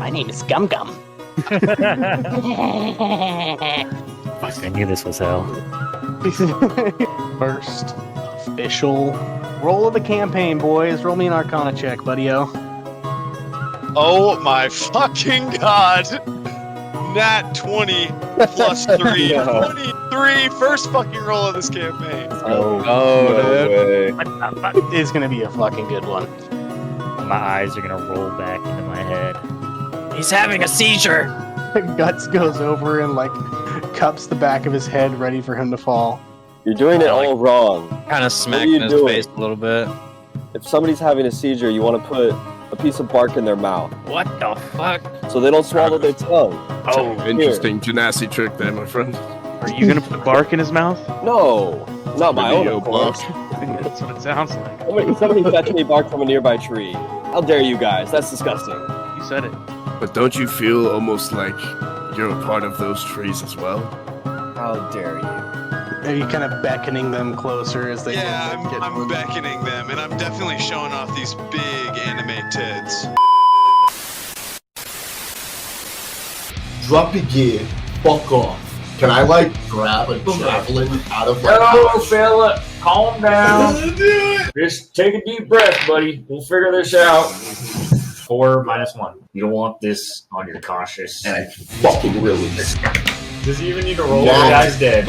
My name is Gum Gum. Fuck, I knew this was hell. First official roll of the campaign, boys. Roll me an Arcana check, buddy-o. Oh my fucking god! Nat 20 plus 3. No. 23! First fucking roll of this campaign. No way. It's gonna be a fucking good one. My eyes are gonna roll back into my head. He's having a seizure. Guts goes over and like cups the back of his head, ready for him to fall. You're doing it all wrong. Kind of What are smacked you in his doing? face a little bit. If somebody's having a seizure, you want to put a piece of bark in their mouth What the fuck? so they don't swallow their tongue. Oh, Interesting Genasi trick there, my friend. Are you gonna put bark in his mouth? No, not my own, Video of course. That's what it sounds like. Somebody fetch me bark from a nearby tree. How dare you guys? That's disgusting. You said it. But don't you feel almost like you're a part of those trees as well? How dare you? Are you kind of beckoning them closer as they Yeah, get I'm beckoning them, and I'm definitely showing off these big anime tits. Drop your gear. Fuck off. Can I like grab a javelin out of my Hello, pouch? fella. Calm down. Just take a deep breath, buddy. We'll figure this out. 4 minus 1. You don't want this on your conscious. And I fucking really miss it. Does he even need to roll? Yeah. The guy's dead.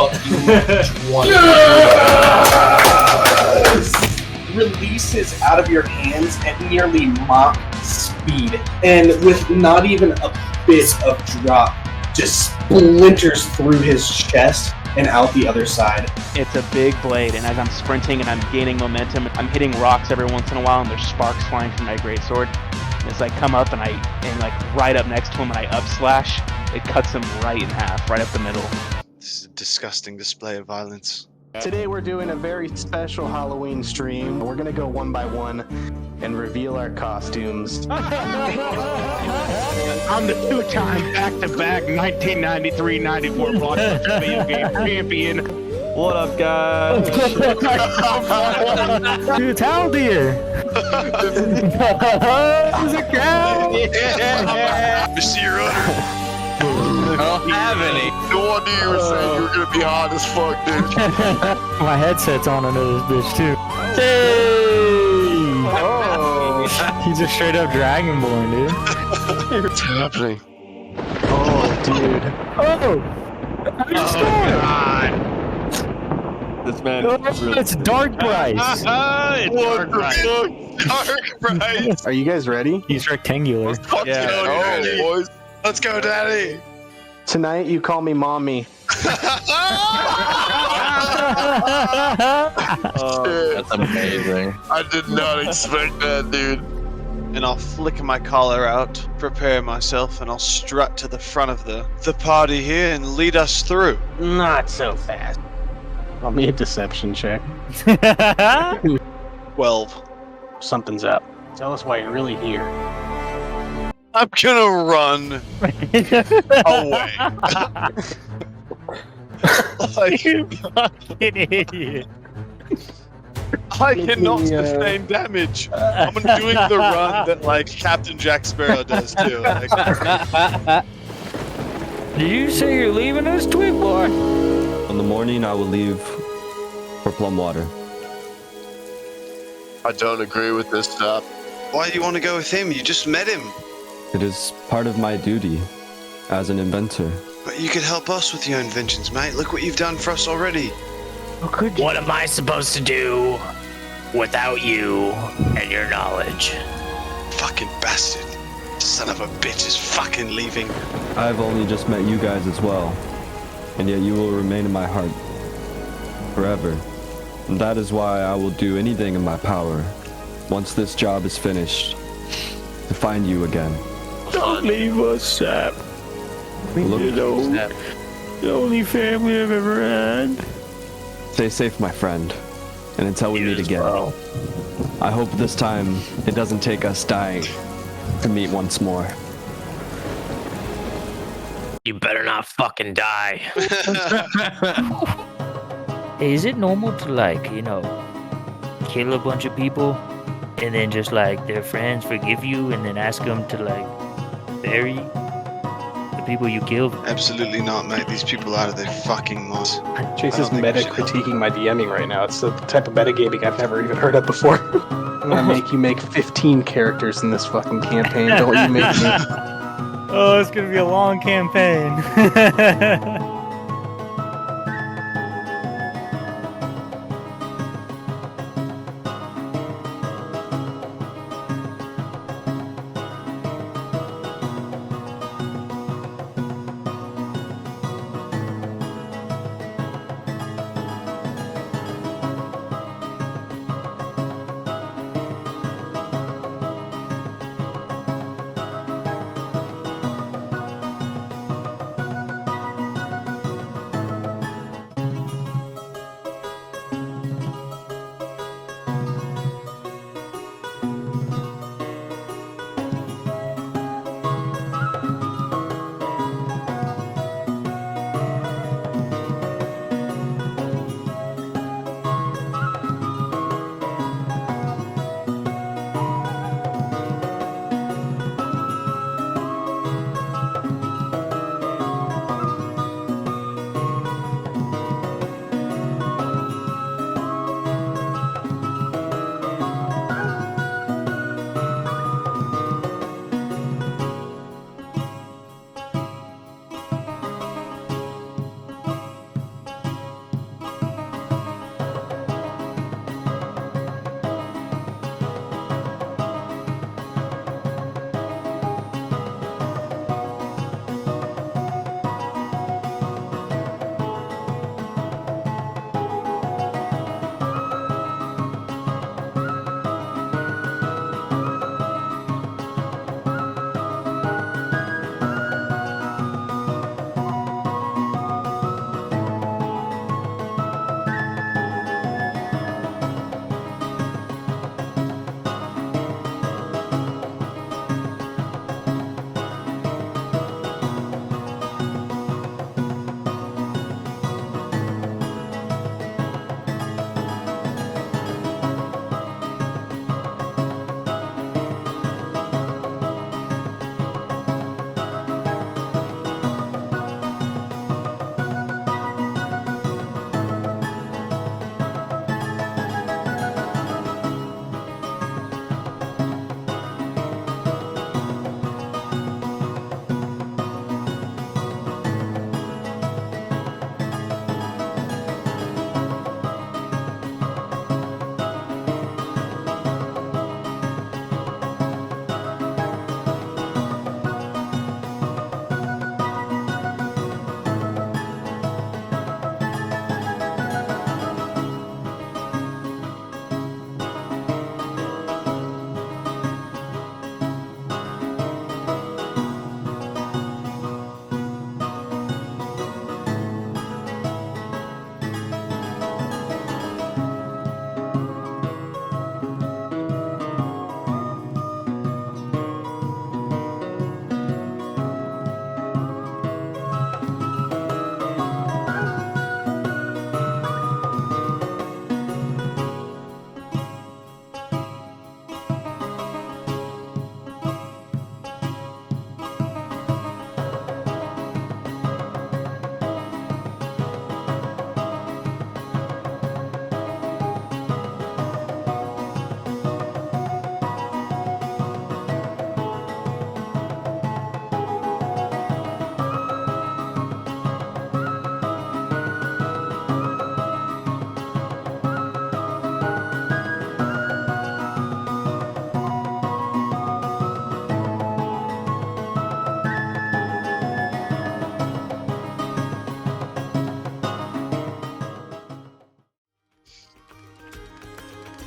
Releases out of your hands at nearly Mach speed, and with not even a bit of drop, just splinters through his chest and out the other side. It's a big blade, and as I'm sprinting and I'm gaining momentum, I'm hitting rocks every once in a while, and there's sparks flying from my greatsword. And it's like come up and like right up next to him, and I up slash. It cuts him right in half, right up the middle. This is a disgusting display of violence. Today we're doing a very special Halloween stream. We're gonna go one by one and reveal our costumes. I'm the two-time back-to-back 1993-94 Blockbuster video game champion. What up, guys? dude, it's Haldir. It's a cow. Monsieur, I don't have any. No wonder you were saying you were gonna be hot as fuck, dude. My headset's on under this bitch too. Hey! Oh, He's a straight up Dragonborn, dude. What's happening? oh, dude. Oh! God. This man. It's Dark Bryce. It's Dark Bright. Dark Bright. Are you guys ready? He's rectangular. Fuck Yeah. yeah, Oh, boys. Let's go, Daddy. Tonight you call me mommy. That's amazing. I did not expect that, dude. And I'll flick my collar out, prepare myself, and I'll strut to the front of the party here and lead us through. Not so fast. Roll me a deception check. 12. Something's up. Tell us why you're really here. I'm gonna run away. Like, You fucking idiot. I cannot sustain damage. I'm doing the run that like Captain Jack Sparrow does too. Like, Did you say you're leaving us, Twig Boy? In the morning, I will leave for Plumwater. I don't agree with this stuff. why do you want to go with him? You just met him. It is part of my duty as an inventor. But you could help us with your inventions, mate. Look what you've done for us already. What am I supposed to do without you and your knowledge? Fucking bastard. Son of a bitch is fucking leaving. I've only just met you guys as well, and yet you will remain in my heart forever. And that is why I will do anything in my power, once this job is finished, to find you again. Don't leave us, Sap. Look, The only family I've ever had. stay safe, my friend, and until we meet again, I hope this time it doesn't take us dying to meet once more. You better not fucking die. Is it normal to, like, you know, kill a bunch of people and then just, like, their friends forgive you and then ask them to, like, bury the people you killed? Absolutely not, mate. These people out of their fucking minds. Chase is meta critiquing my DMing right now. It's the type of metagaming I've never even heard of before. I'm gonna make you make 15 characters in this fucking campaign. Don't you make me. Oh, it's gonna be a long campaign.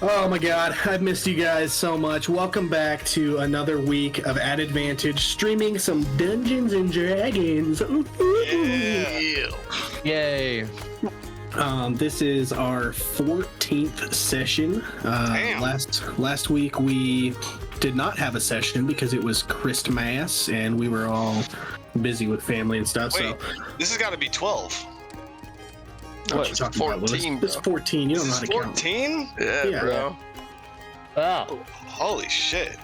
Oh my god, I've missed you guys so much. Welcome back to another week of At Advantage, streaming some Dungeons and Dragons. Yay. This is our 14th session. Last week we did not have a session because it was Christmas and we were all busy with family and stuff. Wait, this has got to be 12. What? It's 14. It's 14. You don't know how to count. 14? Yeah, bro. Oh. Holy shit.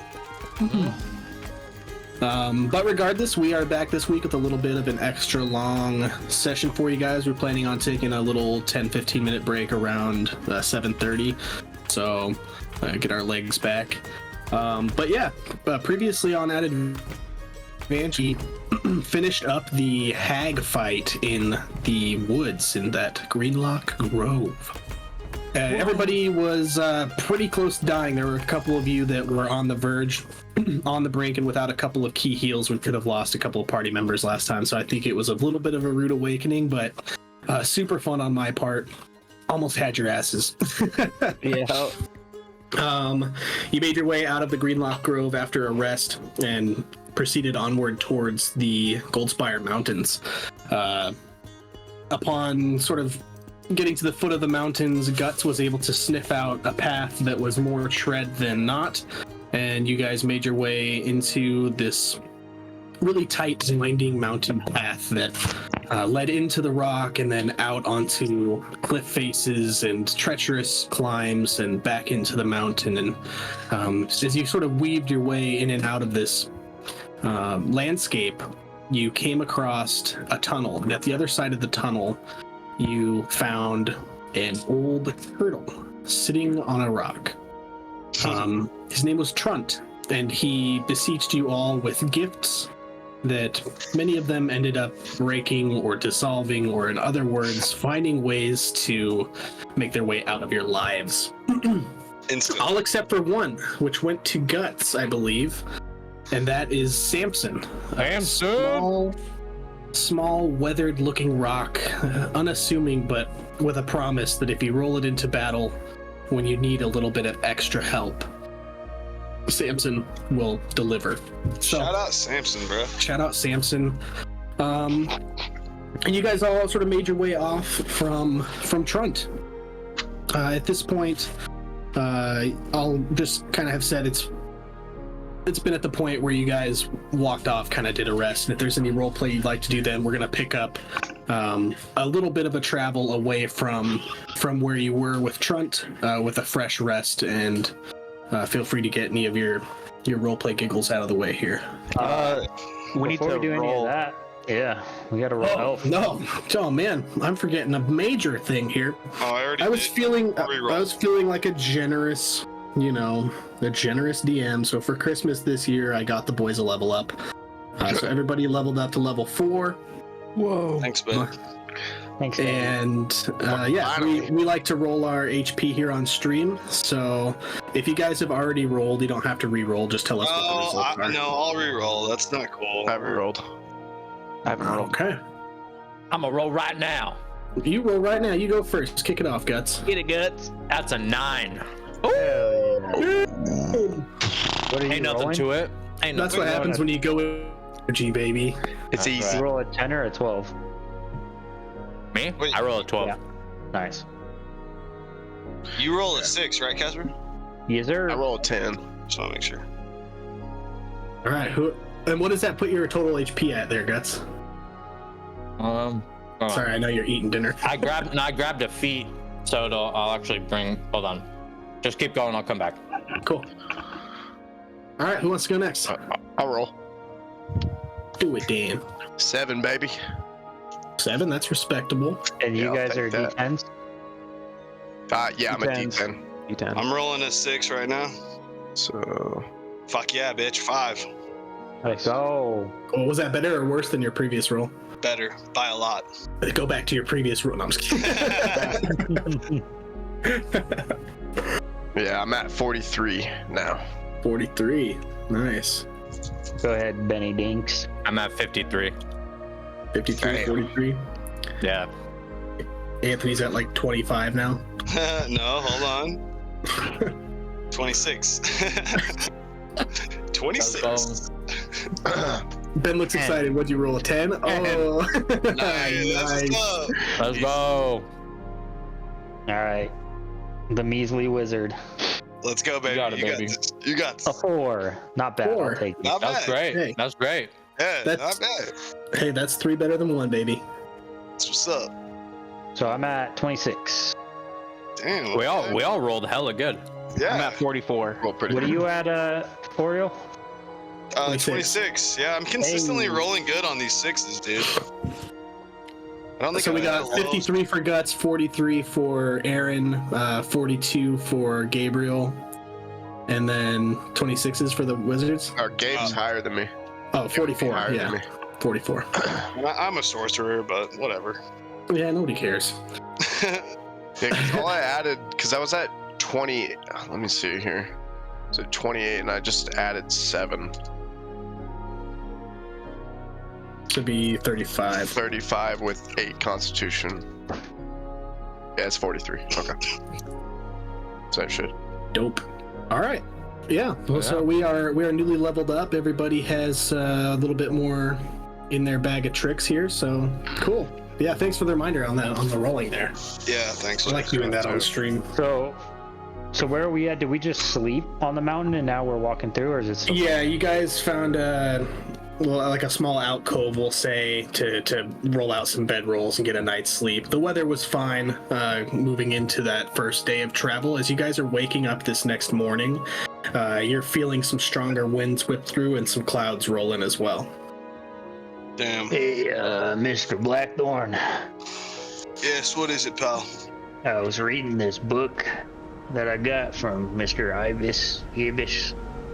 But regardless, we are back this week with a little bit of an extra long session for you guys. We're planning on taking a little 10-15 minute break around 7:30, so get our legs back. But yeah, previously on Added Advantage, we finished up the hag fight in the woods in that Greenlock Grove. Everybody was pretty close to dying. There were a couple of you that were on the verge, on the brink, and without a couple of key heals, we could have lost a couple of party members last time. So I think it was a little bit of a rude awakening, but super fun on my part. Almost had your asses. Yeah. You made your way out of the Greenlock Grove after a rest and proceeded onward towards the Goldspire Mountains. Upon sort of getting to the foot of the mountains, Guts was able to sniff out a path that was more tread than not, and you guys made your way into this really tight, winding mountain path that led into the rock and then out onto cliff faces and treacherous climbs and back into the mountain. And as you sort of weaved your way in and out of this landscape, you came across a tunnel. And at the other side of the tunnel, you found an old turtle sitting on a rock. His name was Trunt, and he beseeched you all with gifts that many of them ended up breaking or dissolving, or in other words, finding ways to make their way out of your lives. All except for one, which went to Guts, I believe, and that is Samson. Small, weathered-looking rock, unassuming, but with a promise that if you roll it into battle when you need a little bit of extra help, Samson will deliver. So, shout out Samson, bro. Shout out Samson. And you guys all sort of made your way off from Trunt. At this point, I'll just kind of have said it's been at the point where you guys walked off, kind of did a rest. And if there's any role play you'd like to do, then we're going to pick up a little bit of a travel away from where you were with Trunt with a fresh rest, and feel free to get any of your role play giggles out of the way here. We need to do any of that. Yeah, we got to roll. Oh man, I'm forgetting a major thing here. I was feeling like a generous DM. So for Christmas this year, I got the boys a level up. So everybody leveled up to level 4. Whoa! Thanks, man. Thanks. And we like to roll our HP here on stream. So if you guys have already rolled, you don't have to re-roll. Just tell us what the results are. No, I'll re-roll. That's not cool. I haven't rolled. Okay. I'm gonna roll right now. You roll right now. You go first. Just kick it off, Guts. Get it, Guts. That's a 9. Ain't nothing to it. That's what happens when you go with energy, baby. It's easy. You roll a 10 or a 12? Me? I roll a 12. Yeah. Nice. You roll a 6, right, Casper? Yes, sir. I roll a 10. Just want to make sure. All right. And what does that put your total HP at there, Guts? Sorry, I know you're eating dinner. I grabbed a feat, so I'll actually bring. Hold on. Just keep going. I'll come back. Cool. All right. Who wants to go next? I'll roll. Do it, Dan. 7, baby. 7. That's respectable. And you guys are D10s? Yeah, I'm a D10. D10. I'm rolling a 6 right now. So. Fuck yeah, bitch. 5. Let's go. Oh, was that better or worse than your previous roll? Better by a lot. Go back to your previous roll. No, I'm just kidding. Yeah, I'm at 43 now. 43. Nice. Go ahead, Benny Dinks. I'm at 53. 53, 43. Yeah. Anthony's at like 25 now. No, hold on. 26. 26. Ben looks excited. What'd you roll? A 10? Oh, nice. Let's go. All right. The measly wizard. Let's go, baby. You got this. A 4. Not bad. 4. I'll take it. That's great. Hey. That's great. Yeah, That's- not bad. Hey, that's 3 better than 1, baby. That's what's up. So I'm at 26. Damn. We all rolled hella good. Yeah. I'm at 44. Roll pretty What are good. you at, Oriole? 26. Yeah, I'm consistently rolling good on these 6s, dude. I don't think So we I've got had a 53 for Guts, 43 for Aaron, 42 for Gabriel, and then 26s for the Wizards. Our Gabe's higher than me. Oh, 44. Higher Yeah, than me. 44. I'm a sorcerer, but whatever. Yeah, nobody cares. Yeah, 'cause all I added, because I was at 20. Let me see here. So 28, and I just added 7. To be 35. 35 with 8 Constitution. Yeah, it's 43. Okay. So I should. Dope. All right. Yeah. Well, so we are newly leveled up. Everybody has a little bit more in their bag of tricks here. So cool. Yeah. Thanks for the reminder on that, on the rolling there. Yeah, thanks. I like doing that on stream. So where are we at? Did we just sleep on the mountain and now we're walking through, or is it? Yeah, you guys found like a small alcove, we'll say, to roll out some bedrolls and get a night's sleep. The weather was fine moving into that first day of travel. As you guys are waking up this next morning, you're feeling some stronger winds whip through and some clouds roll in as well. Damn. Hey, Mr. Blackthorn. Yes, what is it, pal? I was reading this book that I got from Mr. Ibis.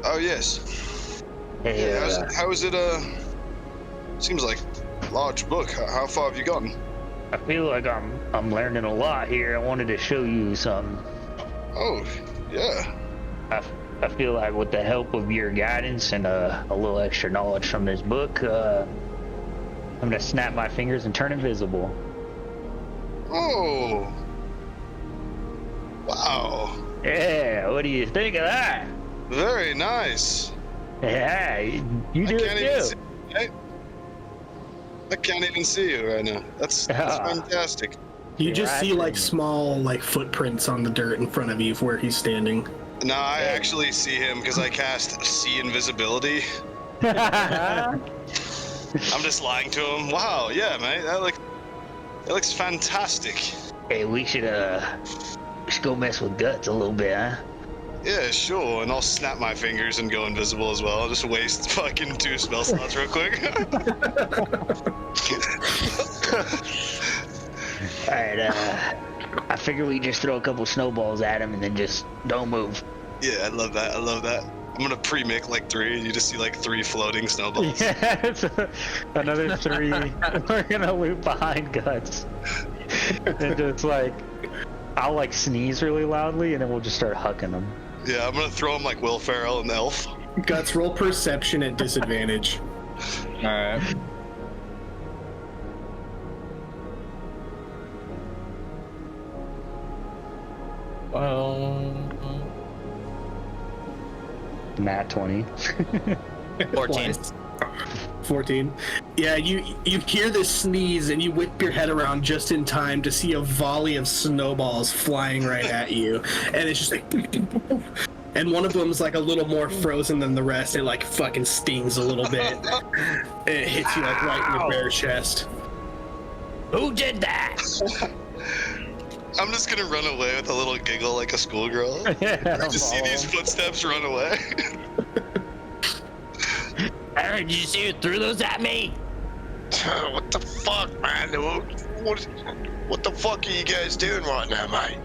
Oh, yes. Hey, how is it, seems like a large book. How far have you gotten? I feel like I'm learning a lot here. I wanted to show you something. Oh, yeah. I feel like with the help of your guidance and a little extra knowledge from this book, I'm gonna snap my fingers and turn invisible. Oh. Wow. Yeah, what do you think of that? Very nice. Yeah, you do it too. I can't even see you right now. That's fantastic. You just see like small like footprints on the dirt in front of you where he's standing. No, I actually see him because I cast see invisibility. I'm just lying to him. Wow, yeah, mate, that looks fantastic. Hey, we should go mess with Guts a little bit, huh? Yeah, sure, and I'll snap my fingers and go invisible as well. I'll just waste fucking 2 spell slots real quick. Alright, I figure we just throw a couple snowballs at him and then just don't move. Yeah, I love that. I'm gonna pre-mic like 3 and you just see like 3 floating snowballs. Yeah, it's another 3. We're gonna loop behind Guts. And just like, I'll like sneeze really loudly and then we'll just start hucking them. Yeah, I'm gonna throw him like Will Ferrell and Elf. Guts, roll perception at disadvantage. Alright. Nat 20. 14. 14. Yeah, you hear this sneeze and you whip your head around just in time to see a volley of snowballs flying right at you, and it's just like, and one of them's like a little more frozen than the rest. It like fucking stings a little bit. It hits you like right in your bare chest. Who did that? I'm just gonna run away with a little giggle like a schoolgirl. Just see these footsteps run away. Aaron, did you see who threw those at me? What the fuck, man? What the fuck are you guys doing right now, mate?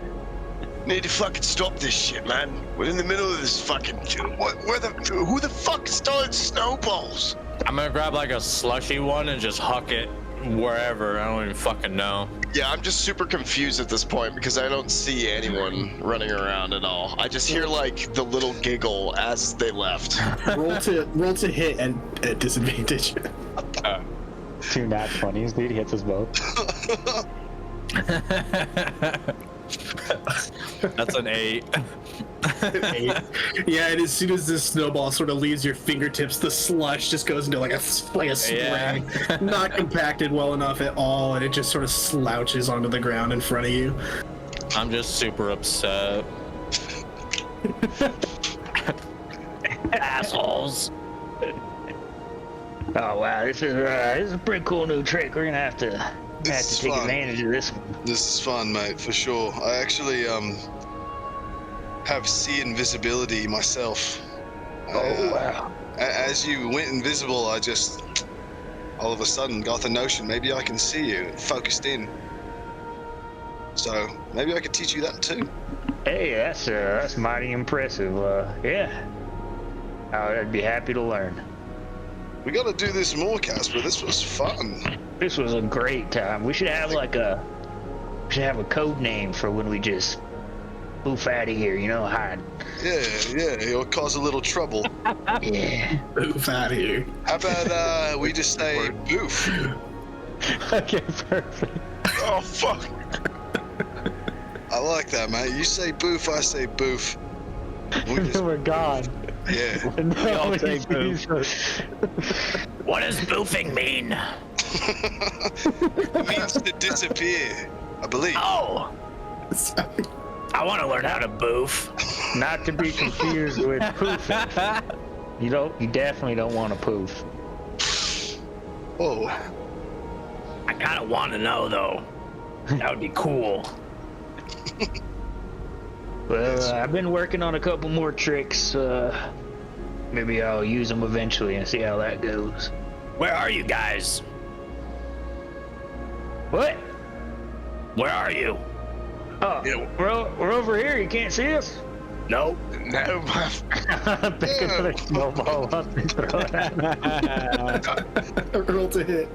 Need to fucking stop this shit, man. We're in the middle of this fucking... Who the fuck started snowballs? I'm gonna grab like a slushy one and just huck it wherever. I don't even fucking know. Yeah, I'm just super confused at this point because I don't see anyone running around at all. I just hear like the little giggle as they left. roll to hit at disadvantage. 2 nat 20s, dude. He hits us both. That's an 8. 8. Yeah, and as soon as this snowball sort of leaves your fingertips, the slush just goes into like a spring, not compacted well enough at all, and it just sort of slouches onto the ground in front of you. I'm just super upset. Assholes. Oh wow, this is a pretty cool new trick. We're gonna have to take advantage of this one. This is fun, mate, for sure. I actually have see invisibility myself. wow. As you went invisible, I just all of a sudden got the notion maybe I can see you, focused in. So maybe I could teach you that too. Hey, that's mighty impressive. Yeah, I'd be happy to learn. We got to do this more, Casper. This was fun. This was a great time. We should have a code name for when we just poof out of here. You know, hide. Yeah, it'll cause a little trouble. Yeah. Poof out of here. How about we just say boof? Okay, perfect. Oh fuck. I like that, man. You say boof, I say boof. We're gone. Yeah. We all say boof. What does boofing mean? It means to disappear, I believe. Oh. I want to learn how to boof. Not to be confused with poofing. You definitely don't want to poof. Whoa. I kind of want to know though. That would be cool. Well, I've been working on a couple more tricks. Maybe I'll use them eventually and see how that goes. Where are you guys? What? Where are you? Oh, we're over here. You can't see us? No. No, Pick another snowball up and throw it at me. Roll to hit.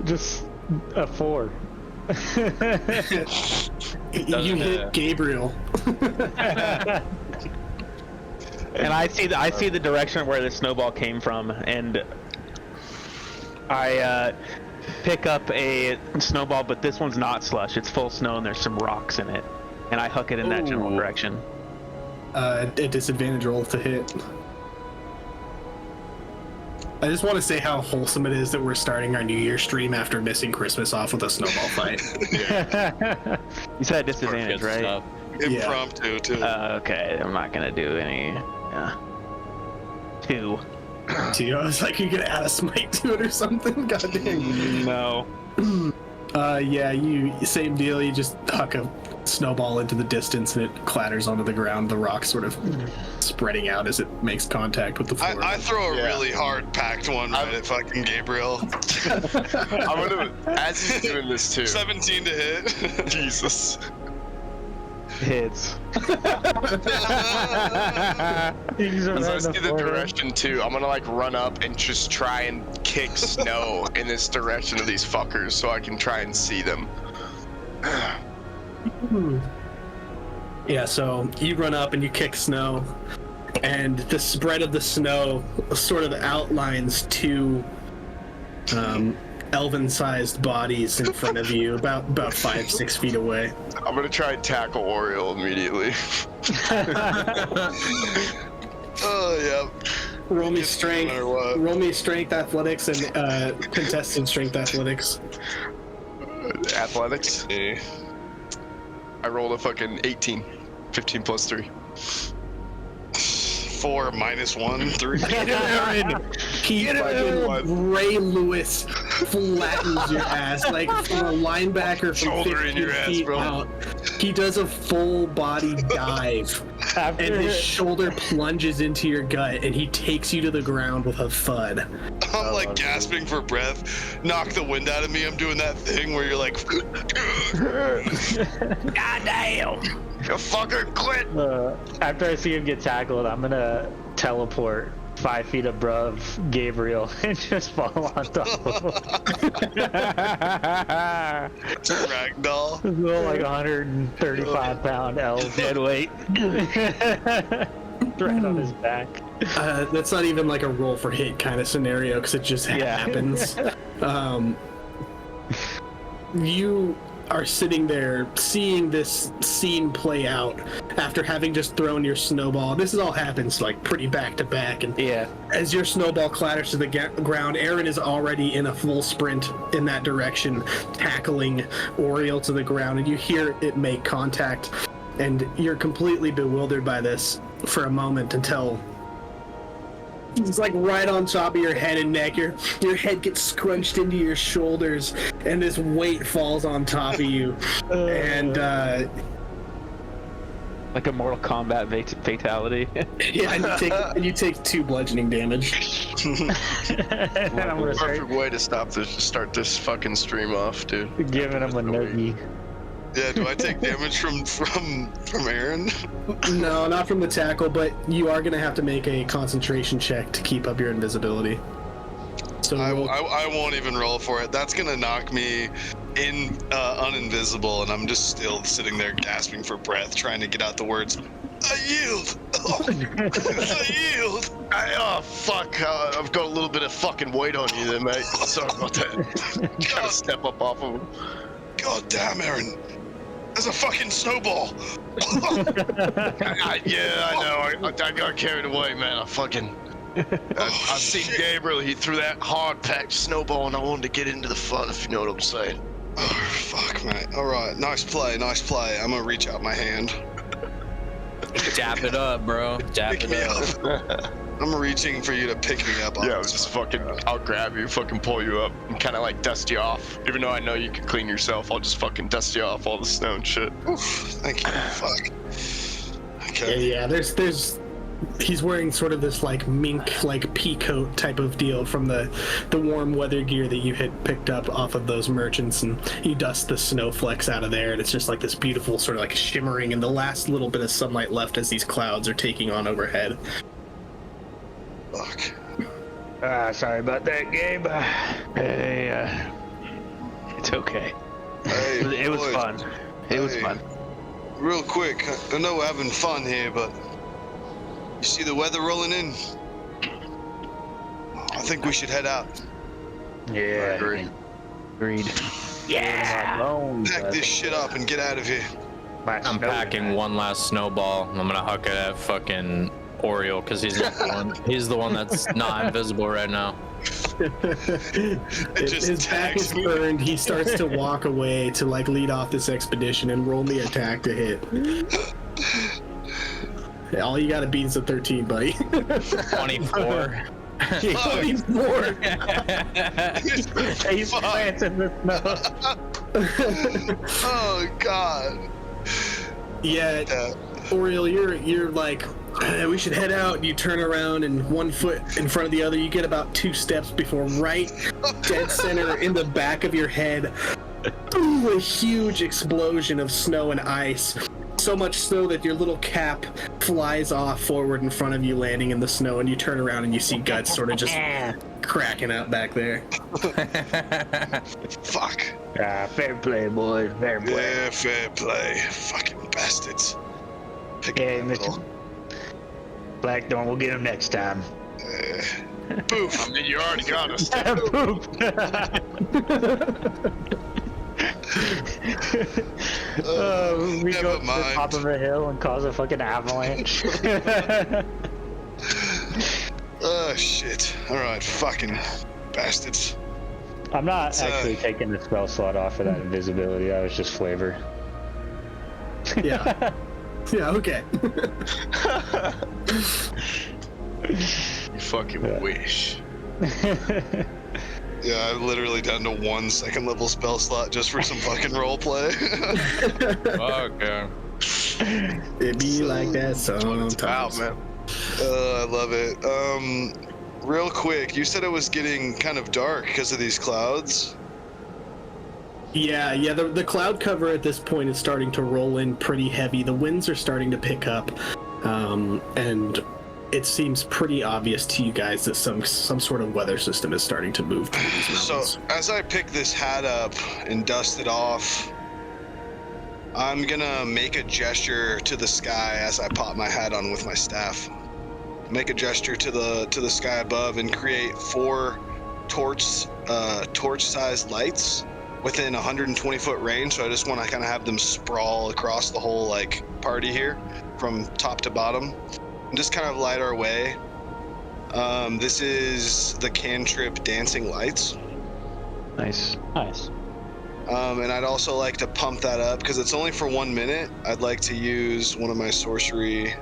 Just a 4. You hit Gabriel. And I see the direction where the snowball came from, and I pick up a snowball, but this one's not slush. It's full snow, and there's some rocks in it, and I huck it in that general direction. A disadvantage roll to hit. I just want to say how wholesome it is that we're starting our New Year stream after missing Christmas off with a snowball fight. You said disadvantage, right? Impromptu, too. Okay, I'm not gonna do any. 2. I was like, you're gonna add a smite to it or something? God dang. No. Yeah, same deal. You just huck a snowball into the distance and it clatters onto the ground, the rock sort of spreading out as it makes contact with the floor. I throw a really hard packed one right at fucking Gabriel. I'm gonna, as he's doing this too. 17 to hit. Jesus. Hits. As I see the direction too, I'm gonna like run up and just try and kick snow in this direction of these fuckers so I can try and see them. Yeah, so you run up and you kick snow, and the spread of the snow sort of outlines 2 elven-sized bodies in front of you, about 5-6 feet away. I'm gonna try and tackle Oriole immediately. Oh yeah. Roll me strength. Roll me strength athletics and contested strength athletics. Athletics. Yeah. I rolled a fucking 18. 15 plus 3. 4 minus 1, 3. He fucking Ray Lewis flattens your ass like from a linebacker from Shoulder 15 in your ass, feet bro. out. He does a full body dive, and his shoulder plunges into your gut, and he takes you to the ground with a thud. I'm like gasping for breath. Knock the wind out of me. I'm doing that thing where you're like, God damn! You fucking quit! After I see him get tackled, I'm gonna teleport 5 feet above Gabriel and just fall on top of him. Ragdoll. This little like 135-pound elf. Dead weight. Right on his back. That's not even like a roll for hit kind of scenario because it just happens. You are sitting there seeing this scene play out after having just thrown your snowball. This all happens like pretty back to back, and as your snowball clatters to the ground, Aaron is already in a full sprint in that direction, tackling Oriole to the ground, and you hear it make contact, and you're completely bewildered by this for a moment until it's like right on top of your head and neck. Your head gets scrunched into your shoulders, and this weight falls on top of you. And Like a Mortal Kombat fatality. Yeah, and you take 2 bludgeoning damage. Perfect way to start this fucking stream off, dude. Giving him a noogie. Yeah, do I take damage from Aaron? No, not from the tackle, but you are gonna have to make a concentration check to keep up your invisibility. So I won't even roll for it. That's gonna knock me in uninvisible, and I'm just still sitting there gasping for breath, trying to get out the words. I yield. I yield. Oh fuck! I've got a little bit of fucking weight on you, there, mate. Sorry about that. Gotta step up off of him. God damn, Aaron. There's a fucking snowball. Yeah, I know. I got carried away, man. I've seen Gabriel. He threw that hard-packed snowball, and I wanted to get into the fun, if you know what I'm saying. Oh, fuck, mate. All right, nice play. I'm gonna reach out my hand. Dap it up, bro. Dap it up. I'm reaching for you to pick me up. Yeah, I'll grab you, fucking pull you up, and kind of like dust you off. Even though I know you can clean yourself, I'll just fucking dust you off all the snow and shit. Oof, thank you. Fuck. Okay. Yeah, he's wearing sort of this like mink, like pea coat type of deal from the warm weather gear that you had picked up off of those merchants, and you dust the snowflakes out of there, and it's just like this beautiful sort of like shimmering, and the last little bit of sunlight left as these clouds are taking on overhead. Fuck. Sorry about that, Gabe. Hey, it's okay. Hey, It was boys. fun. It was fun. Real quick, I know we're having fun here, but you see the weather rolling in? I think we should head out. Yeah. Agreed. Yeah. Pack this shit up and get out of here. I'm packing one last snowball. I'm gonna huck it at fucking Oriole because he's the one that's not invisible right now. His back is burned. He starts to walk away to like lead off this expedition and roll the attack to hit. Yeah, all you gotta beat is a 13, buddy. 24. 24. He's planting the snow. Oh God. Yeah, Oriole, you're like, we should head out. You turn around and 1 foot in front of the other. You get about 2 steps before right dead center in the back of your head, boom, a huge explosion of snow and ice. So much snow that your little cap flies off forward in front of you, landing in the snow, and you turn around and you see Guts sort of just cracking up back there. Fuck. Fair play, boys. Fair play. Yeah, fair play. Fucking bastards. Okay, Mr. Blackthorn, we'll get him next time. Boof. I mean, you already got us. We Never go to the mind. top of a hill and cause a fucking avalanche. Oh shit. Alright, fucking bastards. I'm not actually taking the spell slot off for that invisibility. That was just flavor. Yeah. Yeah, okay. You fucking wish. Yeah, I'm literally down to 1 second level spell slot just for some fucking roleplay. Okay. It be like that sometimes. Wow, man. I love it. Real quick, you said it was getting kind of dark because of these clouds. Yeah, the cloud cover at this point is starting to roll in pretty heavy. The winds are starting to pick up, and it seems pretty obvious to you guys that some sort of weather system is starting to move through these mountains. So, as I pick this hat up and dust it off, I'm gonna make a gesture to the sky as I pop my hat on with my staff. Make a gesture to the sky above and create 4 torch-sized lights within 120-foot range. So I just want to kind of have them sprawl across the whole like party here, from top to bottom, and just kind of light our way. This is the cantrip Dancing Lights. Nice. And I'd also like to pump that up because it's only for 1 minute. I'd like to use one of my sorcery.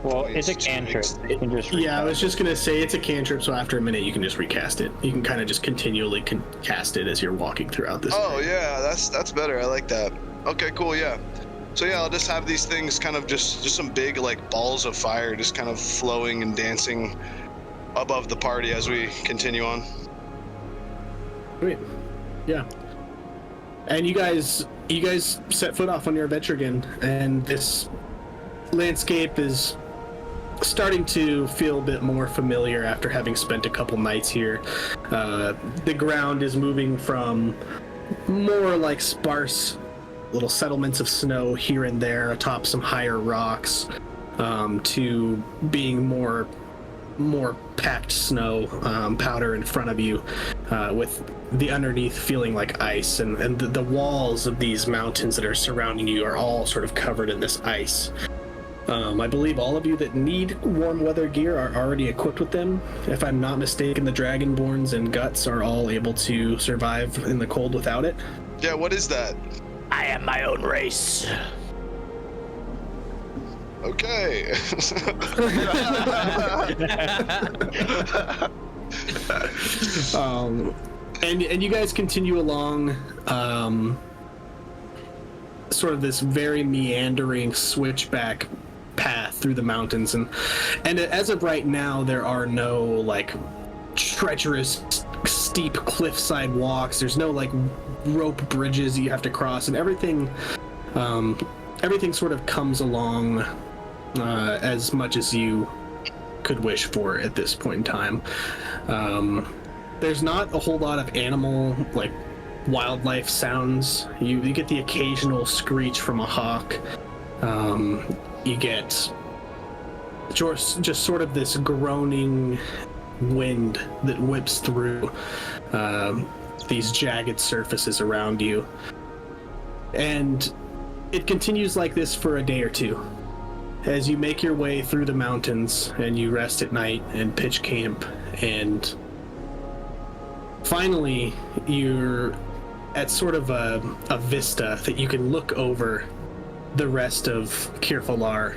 Well, it's a cantrip. You can just Yeah, I was just gonna say it's a cantrip, so after a minute you can just recast it. You can kind of just continually cast it as you're walking throughout this. Oh yeah, that's better. I like that. Okay, cool. Yeah. So yeah, I'll just have these things kind of just some big like balls of fire just kind of flowing and dancing above the party as we continue on. Great. Yeah. And you guys set foot off on your adventure again, and this landscape is starting to feel a bit more familiar after having spent a couple nights here. The ground is moving from more like sparse little settlements of snow here and there atop some higher rocks, to being more packed snow, powder in front of you, with the underneath feeling like ice, and the walls of these mountains that are surrounding you are all sort of covered in this ice. I believe all of you that need warm weather gear are already equipped with them. If I'm not mistaken, the Dragonborns and Guts are all able to survive in the cold without it. Yeah, what is that? I am my own race. Okay. And you guys continue along sort of this very meandering switchback path through the mountains, and as of right now there are no like treacherous steep cliffside walks. There's no like rope bridges you have to cross, and everything sort of comes along as much as you could wish for at this point in time. There's not a whole lot of animal, like wildlife sounds. You get the occasional screech from a hawk. You get just sort of this groaning wind that whips through these jagged surfaces around you. And it continues like this for a day or two as you make your way through the mountains and you rest at night and pitch camp, and finally you're at sort of a vista that you can look over the rest of Kirfalar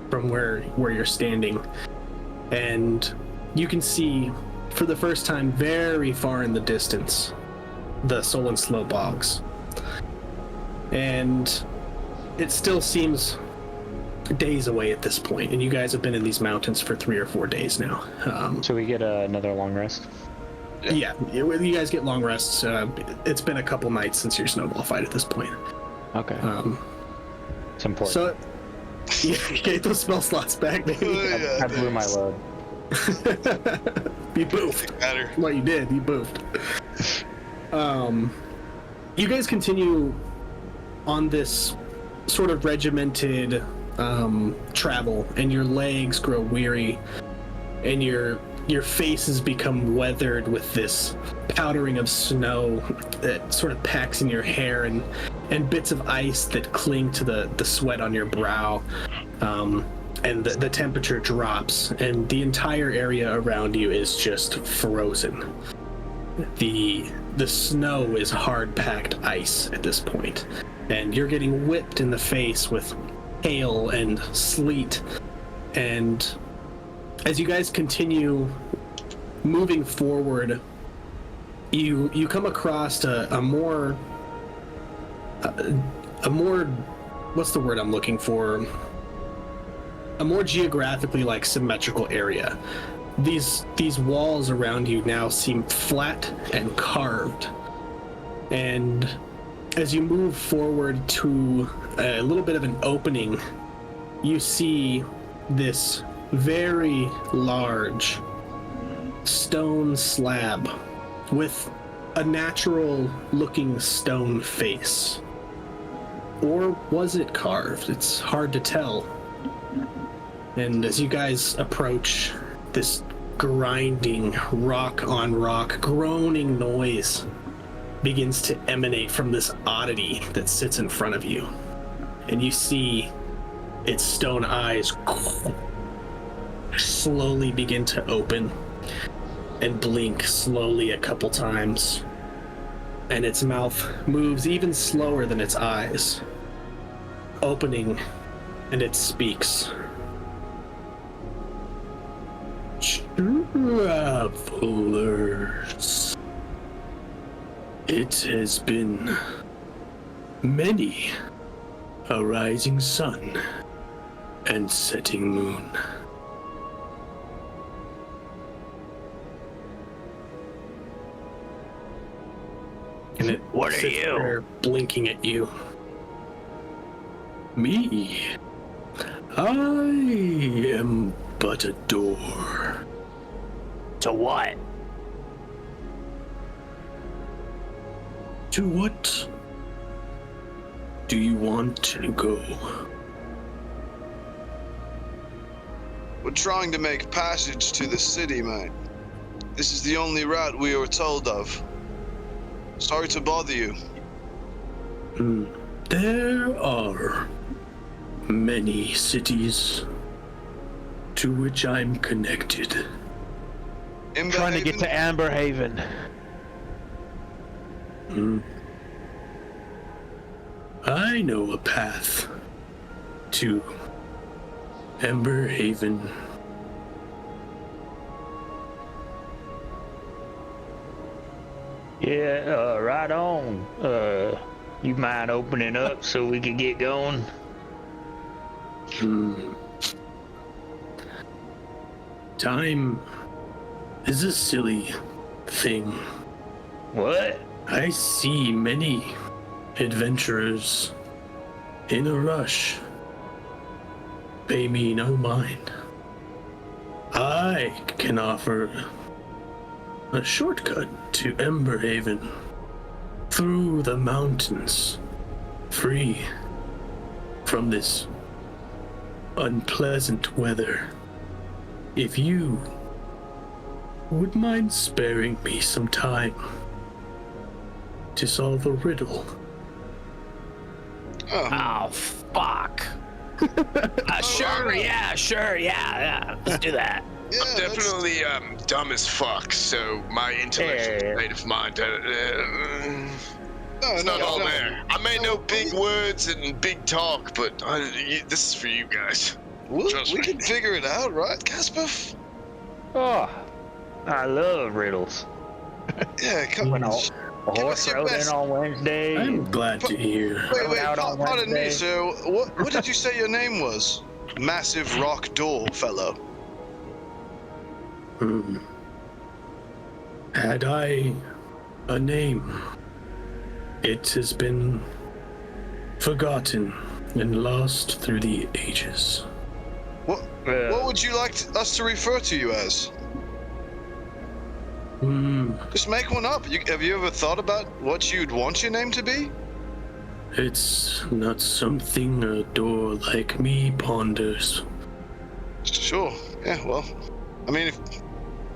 from where you're standing, and you can see for the first time very far in the distance the Solon Slow Bogs. And it still seems days away at this point, and you guys have been in these mountains for 3 or 4 days now. So we get another long rest? Yeah, you guys get long rests. It's been a couple nights since your snowball fight at this point. Okay. It's important. So, you get those spell slots back, baby. I blew my load. You boofed. What you did, you boofed. You guys continue on this sort of regimented travel, and your legs grow weary, and your faces become weathered with this powdering of snow that sort of packs in your hair, and bits of ice that cling to the sweat on your brow. And the temperature drops, and the entire area around you is just frozen. The snow is hard-packed ice at this point, and you're getting whipped in the face with hail and sleet. And as you guys continue moving forward, you come across a more what's the word I'm looking for? A more geographically like symmetrical area. These walls around you now seem flat and carved. And as you move forward to a little bit of an opening, you see this very large stone slab with a natural looking stone face. Or was it carved? It's hard to tell. And as you guys approach, this grinding, rock on rock, groaning noise begins to emanate from this oddity that sits in front of you. And you see its stone eyes slowly begin to open and blink slowly a couple times. And its mouth moves even slower than its eyes, opening, and it speaks. Travelers, it has been many a rising sun and setting moon. And it What are sits you? there blinking at you. Me? I am but a door. To what? To what do you want to go? We're trying to make passage to the city, mate. This is the only route we were told of. Sorry to bother you. There are many cities to which I'm connected. Trying to get to Amber Haven. I know a path to Ember Haven. Yeah, right on. You mind opening up so we can get going? Time is a silly thing. What? I see many adventurers in a rush. Pay me no mind. I can offer a shortcut to Ember Haven through the mountains, free from this unpleasant weather. If you would mind sparing me some time to solve a riddle. Oh, fuck. Sure, yeah. Let's do that. I'm definitely dumb as fuck, so my intellectual state of mind, it's not all there. I may know big words and big talk, but this is for you guys. We can figure it out, right, Casper? Oh, I love riddles. Yeah, come on. A horse rode in on Wednesday. I'm glad to hear. Wait, out on pardon me, Wednesday. sir. What did you say your name was? Massive rock door fellow. Had I a name, it has been forgotten and lost through the ages. What would you like us to refer to you as? Just make one up. Have you ever thought about what you'd want your name to be? It's not something a door like me ponders. Sure. Yeah, well, I mean,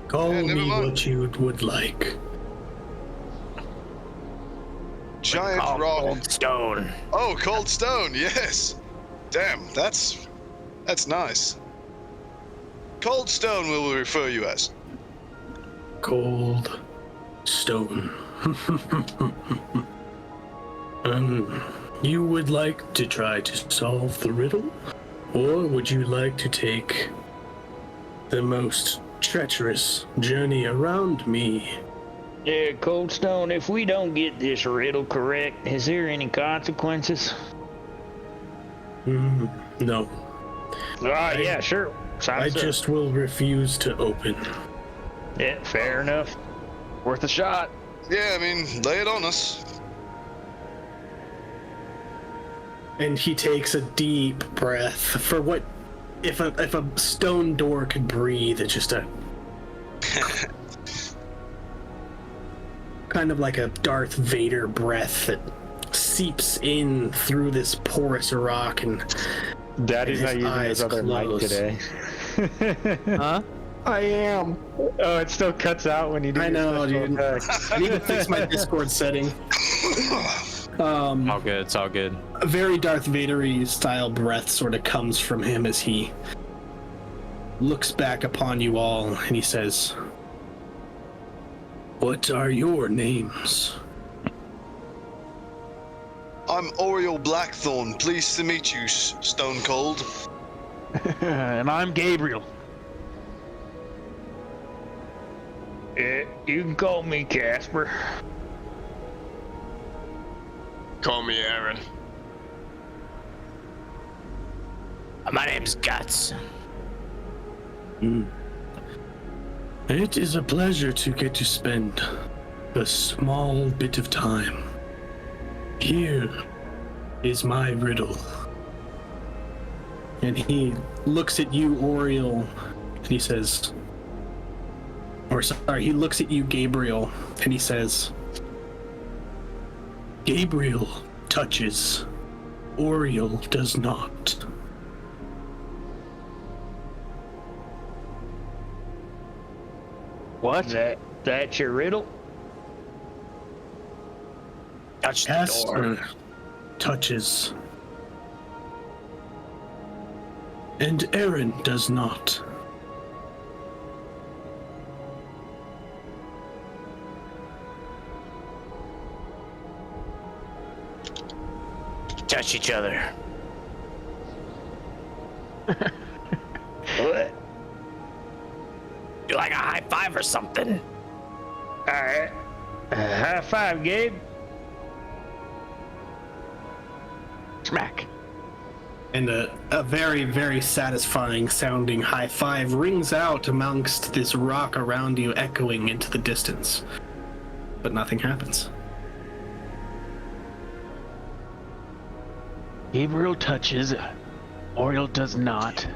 Call never me mind. what you would like. Giant Call rock. Cold Stone. Oh, Cold Stone, yes. Damn, that's nice. Cold Stone we will refer you as. Cold Stone. You would like to try to solve the riddle? Or would you like to take the most treacherous journey around me? Yeah, Cold Stone, if we don't get this riddle correct, is there any consequences? No. Yeah, sure. I just will refuse to open. Yeah, fair enough. Worth a shot. Yeah, I mean, lay it on us. And he takes a deep breath. For what, if a stone door could breathe, it's just a kind of like a Darth Vader breath that seeps in through this porous rock, and Daddy's not using his other mic today. Huh? I am. Oh, it still cuts out when you do. I know, dude. I need to fix my Discord setting. All good. It's all good. A very Darth Vader-y style breath sort of comes from him as he looks back upon you all, and he says, "What are your names?" I'm Oriel Blackthorn. Pleased to meet you, Stone Cold. And I'm Gabriel. Yeah, you can call me Casper. Call me Aaron. My name's Guts. It is a pleasure to get to spend a small bit of time. Here is my riddle. And he looks at you, Oriole, and he says, he looks at you, Gabriel, and he says, Gabriel touches, Oriole does not. What? That's your riddle? Touch the door. Casper touches, and Aaron does not. Touch each other. What? Do like a high five or something. Alright. High five, Gabe. Smack. And a very, very satisfying sounding high five rings out amongst this rock around you, echoing into the distance. But nothing happens. Gabriel touches, Oriole does not.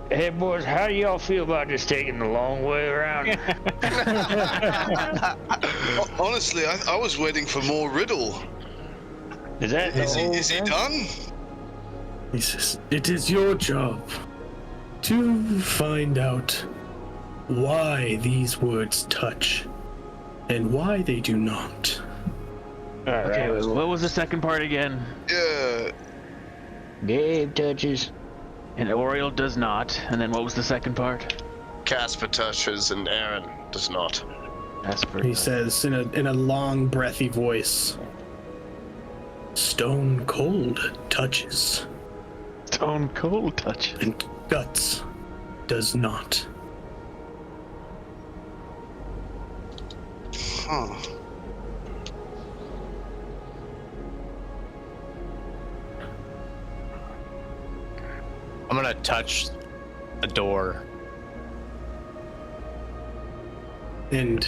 Hey, boys, how do y'all feel about just taking the long way around? Honestly, I was waiting for more riddle. Is that Is he done? He says, it is your job to find out why these words touch and why they do not. Okay, wait, what was the second part again? Yeah. Gabe touches. And Oriole does not. And then what was the second part? Casper touches and Aaron does not. Casper. He says in a long, breathy voice, Stone Cold touches. Stone Cold touches. And Guts does not. Huh. I'm gonna touch the door. And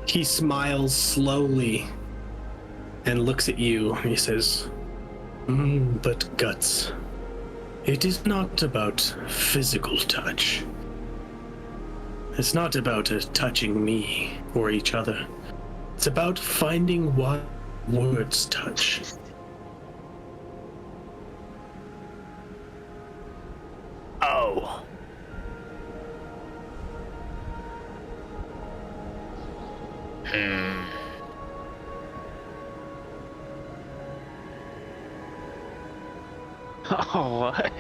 he smiles slowly and looks at you and he says, but Guts, it is not about physical touch. It's not about touching me or each other. It's about finding what words touch. Oh. Oh, what?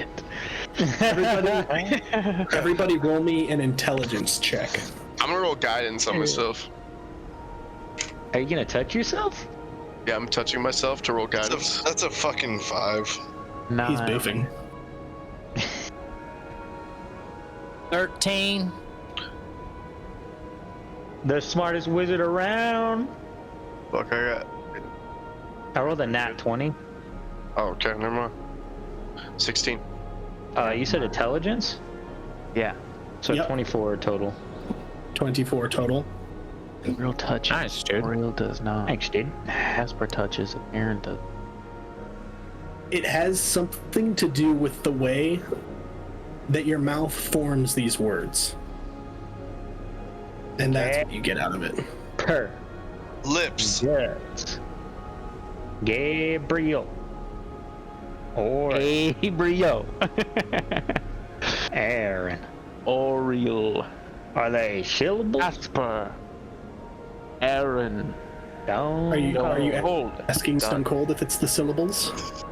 Everybody roll me an intelligence check. I'm gonna roll guidance on myself. Are you gonna touch yourself? Yeah, I'm touching myself to roll guidance. That's a fucking 5. Nine. He's boofing. 13. The smartest wizard around. Fuck, I rolled a nat 20. got. Oh, okay, never mind. 16. You said intelligence? Yeah. So Yep. 24 total. 24 total. Gabriel touches. Nice, dude. Oriole does not. Thanks, dude. Casper touches, and Aaron does. It has something to do with the way that your mouth forms these words. And that's what you get out of it. Per. Lips. Yes. Gabriel. Or Gabriel. Aaron. Oriole. Are they syllables? Casper. Aaron. Don't Are you Cold. asking Stone Cold if it's the syllables?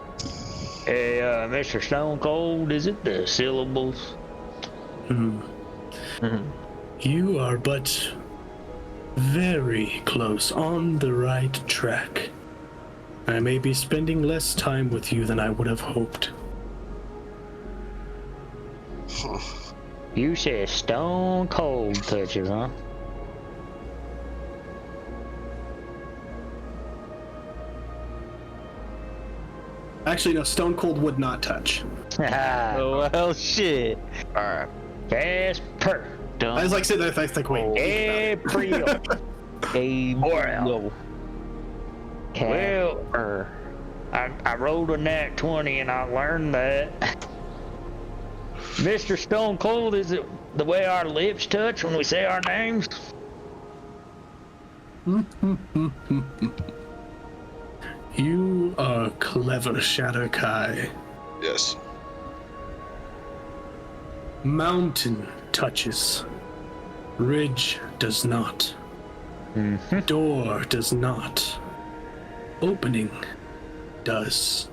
Hey, Mr. Stone Cold, is it the syllables? You are but very close, on the right track. I may be spending less time with you than I would have hoped. You said Stone Cold touches, huh? Actually, no. Stone Cold would not touch. Oh well, shit. All right. Casper. I was like sitting there, like, wait. April. April. Well, I rolled a nat 20 and I learned that Mr. Stone Cold, is it the way our lips touch when we say our names? You are clever, Shadow Kai. Yes. Mountain touches. Ridge does not. Door does not. Opening does.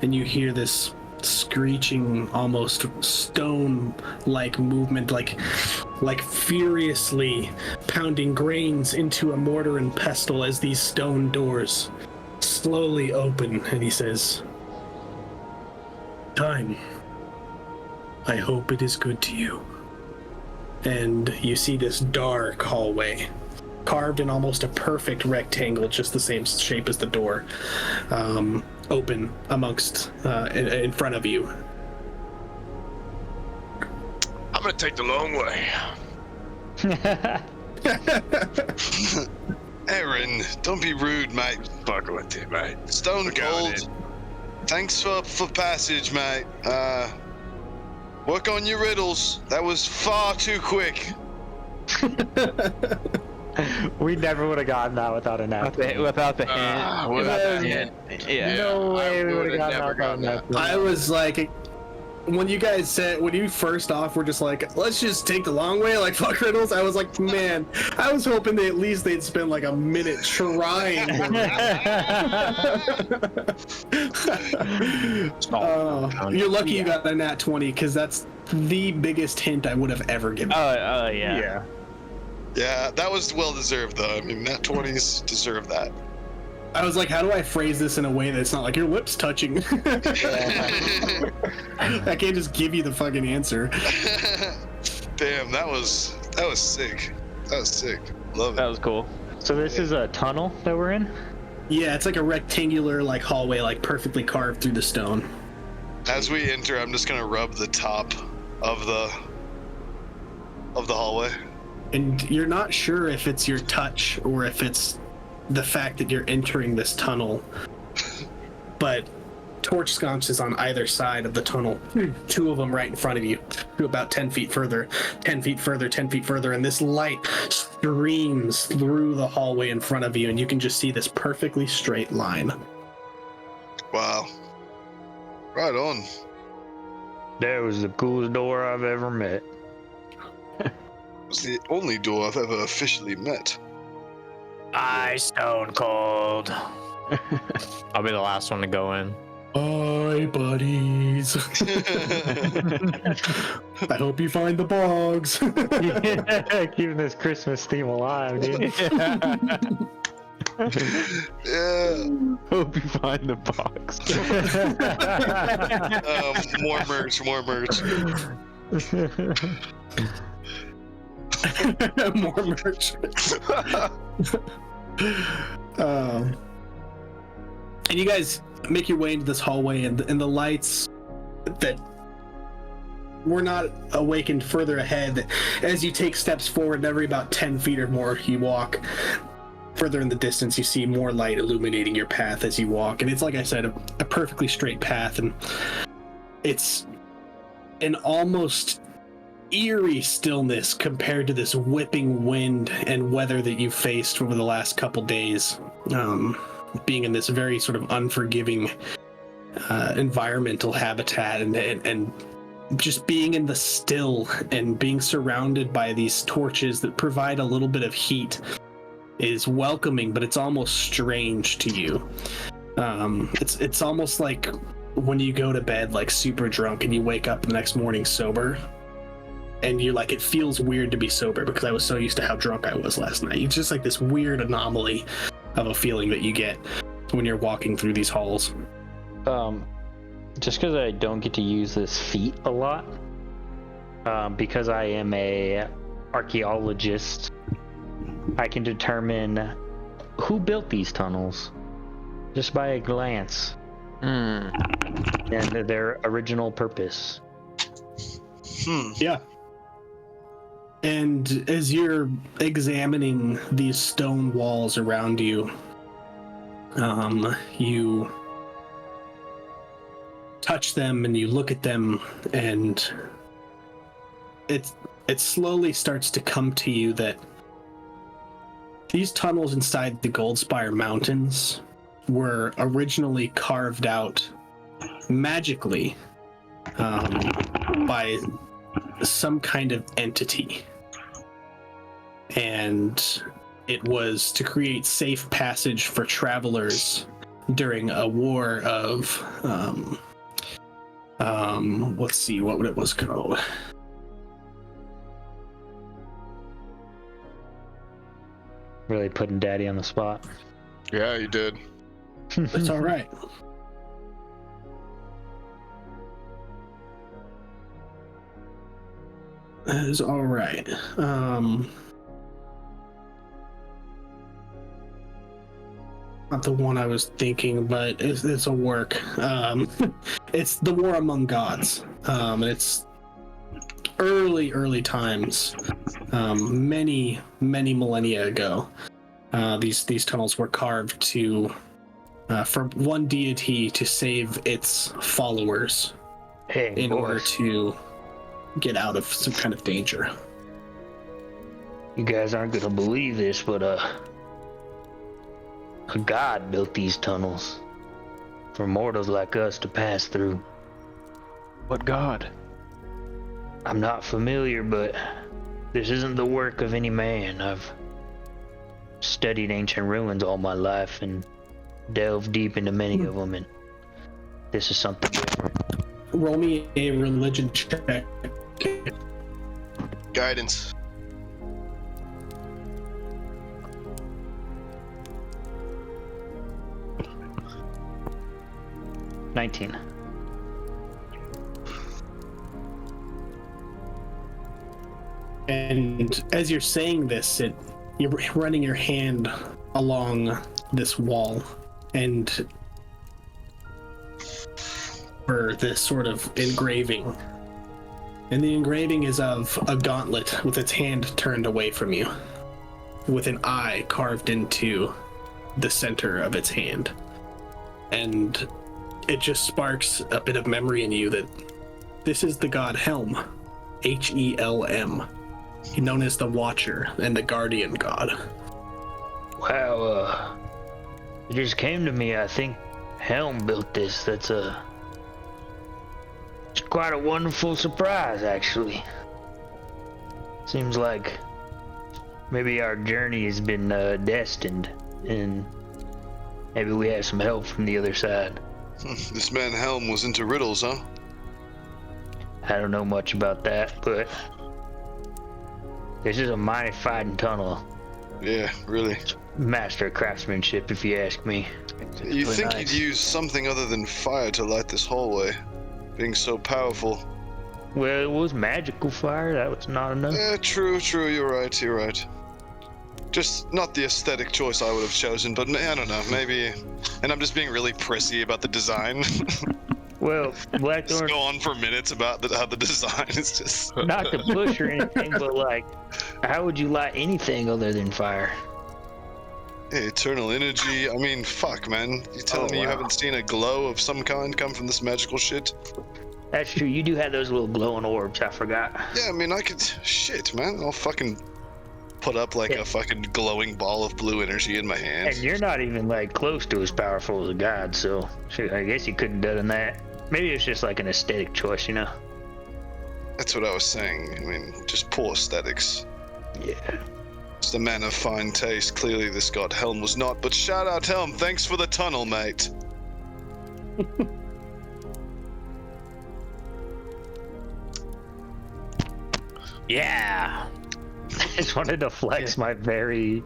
And you hear this screeching, almost stone-like movement, like furiously pounding grains into a mortar and pestle as these stone doors slowly open. And he says, "Time. I hope it is good to you." And you see this dark hallway, carved in almost a perfect rectangle, just the same shape as the door, open amongst, in front of you. I'm gonna take the long way. Aaron, don't be rude, mate. Fuck with you, mate. Stone Cold. Thanks for passage, mate. Work on your riddles. That was far too quick. We never would have gotten that without a nat. Without the hint. Without the hint. Yeah. No way we would have never gotten that. I was like, when you guys said, when you first off were just like, let's just take the long way, like fuck riddles, I was like, man, I was hoping that at least they'd spend like a minute trying. You're lucky you got a nat 20, because that's the biggest hint I would have ever given. Oh, yeah. Yeah, that was well deserved, though. I mean, nat 20s deserve that. I was like, how do I phrase this in a way that's not like your lips touching? I can't just give you the fucking answer. Damn, that was sick. That was sick. Love it. That was cool. So this is a tunnel that we're in? Yeah, it's like a rectangular like hallway, like perfectly carved through the stone. As we enter, I'm just gonna rub the top of the hallway. And you're not sure if it's your touch or if it's the fact that you're entering this tunnel, but torch sconces on either side of the tunnel, two of them right in front of you, to about 10 feet further, 10 feet further, 10 feet further, and this light streams through the hallway in front of you, and you can just see this perfectly straight line. Wow. Right on. That was the coolest door I've ever met. It's the only door I've ever officially met. I Stone Cold. I'll be the last one to go in. Hi, buddies. I hope you find the bogs. Keeping this Christmas theme alive, dude. Yeah. Hope you find the box. More merch. More merch. And you guys make your way into this hallway, and the lights that were not awakened further ahead. As you take steps forward, every about 10 feet or more, you walk further in the distance. You see more light illuminating your path as you walk, and it's like I said, a perfectly straight path, and it's an almost eerie stillness compared to this whipping wind and weather that you've faced over the last couple days, being in this very sort of unforgiving environmental habitat, and just being in the still and being surrounded by these torches that provide a little bit of heat is welcoming, but it's almost strange to you. It's almost like when you go to bed like super drunk and you wake up the next morning sober, and you're like, it feels weird to be sober because I was so used to how drunk I was last night. It's just like this weird anomaly of a feeling that you get when you're walking through these halls. Just because I don't get to use this feat a lot, because I am a archaeologist, I can determine who built these tunnels just by a glance. And their original purpose. Yeah. And as you're examining these stone walls around you, you touch them and you look at them, and it slowly starts to come to you that these tunnels inside the Goldspire Mountains were originally carved out magically by some kind of entity. And it was to create safe passage for travelers during a war of let's see what it was called. Really putting Daddy on the spot. Yeah, you did. It's all right. It's all right. Not the one I was thinking, but it's a work. It's the War Among Gods. It's early times, many millennia ago. These tunnels were carved to for one deity to save its followers in order to get out of some kind of danger. You guys aren't gonna believe this, but a god built these tunnels for mortals like us to pass through. What god? I'm not familiar, but this isn't the work of any man. I've studied ancient ruins all my life and delved deep into many of them, and this is something different. Roll me a religion check. Guidance. $19. And as you're saying this, you're running your hand along this wall, and for this sort of engraving. And the engraving is of a gauntlet with its hand turned away from you, with an eye carved into the center of its hand. And it just sparks a bit of memory in you that this is the god Helm, Helm. He's known as the Watcher and the Guardian God. Wow, it just came to me, I think Helm built this. It's quite a wonderful surprise, actually. Seems like maybe our journey has been destined, and maybe we have some help from the other side. This man Helm was into riddles, huh? I don't know much about that, but this is a mighty fighting tunnel. Yeah, really. Master of craftsmanship, if you ask me. You really think nice. he'd use something other than fire to light this hallway, being so powerful? Well, it was magical fire. That was not enough. Yeah, true. You're right. Just not the aesthetic choice I would have chosen, but I don't know, maybe. And I'm just being really prissy about the design. Well, Blackthorn. Just go on for minutes about how the design is just. Not to push or anything, but like, how would you light anything other than fire? Yeah, eternal energy. I mean, fuck, man. You telling me you haven't seen a glow of some kind come from this magical shit? That's true. You do have those little glowing orbs. I forgot. Yeah, I mean, I could. Shit, man. I'll fucking put up like a fucking glowing ball of blue energy in my hand. And you're not even like close to as powerful as a god, so shoot, I guess you couldn't have done that. Maybe it's just like an aesthetic choice, you know? That's what I was saying. I mean, just poor aesthetics. Yeah. It's the man of fine taste. Clearly this god Helm was not, but shout out Helm, thanks for the tunnel, mate. Yeah. I just wanted to flex my very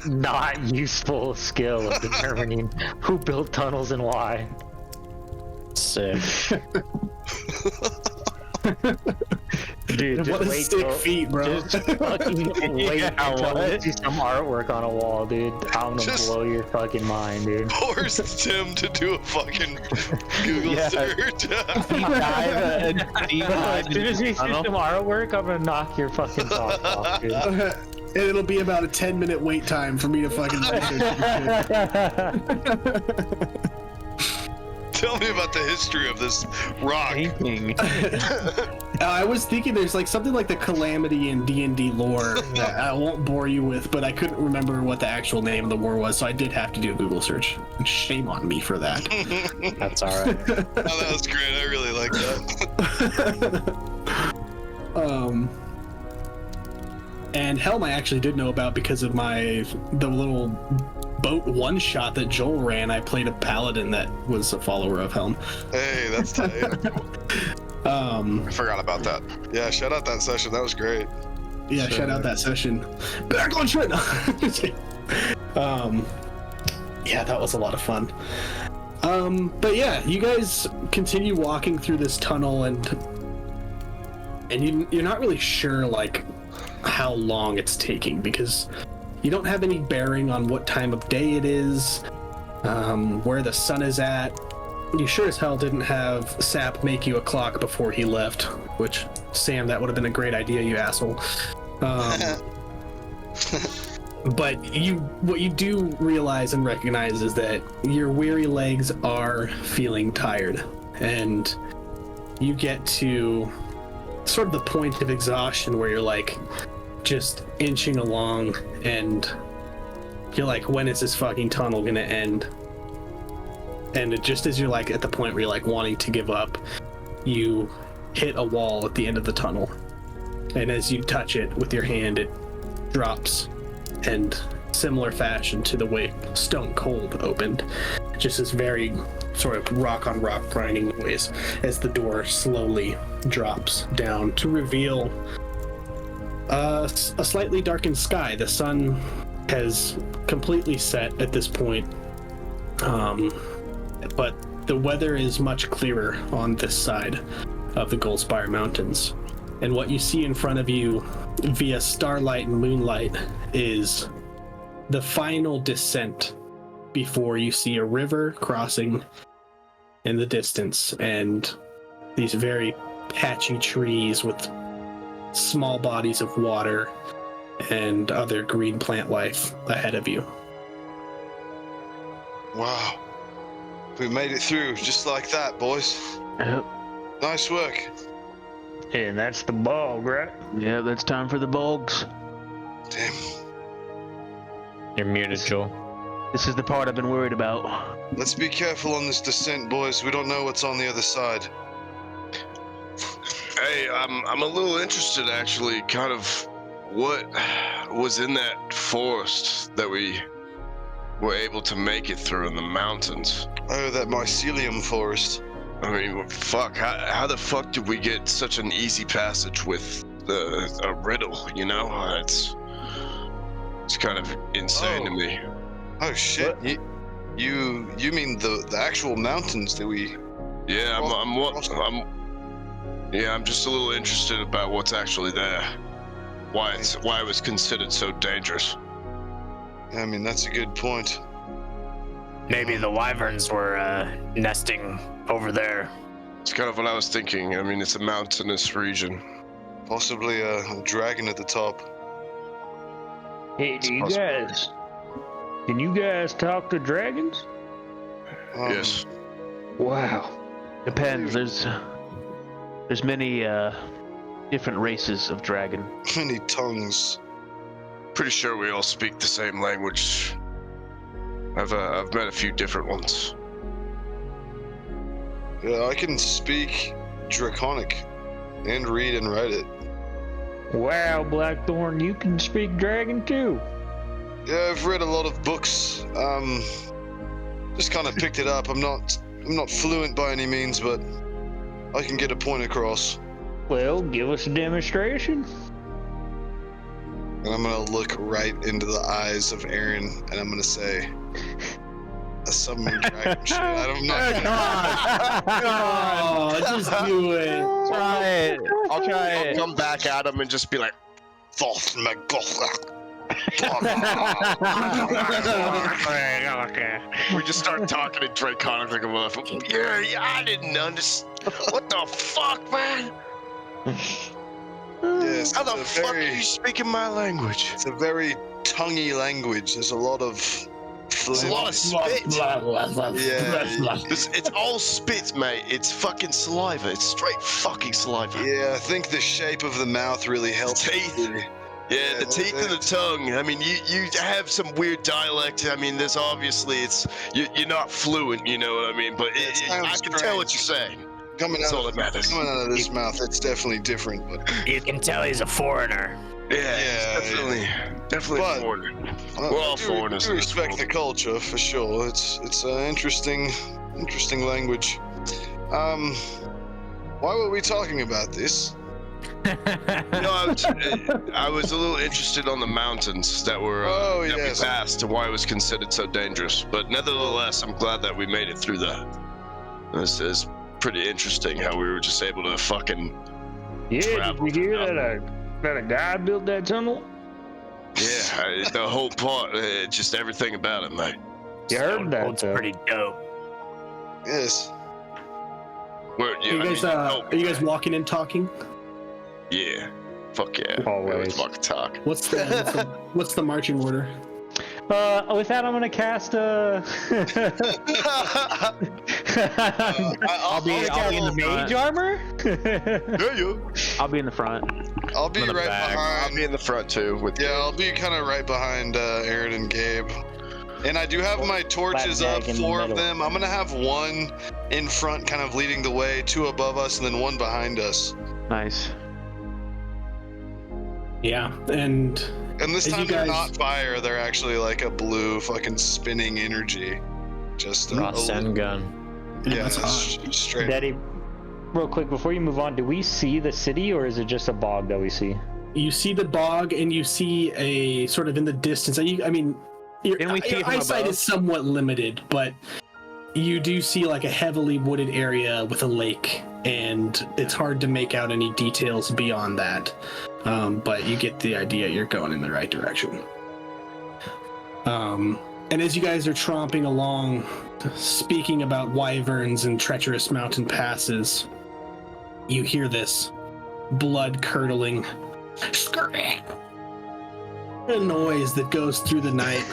not useful skill of determining who built tunnels and why. Sick. Dude, just What a wait sick till, feat, bro. Just fucking wait until you see some artwork on a wall, dude. I'm gonna blow your fucking mind, dude. Force Tim to do a fucking Google search. As soon as you see some artwork, I'm gonna knock your fucking socks off, dude. And it'll be about a 10-minute wait time for me to fucking Tell me about the history of this rock. I was thinking there's like something like the Calamity in D&D lore that I won't bore you with, but I couldn't remember what the actual name of the war was, so I did have to do a Google search. And shame on me for that. That's all right. Oh, that was great. I really like that. And Helm I actually did know about because of the little boat one shot that Joel ran. I played a paladin that was a follower of Helm. Hey, that's tight. I forgot about that. Yeah, shout out that session. That was great. Yeah, shout out that session. Back on track. Yeah, that was a lot of fun. But yeah, you guys continue walking through this tunnel, and you're not really sure like how long it's taking because you don't have any bearing on what time of day it is, where the sun is at. You sure as hell didn't have Sap make you a clock before he left, which, Sam, that would have been a great idea, you asshole. But what you do realize and recognize is that your weary legs are feeling tired, and you get to sort of the point of exhaustion where you're like just inching along, and you're like, when is this fucking tunnel gonna end? And just as you're like at the point where you're like wanting to give up, you hit a wall at the end of the tunnel, and as you touch it with your hand, it drops, and similar fashion to the way Stone Cold opened, just this very sort of rock on rock grinding noise as the door slowly drops down to reveal a slightly darkened sky. The sun has completely set at this point, but the weather is much clearer on this side of the Goldspire Mountains. And what you see in front of you via starlight and moonlight is the final descent before you see a river crossing in the distance and these very patchy trees with small bodies of water and other green plant life ahead of you. Wow. We made it through just like that, boys. Yep. Nice work. And that's the bog, right? Yeah, that's time for the bogs. Damn. You're muted, Joel. This is the part I've been worried about. Let's be careful on this descent, boys. We don't know what's on the other side. Hey, I'm a little interested, actually, kind of what was in that forest that we were able to make it through in the mountains. Oh, that mycelium forest. I mean, fuck, how the fuck did we get such an easy passage with a riddle, you know? It's kind of insane to me. Oh shit! You mean the actual mountains that we? Yeah, I'm just a little interested about what's actually there. Why it was considered so dangerous. I mean, that's a good point. Maybe the wyverns were nesting over there. It's kind of what I was thinking. I mean, it's a mountainous region. Possibly a dragon at the top. Hey, can you guys talk to dragons? Yes. Wow. Depends. There's many different races of dragon. Many tongues. Pretty sure we all speak the same language. I've met a few different ones. Yeah, I can speak Draconic and read and write it. Wow, Blackthorn, you can speak dragon too. Yeah, I've read a lot of books. Just kind of picked it up. I'm not fluent by any means, but I can get a point across. Well, give us a demonstration. And I'm gonna look right into the eyes of Aaron, and I'm gonna say, "A summon dragon shit." I'm not. Oh, just do it. Try it. I'll try I'll it. come back at him and just be like, "Thoth We just start talking in Draconic like a motherfucker. Yeah, I didn't understand. What the fuck, man? Yes. How the it's a fuck very- are you speaking my language? It's a very tonguey language. There's a lot of. It's a lot of spit. Yeah. It's all spit, mate. It's fucking saliva. It's straight fucking saliva. Yeah, I think the shape of the mouth really helps. Teeth. Yeah, the teeth and the tongue. I mean, you have some weird dialect. I mean, there's obviously you're not fluent. You know what I mean? But I can tell what you're saying. Coming That's out, all that matters. coming out of this mouth, it's definitely different. But You can tell he's a foreigner. Yeah, definitely But- a foreigner. We're all foreigners. I in this respect world. the culture for sure. It's an interesting language. Why were we talking about this? No, I was a little interested on the mountains that were that yes. we passed and why it was considered so dangerous. But nevertheless, I'm glad that we made it through that. This is pretty interesting how we were just able to fucking Yeah, did you hear that a guy built that tunnel? the whole part, just everything about it, mate. You heard that? It's pretty dope. Yes. Where, yeah, Are you guys, are you guys walking and talking? Yeah. Fuck yeah. Always. Fucking talk. What's the marching order? With that, I'm gonna cast I'll be in the mage front. armor. I'll be in the front. I'll be In the right back. behind. I'll be in the front too. With I'll be kind of right behind Aaron and Gabe. And I do have my torches up, Flapjack in the 4 of middle. them. I'm gonna have one in front, kind of leading the way, 2 above us, and then 1 behind us. Nice. Yeah, and this as time you they're guys- not fire; they're actually like a blue fucking spinning energy. Just Rasen gun. Yeah, that's straight. Daddy, real quick before you move on, do we see the city or is it just a bog that we see? You see the bog, and you see a sort of in the distance. I mean, your Didn't we see it from eyesight above? is somewhat limited, but you do see like a heavily wooded area with a lake, and it's hard to make out any details beyond that. But you get the idea. You're going in the right direction. And as you guys are tromping along, speaking about wyverns and treacherous mountain passes, you hear this blood-curdling a noise that goes through the night.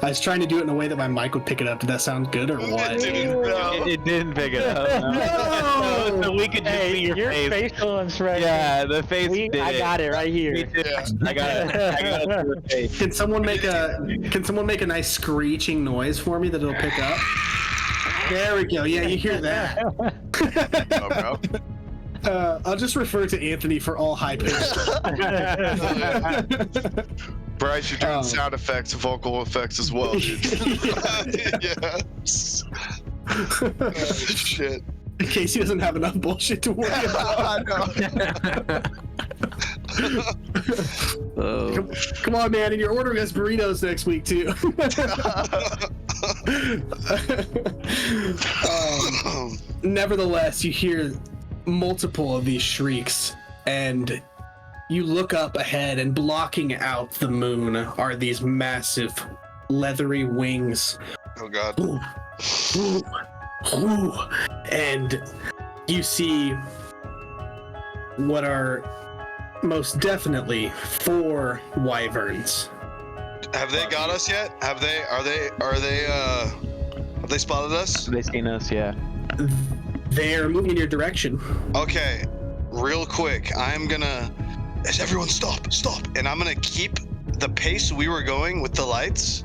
I was trying to do it in a way that my mic would pick it up. Did that sound good or what? It didn't pick it up. No. So we could just see your face. facial expression. Yeah, the face did I got it right here. Me too. I got it through the face. Can someone make a nice screeching noise for me that it'll pick up? There we go. Yeah, you hear that. I'll just refer to Anthony for all high pitched. Bryce, you're doing sound effects, vocal effects as well, dude. Yes. Oh, shit. Casey doesn't have enough bullshit to worry about. Come on, man, and you're ordering us burritos next week too. Nevertheless, you hear multiple of these shrieks, and you look up ahead, and blocking out the moon are these massive, leathery wings. Oh god. And you see what are most definitely 4 wyverns. Have they got us yet? Have they spotted us? Have they seen us? Yeah. They're moving in your direction. Okay, real quick, everyone stop, and I'm gonna keep the pace we were going with the lights.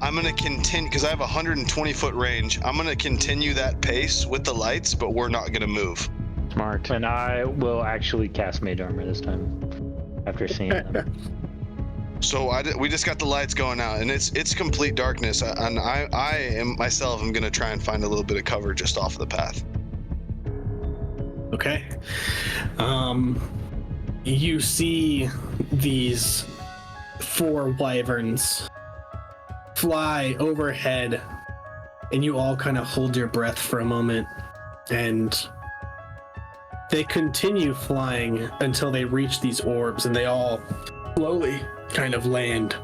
I'm gonna continue, because I have a 120-foot range. I'm gonna continue that pace with the lights, but we're not gonna move. Smart. And I will actually cast mage armor this time after seeing them. So we just got the lights going out, and it's complete darkness, and I am myself. I'm gonna try and find a little bit of cover just off of the path. Okay. You see these 4 wyverns fly overhead, and you all kind of hold your breath for a moment, and They continue flying until they reach these orbs, and they all slowly kind of land,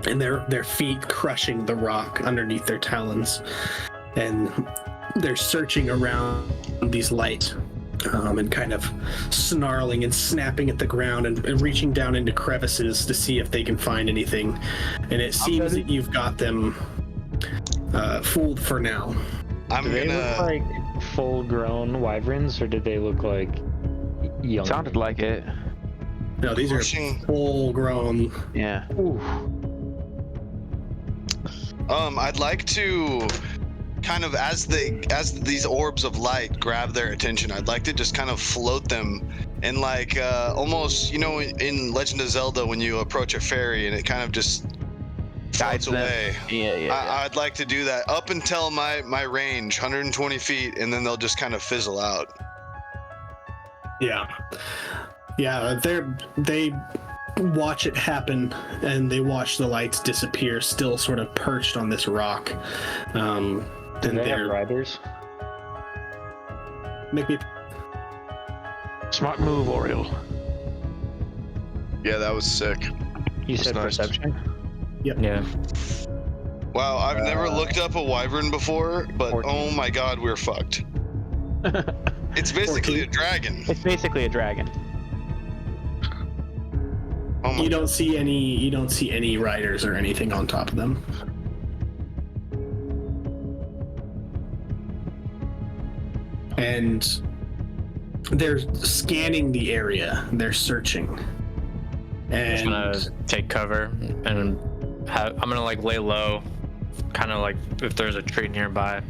and their feet crushing the rock underneath their talons, and they're searching around these lights, and kind of snarling and snapping at the ground and reaching down into crevices to see if they can find anything. And it seems that you've got them fooled for now. Do they look like full-grown wyverns, or did they look like young? Sounded like it. No, these are full-grown. Yeah. I'd like to kind of, as these orbs of light grab their attention, I'd like to just kind of float them and like almost, you know, in Legend of Zelda when you approach a fairy and it kind of just floats away. Yeah. I'd like to do that up until my range, 120 feet, and then they'll just kind of fizzle out. Yeah, they watch it happen, and they watch the lights disappear, still sort of perched on this rock. Do they have riders? Make me Smart move, Oriole. Yeah, that was sick. You said nice. perception? Yep. Yeah. Wow, I've never looked up a wyvern before, but 14. oh my god, we're fucked. It's basically 14. a dragon. It's basically a dragon. Oh my You don't see any riders or anything on top of them. And they're scanning the area. They're searching. I'm gonna And take cover and I'm gonna like lay low, kind of like if there's a tree nearby.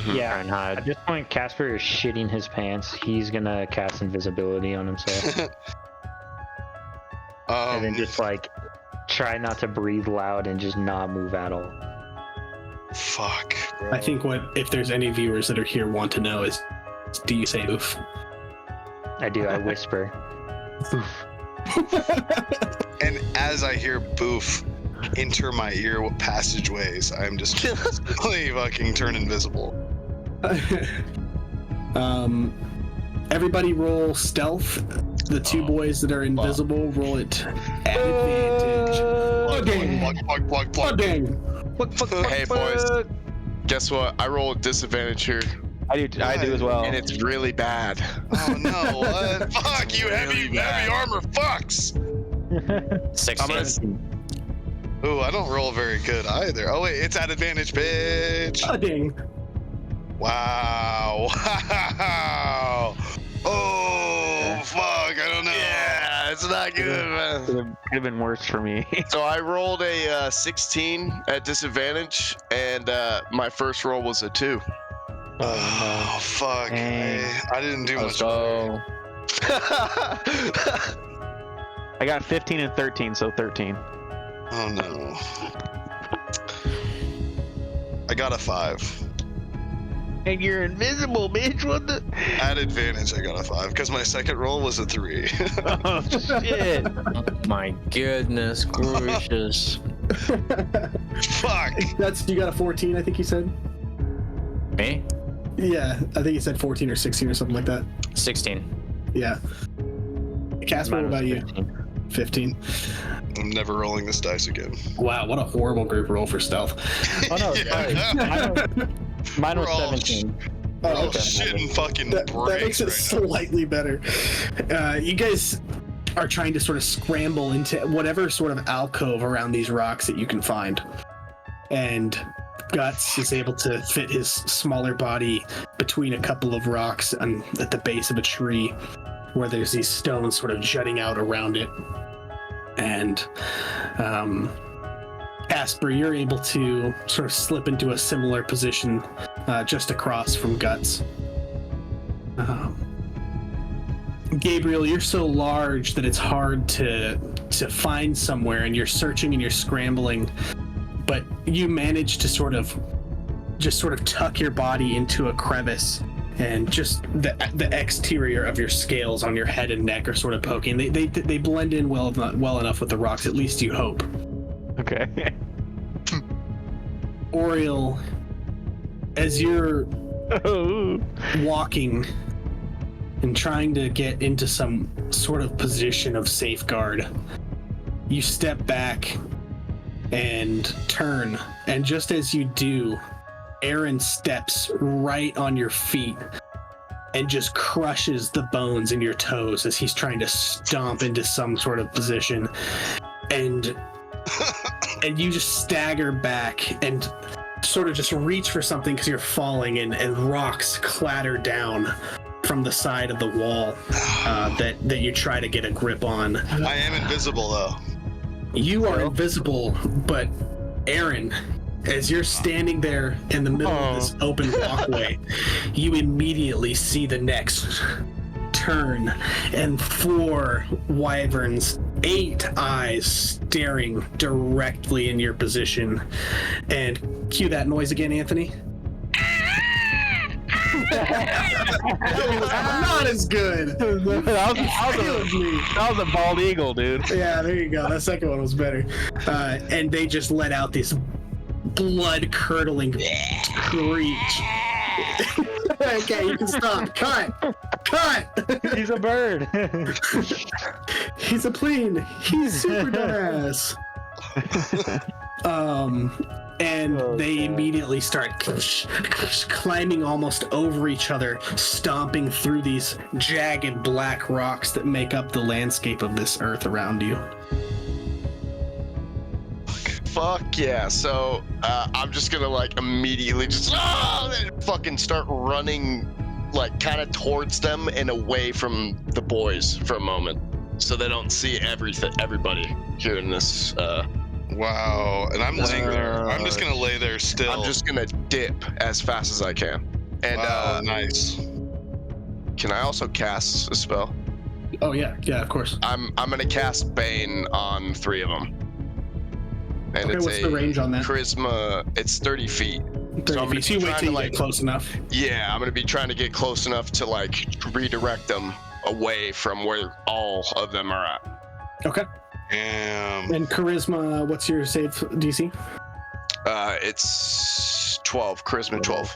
Yeah. Try and hide. At this point, Casper is shitting his pants. He's gonna cast invisibility on himself, and then just like try not to breathe loud and just not move at all. Fuck, bro. I think if there's any viewers that are here want to know is, do you say oof? I do. I whisper. Oof. And as I hear boof enter my ear passageways, I'm just completely fucking turn invisible. Everybody roll stealth. The two boys that are invisible roll it at advantage. Plug. Hey boys, guess what? I roll a disadvantage here. I do as well. And it's really bad. Oh no, what? Fuck you, heavy armor fucks! 16. Ooh, I don't roll very good either. Oh wait, it's at advantage, bitch! Oh, dang. Wow. Wow. Oh, fuck, I don't know. Yeah, it's not good, man. Could have been worse for me. So I rolled a 16 at disadvantage, and my first roll was a 2. Oh, fuck. I didn't do much. So I got 15 and 13, so 13. Oh no. I got a 5. And you're invisible, bitch. What the? At advantage, I got a 5 because my second roll was a 3. Oh shit! Oh my goodness gracious. Fuck. You got a 14, I think you said. Me? Yeah, I think you said 14 or 16 or something like that. 16. Yeah. Casper, what about you? 15. I'm never rolling this dice again. Wow, what a horrible group roll for stealth. Oh no, Yeah. sorry. Mine was We're all 17. Oh, shitting fucking That bricks makes it right slightly better. You guys are trying to sort of scramble into whatever sort of alcove around these rocks that you can find. And Guts is able to fit his smaller body between a couple of rocks and at the base of a tree where there's these stones sort of jutting out around it. And Casper, you're able to sort of slip into a similar position just across from Guts. Gabriel, you're so large that it's hard to find somewhere, and you're searching and you're scrambling, but you manage to sort of tuck your body into a crevice, and just the exterior of your scales on your head and neck are sort of poking. They blend in well enough with the rocks, at least you hope. Okay. Oriole, as you're walking and trying to get into some sort of position of safeguard. You step back and turn, and just as you do, Aaron steps right on your feet and just crushes the bones in your toes as he's trying to stomp into some sort of position. And you just stagger back and sort of just reach for something because you're falling, and rocks clatter down from the side of the wall that you try to get a grip on. I am invisible, though. You are invisible, but Aaron, as you're standing there in the middle of this open walkway, you immediately see the next turn, and 4 wyverns, 8 eyes staring directly in your position. And cue that noise again, Anthony. Not as good. That was a bald eagle, dude. Yeah, there you go. That second one was better. And they just let out this blood-curdling screech. Okay, you can stop. Cut! He's a bird. He's a plane. He's super dumbass. And they immediately start climbing almost over each other, stomping through these jagged black rocks that make up the landscape of this earth around you. Fuck yeah. So I'm just gonna like immediately just fucking start running like kind of towards them and away from the boys for a moment, so they don't see everybody here in this. Wow. And I'm laying there. I'm just gonna lay there still. I'm just gonna dip as fast as I can. And nice. Can I also cast a spell? Oh yeah, of course. I'm gonna cast Bane on 3 of them. And okay, what's the range on that? Charisma, it's 30 feet. 30 feet. So you wait till you get close enough. Yeah, I'm gonna be trying to get close enough to like redirect them away from where all of them are at. Okay. And charisma, what's your save DC? It's 12. Charisma 12.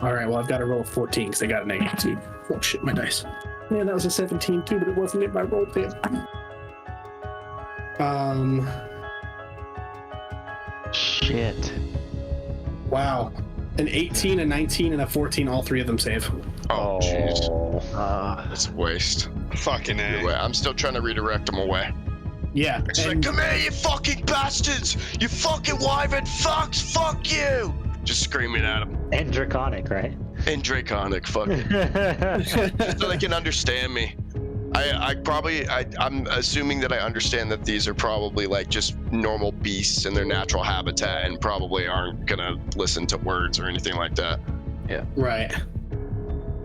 All right. Well, I've got to roll a 14 because I got a -2. Oh shit, my dice. Man, that was a 17 too, but it wasn't in my roll pin. Shit. Wow. An 18, a 19, and a 14. All 3 of them save. Oh, jeez. That's a waste. Fucking A. Anyway, I'm still trying to redirect them away. Yeah. It's like, come here, you fucking bastards! You fucking wyvern fucks! Fuck you! Just screaming at them. And Draconic, right? And Draconic, fuck it. So they can understand me. I'm assuming that I understand that these are probably like just normal beasts in their natural habitat and probably aren't gonna listen to words or anything like that. Yeah. Right.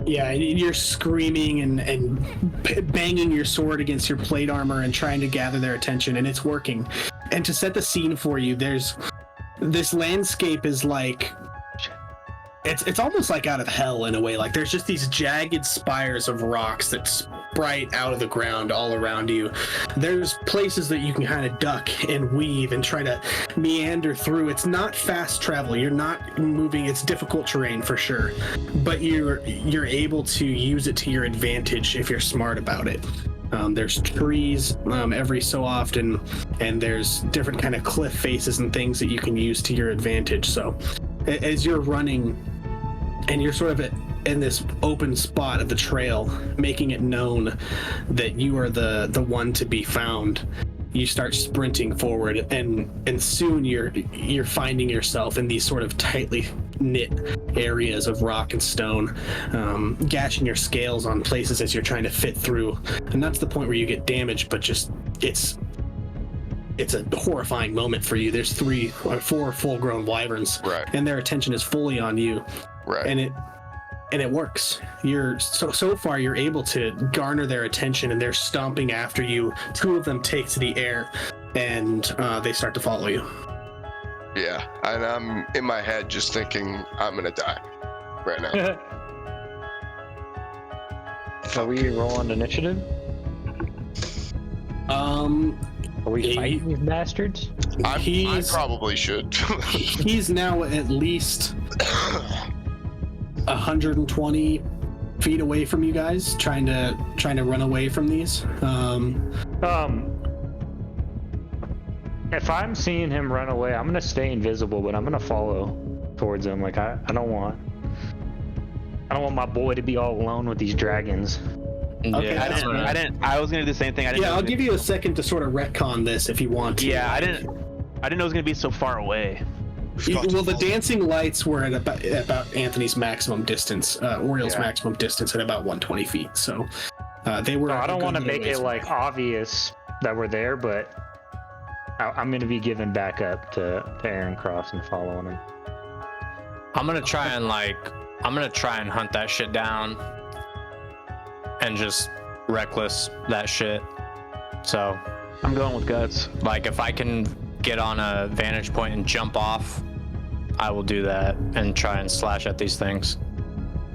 Yeah, and you're screaming and banging your sword against your plate armor and trying to gather their attention, and it's working. And to set the scene for you, there's this landscape is like it's almost like out of hell in a way. Like there's just these jagged spires of rocks that sprout out of the ground all around you. There's places that you can kind of duck and weave and try to meander through. It's not fast travel. You're not moving. It's difficult terrain for sure, but you're able to use it to your advantage if you're smart about it. There's trees every so often, and there's different kind of cliff faces and things that you can use to your advantage. So as you're running and you're sort of in this open spot of the trail, making it known that you are the one to be found, you start sprinting forward, and soon you're finding yourself in these sort of tightly knit areas of rock and stone, gashing your scales on places as you're trying to fit through, and that's the point where you get damaged. But just it's a horrifying moment for you. There's 3 or 4 full-grown wyverns, right, and their attention is fully on you, right, and it works. You're so far you're able to garner their attention, and they're stomping after you. 2 of them take to the air, and they start to follow you. Yeah, and I'm in my head just thinking I'm gonna die right now. Are we rolling initiative? Are we fighting these bastards? I probably should. He's now at least 120 feet away from you guys, trying to run away from these. If I'm seeing him run away, I'm gonna stay invisible, but I'm gonna follow towards him. Like I don't want my boy to be all alone with these dragons. Okay, Yeah, I was gonna do the same thing. I'll give you a second to sort of retcon this if you want to. Yeah, I didn't know it was gonna be so far away. Well, the dancing lights were at about Anthony's maximum distance, Oriel's maximum distance at about 120 feet. So they were. No, I don't want to make it like obvious that we're there, but I'm gonna be giving back up to Aaron Cross and following him. I'm gonna try and hunt that shit down and just reckless that shit. So I'm going with Guts. Like if I can get on a vantage point and jump off, I will do that and try and slash at these things.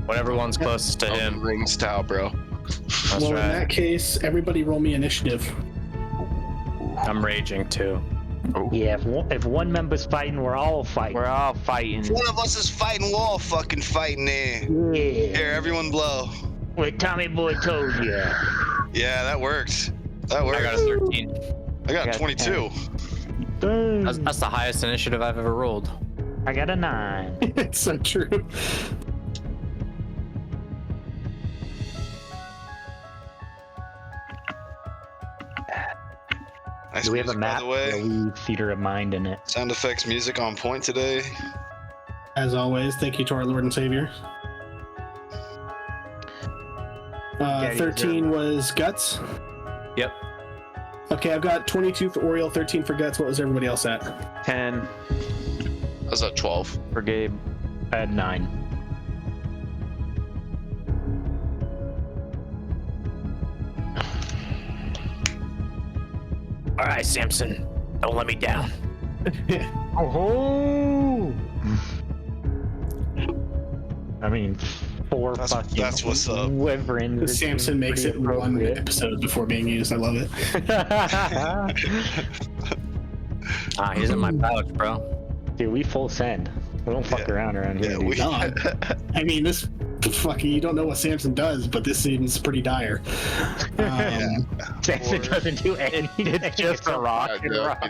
Whatever one's closest to him. Ring style, bro. That's well, right. in that case, everybody roll me initiative. I'm raging too. Yeah, if one member's fighting, we're all fighting. We're all fighting. If one of us is fighting, we're all fucking fighting there. Yeah. Here, everyone blow. What Tommy Boy told you. Yeah, that worked. That worked. I got a 13. I got 22. That's the highest initiative I've ever rolled. I got a 9. It's so true. Nice Do we have a music, by map? the way. Or we theater of mind in it. Sound effects music on point today. As always, thank you to our Lord and Savior. 13 was Guts. Yep. Okay, I've got 22 for Oriel, 13 for Guts. What was everybody else at? 10 I was at 12. for Gabe. I had 9. All right, Samson, don't let me down. Oh! I mean, 4 fucking that's what's up. wyverns. Samson makes it one appropriate. episode before being used. I love it. He's in my pouch, bro. Dude, we full send. We don't fuck around here. Dude. No, I mean, this fucking, you don't know what Samson does, but this seems pretty dire. Samson doesn't do anything. It's just a rock and rock.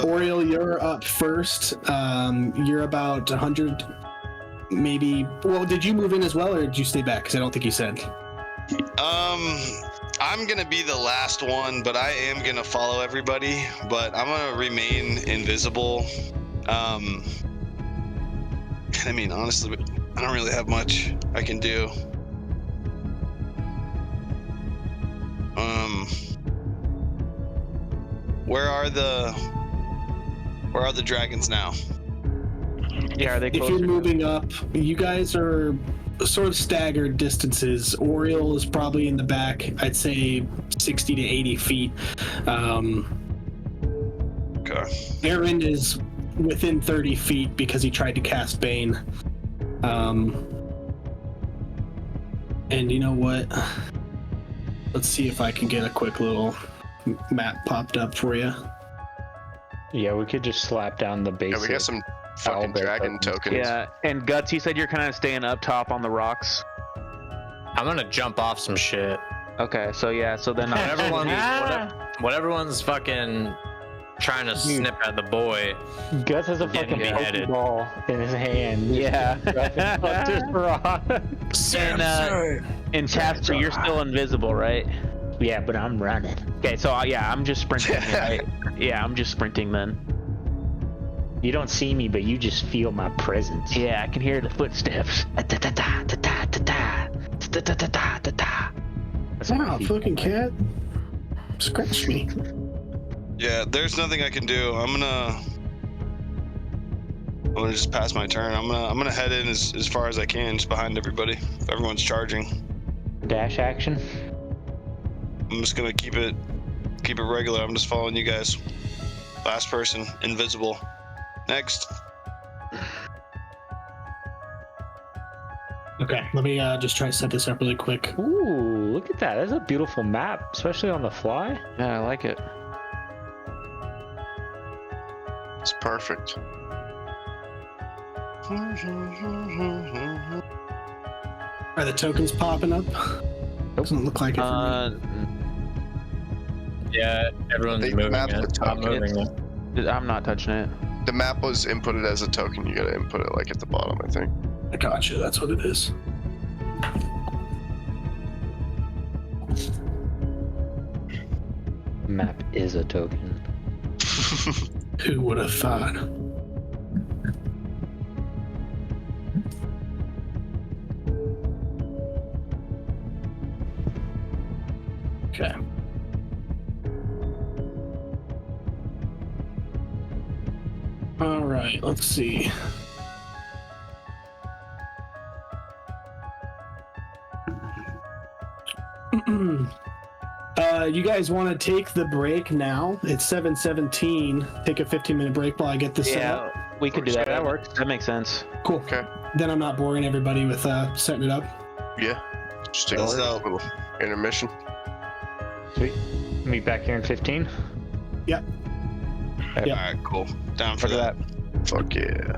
Oriel, you're up first. You're about 100, maybe. Well, did you move in as well, or did you stay back? Because I don't think you said. I'm gonna be the last one, but I am gonna follow everybody. But I'm gonna remain invisible. I mean, honestly, I don't really have much I can do. Where are the dragons now? Yeah, are they If closer? you're moving up, you guys are sort of staggered distances. Oriel is probably in the back. I'd say 60 to 80 feet. Okay. Aaron is within 30 feet because he tried to cast Bane. And you know what? Let's see if I can get a quick little map popped up for you. Yeah, we could just slap down the basic. Yeah, we got some fucking dragon tokens. Yeah, and Guts, you said you're kind of staying up top on the rocks. I'm gonna jump off some shit. Okay, so yeah, so then whatever one's fucking trying to snip at the boy. Gus has a getting fucking beheaded. Pokeball in his hand. Yeah. And Casper, you're still invisible, right? Yeah, but I'm running. Okay, so yeah, I'm just sprinting. Right? Yeah, I'm just sprinting then. You don't see me, but you just feel my presence. Yeah, I can hear the footsteps. Wow, fucking cat. Scratch me. Yeah, there's nothing I can do. I'm gonna just pass my turn. I'm gonna head in as far as I can, just behind everybody. If everyone's charging. Dash action. I'm just gonna keep it regular. I'm just following you guys. Last person, invisible. Next. Okay, let me just try to set this up really quick. Ooh, look at that. That's a beautiful map, especially on the fly. Yeah, I like it. It's perfect. Are the tokens popping up? Doesn't look like it for me. Yeah, everyone's moving map the it. I'm token. moving it. I'm not touching it. The map was inputted as a token. You gotta input it like at the bottom, I think. I gotcha. That's what it is. Map is a token. Who would have thought? Okay. All right, let's see. You guys want to take the break now? It's 7:17. Take a 15-minute break while I get this set up. Yeah, we could do that. That works. That makes sense. Cool. Okay. Then I'm not boring everybody with setting it up. Yeah. Just take a little intermission. Sweet. Meet back here in 15. Yep. All right, cool. Down for that. Fuck yeah.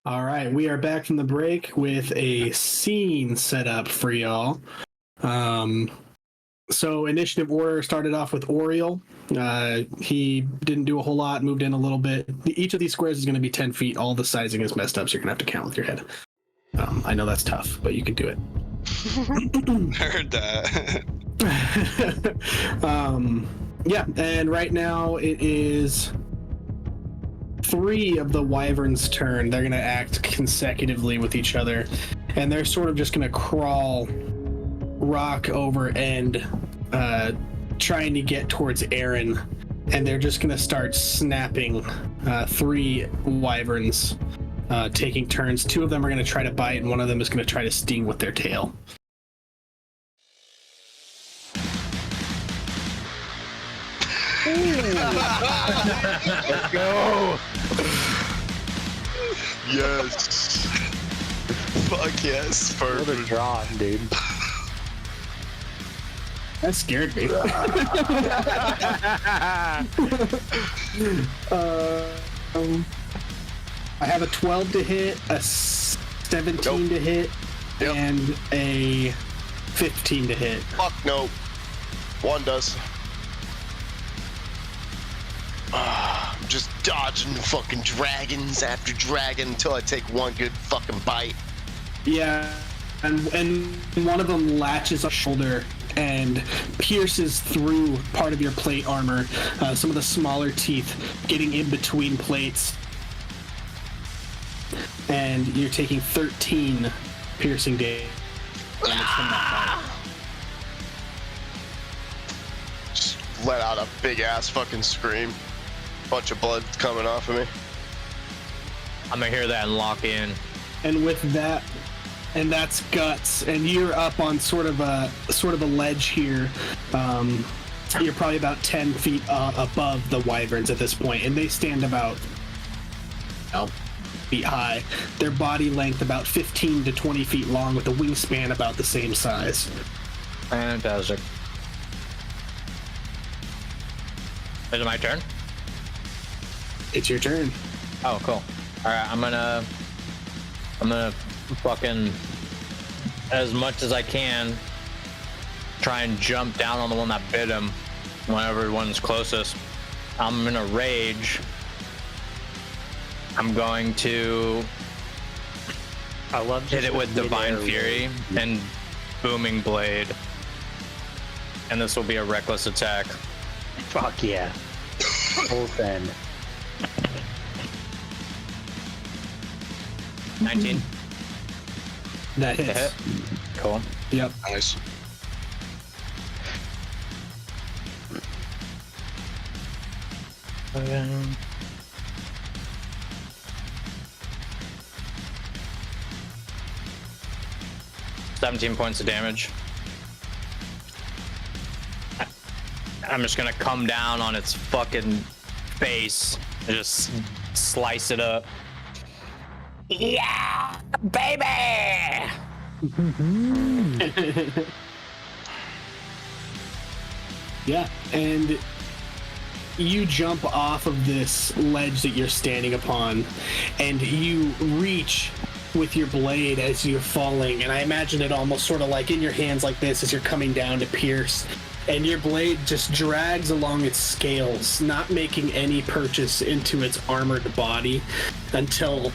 All right, we are back from the break with a scene set up for y'all. So initiative order started off with Oriel. He didn't do a whole lot, moved in a little bit. Each of these squares is going to be 10 feet. All the sizing is messed up, so you're going to have to count with your head. I know that's tough, but you can do it. Heard that. Yeah, and right now it is 3 of the wyverns' turn. They're going to act consecutively with each other, and they're sort of just going to crawl rock over end, trying to get towards Aaron, and they're just going to start snapping. 3 wyverns taking turns. 2 of them are going to try to bite, and 1 of them is going to try to sting with their tail. Let's go. Yes. Fuck yes. Perfect. Another draw, dude. That scared me. I have a 12 to hit, a 17 to hit, and a 15 to hit. Fuck no. 1 does. I'm just dodging fucking dragons after dragon until I take 1 good fucking bite. Yeah, and one of them latches a shoulder and pierces through part of your plate armor, some of the smaller teeth getting in between plates, and you're taking 13 piercing damage from that bite. Just let out a big ass fucking scream. Bunch of blood coming off of me. I'm gonna hear that and lock in. And with that, and that's guts, and you're up on sort of a ledge here. You're probably about 10 feet above the wyverns at this point, and they stand about feet high. Their body length about 15 to 20 feet long, with a wingspan about the same size. Fantastic. Is it my turn? It's your turn. Oh, cool. Alright, I'm gonna fucking, as much as I can, try and jump down on the one that bit him whenever one's closest. I'm gonna rage. I'm going to hit it with Divine Fury and Booming Blade. And this will be a reckless attack. Fuck yeah. Full send. 19. That hits. Hit. Cool. Yep. Nice. Um, $17 points of damage. I'm just gonna come down on its fucking face and just slice it up. Yeah, baby! Yeah, and you jump off of this ledge that you're standing upon, and you reach with your blade as you're falling, and I imagine it almost sort of like in your hands like this as you're coming down to pierce, and your blade just drags along its scales, not making any purchase into its armored body until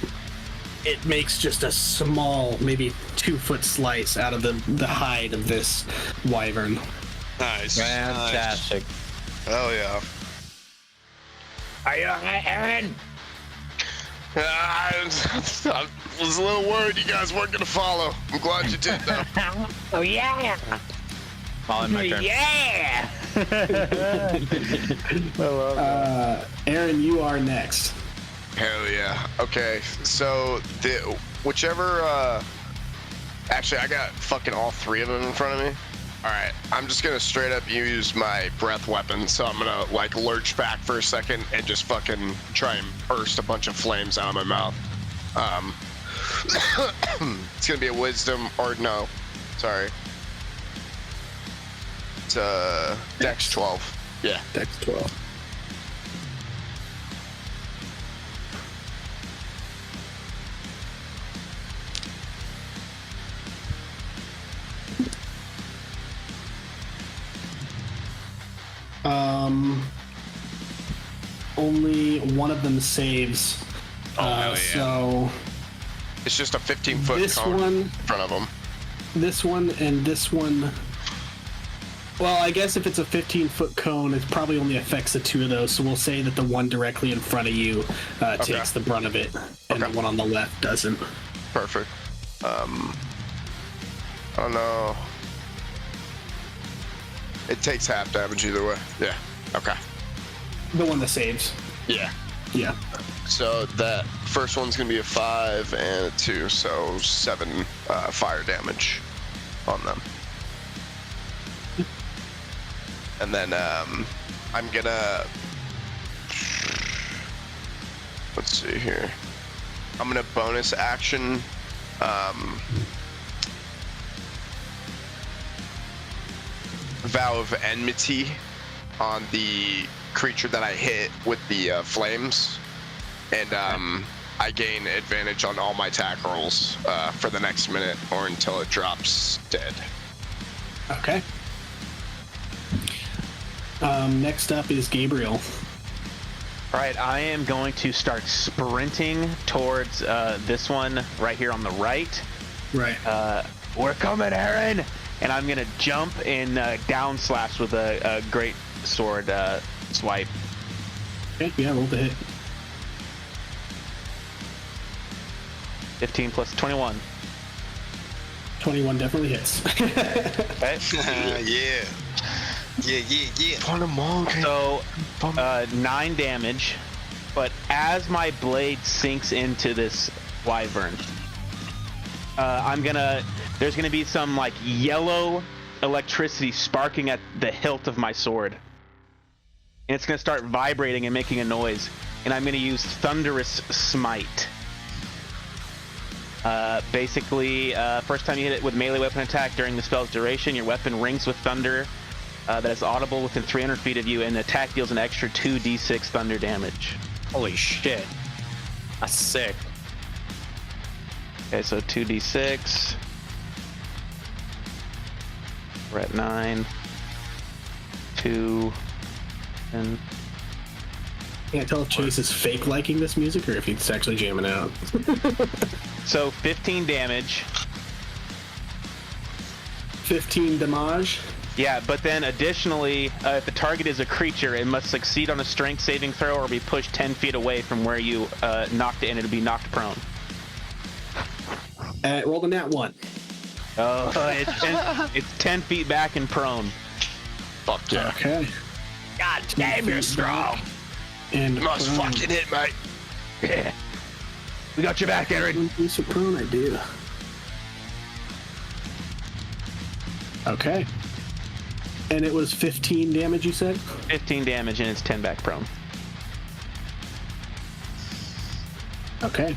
it makes just a small, maybe 2-foot slice out of the hide of this wyvern. Nice. Fantastic. Nice. Hell yeah. Are you alright, Aaron? I was a little worried you guys weren't gonna follow. I'm glad you did, though. Oh yeah! All in my turn. Yeah! Aaron, you are next. Hell yeah. Okay, so whichever, actually I got fucking all 3 of them in front of me. Alright, I'm just gonna straight up use my breath weapon, so I'm gonna like lurch back for a second and just fucking try and burst a bunch of flames out of my mouth. It's gonna be a wisdom, or no, sorry. It's Dex 12. Yeah. Dex 12. Only one of them saves. Hell yeah. So It's just a 15-foot this cone one, in front of them. this one, and this one. Well, I guess if it's a 15-foot cone, it probably only affects the two of those. So we'll say that the one directly in front of you takes the brunt of it, and the one on the left doesn't. Perfect. I don't know. It takes half damage either way. Yeah. Okay. The one that saves. Yeah. Yeah. So that first one's gonna be a 5 and a 2, so 7 fire damage on them. And then I'm gonna, let's see here. I'm gonna bonus action Vow of Enmity on the creature that I hit with the flames, and I gain advantage on all my attack rolls for the next minute or until it drops dead. Okay. Next up is Gabriel. Alright, I am going to start sprinting towards this one right here on the right. Right. We're coming, Aaron! And I'm going to jump and down slash with a great sword swipe. Okay, yeah, roll the hit. 15 plus 21. 21 definitely hits. Okay. Yeah. So, 9 damage, but as my blade sinks into this wyvern, there's gonna be some like yellow electricity sparking at the hilt of my sword. And it's gonna start vibrating and making a noise. And I'm gonna use Thunderous Smite. Basically, first time you hit it with melee weapon attack during the spell's duration, your weapon rings with thunder that is audible within 300 feet of you, and the attack deals an extra 2d6 thunder damage. Holy shit. That's sick. Okay, so 2d6. We're at 9. 2. And Can't tell if Chase is fake liking this music or if he's actually jamming out. so 15 damage. 15 damage. Yeah, but then additionally, if the target is a creature, it must succeed on a strength saving throw or be pushed 10 feet away from where you knocked it, and it'll be knocked prone. Roll the nat 1. Oh, it's 10 feet back and prone. Fuck yeah. Okay. God damn, you're strong. And Nice fucking hit, mate. Yeah. We got your back, Aaron. Decent prone, I do. Okay. And it was 15 damage, you said? 15 damage, and it's 10 back prone. Okay.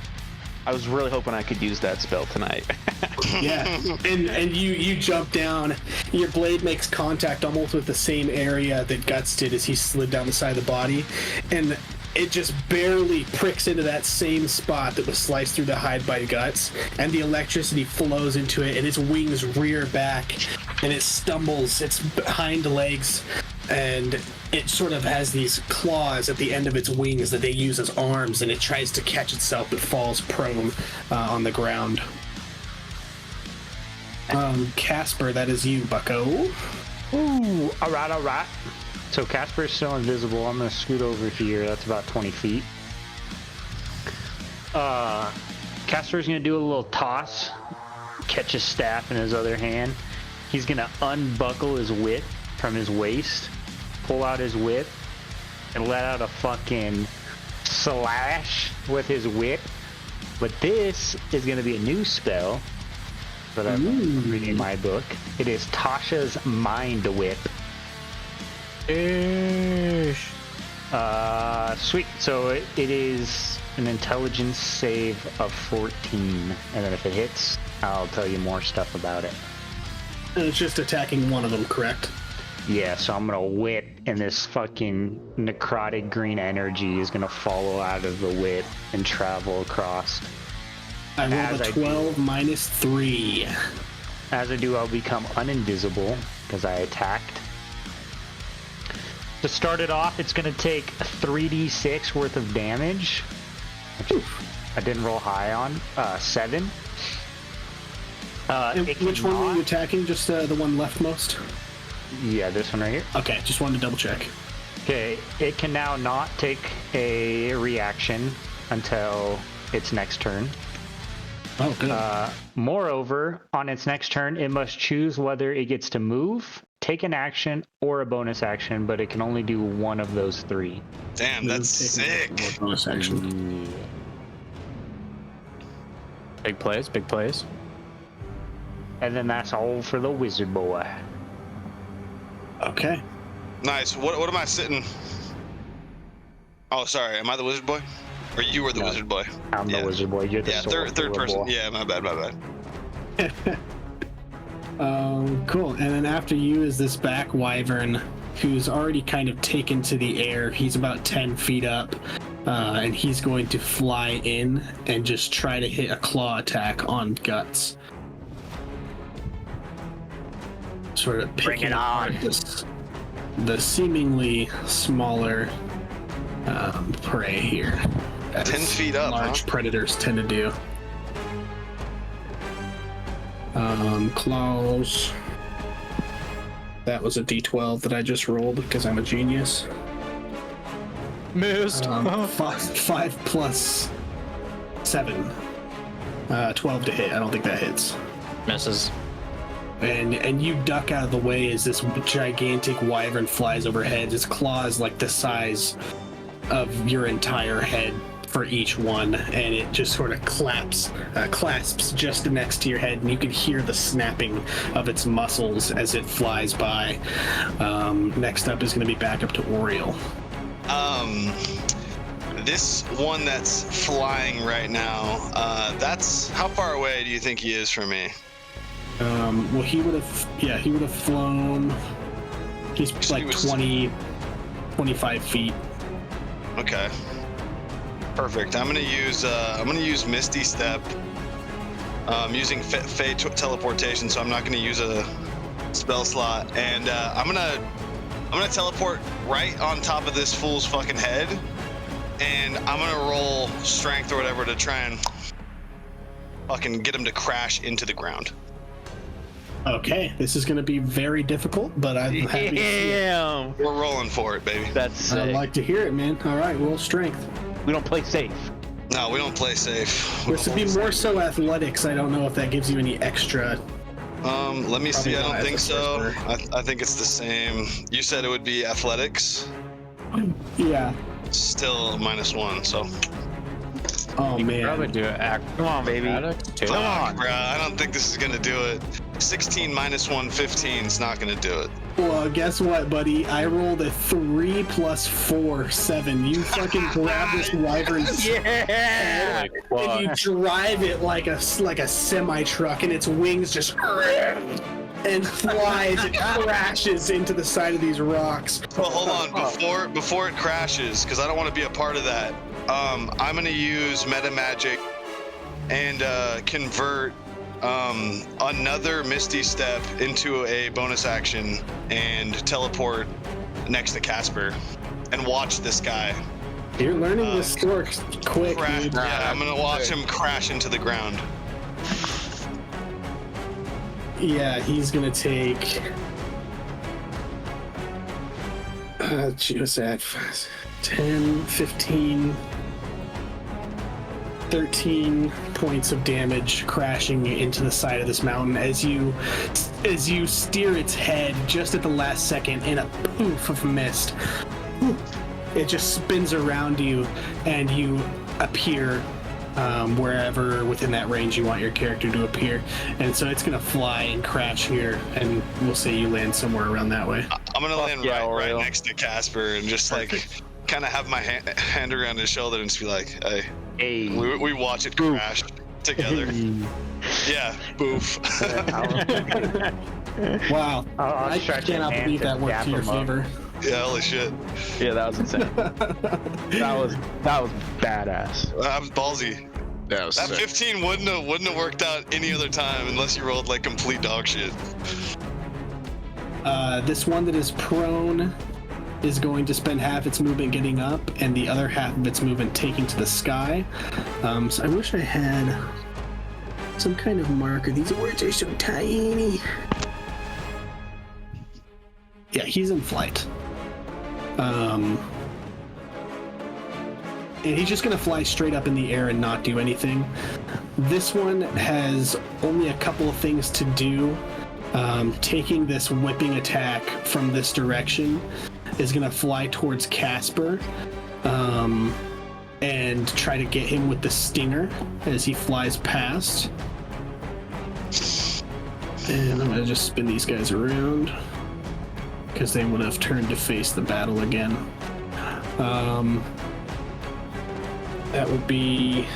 I was really hoping I could use that spell tonight. Yeah, and you jump down. Your blade makes contact almost with the same area that Guts did as he slid down the side of the body, and it just barely pricks into that same spot that was sliced through the hide by Guts, and the electricity flows into it, and its wings rear back, and it stumbles its hind legs, and it sort of has these claws at the end of its wings that they use as arms, and it tries to catch itself but falls prone on the ground. Casper, that is you, bucko. Ooh, alright. So Casper's still invisible. I'm gonna scoot over here. That's about 20 feet. Casper's gonna do a little toss, catch his staff in his other hand. He's gonna unbuckle his whip from his waist, pull out his whip, and let out a fucking slash with his whip. But this is gonna be a new spell that I'm reading in my book. It is Tasha's Mind Whip. Sweet. So it is an intelligence save of 14, and then if it hits, I'll tell you more stuff about it. And it's just attacking one of them, correct? Yeah, so I'm gonna whip, and this fucking necrotic green energy is gonna follow out of the whip and travel across. I rolled a 12 minus 3. As I do, I'll become uninvisible because I attacked. To start it off, it's going to take 3d6 worth of damage, which I didn't roll high on. 7. Which one were you attacking? Just the one leftmost? Yeah, this one right here. Okay, just wanted to double check. Okay, it can now not take a reaction until its next turn. Oh, good. Moreover, on its next turn, it must choose whether it gets to move, take an action, or a bonus action, but it can only do one of those 3. Damn, that's sick. Bonus action. Big plays, big plays. And then that's all for the wizard boy. Okay. Nice. What am I sitting? Oh, sorry. Am I the wizard boy? Or you were the wizard boy? I'm the wizard boy. You're the third person. boy. Yeah, my bad. Cool. And then after you is this back wyvern who's already kind of taken to the air. He's about 10 feet up, and he's going to fly in and just try to hit a claw attack on Guts. Sort of picking apart the seemingly smaller prey here. 10 feet up, large predators tend to do. Claws. That was a D12 that I just rolled because I'm a genius. Missed. 5 plus 7. 12 to hit. I don't think that hits. Misses. And you duck out of the way as this gigantic wyvern flies overhead. Its claws like the size of your entire head for each one, and it just sort of clasps just next to your head, and you can hear the snapping of its muscles as it flies by. Next up is going to be back up to Oriel. This one that's flying right now, that's how far away do you think he is from me? Well, he would have flown. He's like 20, 25 feet. Okay. Perfect. I'm gonna use Misty Step. Using Fey teleportation, so I'm not gonna use a spell slot, and I'm gonna teleport right on top of this fool's fucking head, and I'm gonna roll strength or whatever to try and fucking get him to crash into the ground. Okay, this is going to be very difficult, but I'm happy to see it. We're rolling for it, baby. That's sick. I'd like to hear it, man. All right, roll strength. We don't play safe. No, we don't play safe. This would be more so athletics. I don't know if that gives you any extra. Let me see. I don't think so. Whisper. I think it's the same. You said it would be athletics. Yeah. Still -1, so. Oh man. Probably do it. Come on, baby. Come on, bro. I don't think this is gonna do it. 16 -1, 15 is not gonna do it. Well, guess what, buddy? I rolled a 3 plus 4, 7. You fucking grab this wyvern's head and you drive it like a semi truck, and its wings just and flies. It crashes into the side of these rocks. Well, hold on. Before it crashes, because I don't want to be a part of that. I'm gonna use meta magic and convert another Misty Step into a bonus action and teleport next to Casper and watch this guy. You're learning this story quick, dude. Yeah, I'm gonna watch him crash into the ground. Yeah, he's gonna take. What's that? 10, 15, 13 points of damage crashing into the side of this mountain as you steer its head just at the last second in a poof of mist. It just spins around you and you appear wherever within that range you want your character to appear. And so it's going to fly and crash here, and we'll say you land somewhere around that way. I'm going to land right next to Casper and just like kind of have my hand around his shoulder and just be like, hey. We watch it crash together. Yeah, boof. Wow. I cannot believe that worked to your favor. Yeah, holy shit. Yeah, that was insane. that was badass. That was ballsy. That was that sick. 15 wouldn't have worked out any other time unless you rolled like complete dog shit. This one that is prone is going to spend half its movement getting up and the other half of its movement taking to the sky. So I wish I had some kind of marker. These words are so tiny. Yeah, he's in flight. And he's just going to fly straight up in the air and not do anything. This one has only a couple of things to do. Taking this whipping attack from this direction is going to fly towards Casper and try to get him with the stinger as he flies past. And I'm going to just spin these guys around because they would have turned to face the battle again. That would be...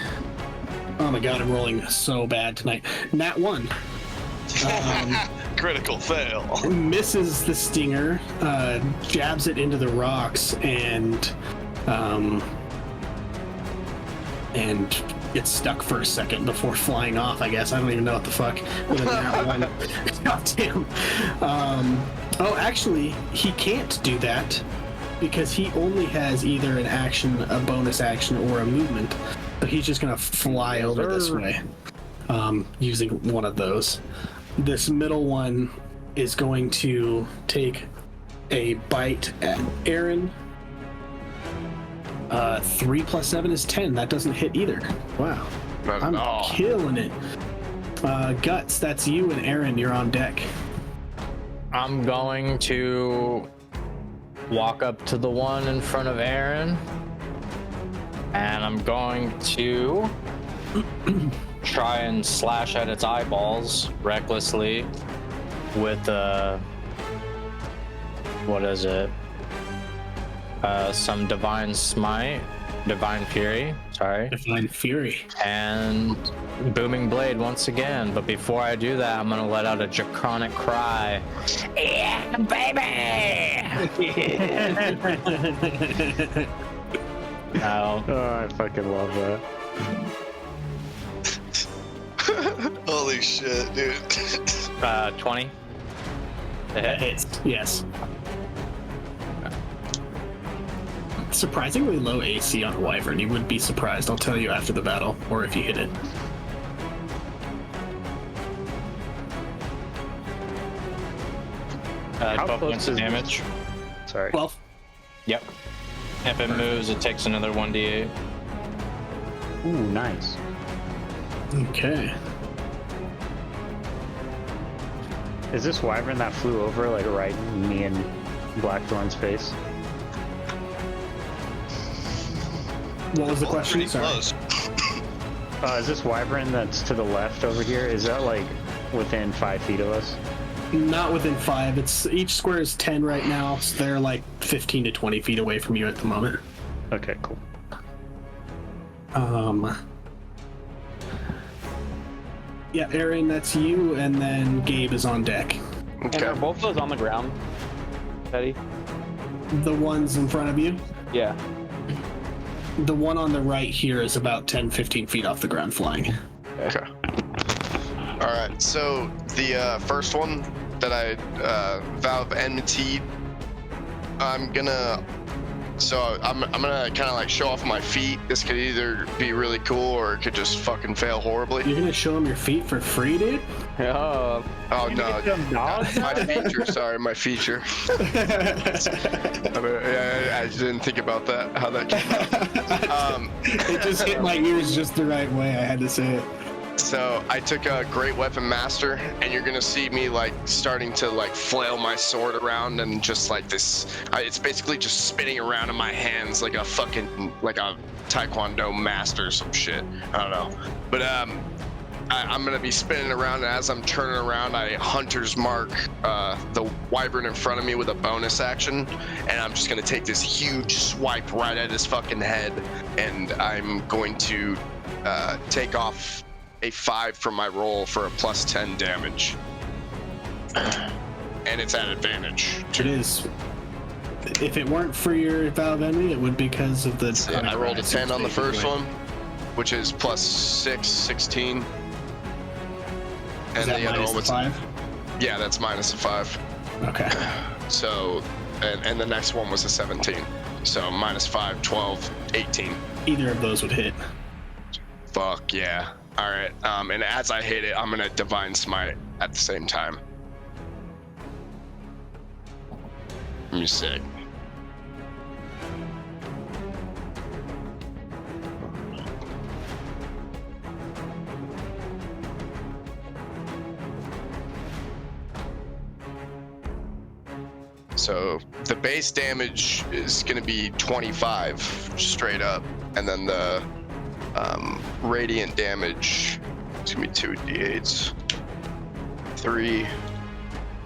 Oh my god, I'm rolling so bad tonight. Nat 1. Critical fail. Misses the stinger, jabs it into the rocks, and gets stuck for a second before flying off, I guess. I don't even know what the fuck. With a Nat 1. God damn. Oh, actually, he can't do that because he only has either an action, a bonus action, or a movement. So he's just gonna fly over this way, using one of those. This middle one is going to take a bite at Aaron. 3 + 7 is 10. That doesn't hit either. Wow. I'm killing it. Guts, that's you, and Aaron, you're on deck. I'm going to walk up to the one in front of Aaron, and I'm going to try and slash at its eyeballs recklessly with what is it? Some divine fury, sorry. Divine fury. And booming blade once again, but before I do that, I'm gonna let out a draconic cry. Yeah, baby! Oh, I fucking love that. Holy shit, dude. 20. That hits, yes. Surprisingly low AC on Wyvern. You wouldn't be surprised. I'll tell you after the battle, or if you hit it. How 12 points of damage. Sorry. 12. Yep. If it moves, it takes another 1d8. Ooh, nice. Okay. Is this Wyvern that flew over, like, right in me and Blackthorn's face? What was the question? Pretty close. Is this Wyvern that's to the left over here? Is that, like, within 5 feet of us? Not within 5. It's each square is 10 right now, so they're like 15 to 20 feet away from you at the moment. Okay, cool. Yeah, Aaron, that's you, and then Gabe is on deck. And are both those on the ground, Teddy? The ones in front of you? Yeah. The one on the right here is about 10-15 feet off the ground flying. Okay. Alright, so the first one that I vow of enmity, I'm gonna kind of like show off my feet. This could either be really cool or it could just fucking fail horribly. You're gonna show him your feet for free, dude? Oh no, my feature. Sorry, my feature. I didn't think about that. How that came out. It just hit my ears just the right way. I had to say it. So I took a Great Weapon Master, and you're gonna see me like starting to like flail my sword around and just like this. It's basically just spinning around in my hands like a Taekwondo master or some shit. I don't know, but I'm gonna be spinning around, and as I'm turning around, I Hunter's Mark the Wyvern in front of me with a bonus action, and I'm just gonna take this huge swipe right at his fucking head, and I'm going to take off a 5 from my roll for a +10 damage. And it's at advantage. It is. If it weren't for your Vow of Envy, it would because of the... I rolled a 10 on the first one, which is +6, 16. And Is that the other one was 5? Yeah, that's -5. Okay. So and the next one was a 17. So minus 5, 12, 18. Either of those would hit. Fuck yeah. All right. And as I hit it, I'm gonna Divine Smite at the same time. You sick. So the base damage is going to be 25 straight up, and then the radiant damage is going to be 2 d8s, 3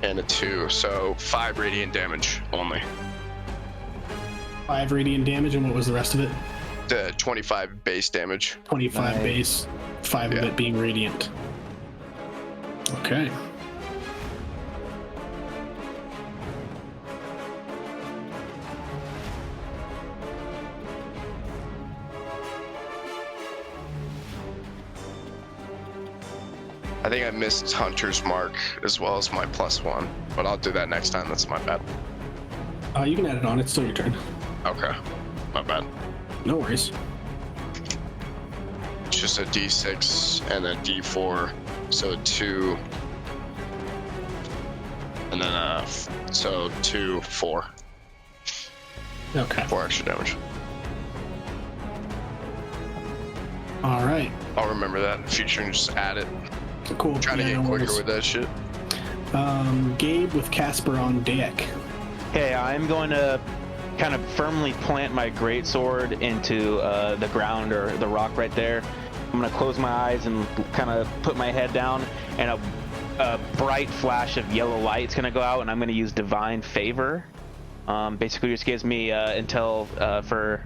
and a 2, so 5 radiant damage only. 5 radiant damage, and what was the rest of it? The 25 base damage. 25 base, 5 of it being radiant. Okay. I think I missed Hunter's Mark as well as my +1, but I'll do that next time. That's my bad. You can add it on. It's still your turn. Okay. My bad. No worries. It's just a D6 and a D4, so 2, and then so 2, 4. Okay. 4 extra damage. All right. I'll remember that in the future and just add it. Cool. Trying to get quicker with that shit. Gabe with Casper on deck. Okay, I'm going to kind of firmly plant my greatsword into the ground or the rock right there. I'm going to close my eyes and kind of put my head down, and a bright flash of yellow light is going to go out, and I'm going to use Divine Favor. Basically, just gives me until for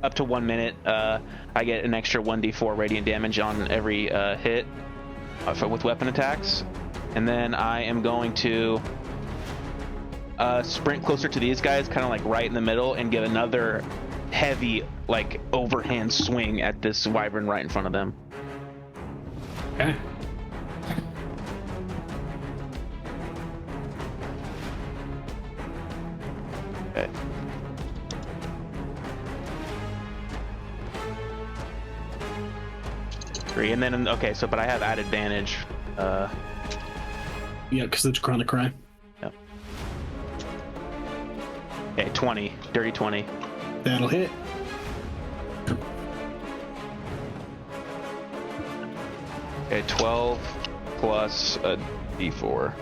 up to 1 minute, I get an extra 1d4 radiant damage on every hit with weapon attacks. And then I am going to sprint closer to these guys, kind of like right in the middle, and give another heavy, like, overhand swing at this wyvern right in front of them. Okay. Okay. Three, and then okay, so but I have added advantage. Yeah, because it's Chronic Cry. Yep. Okay, 20, dirty 20. That'll hit. Okay, 12 plus a d4.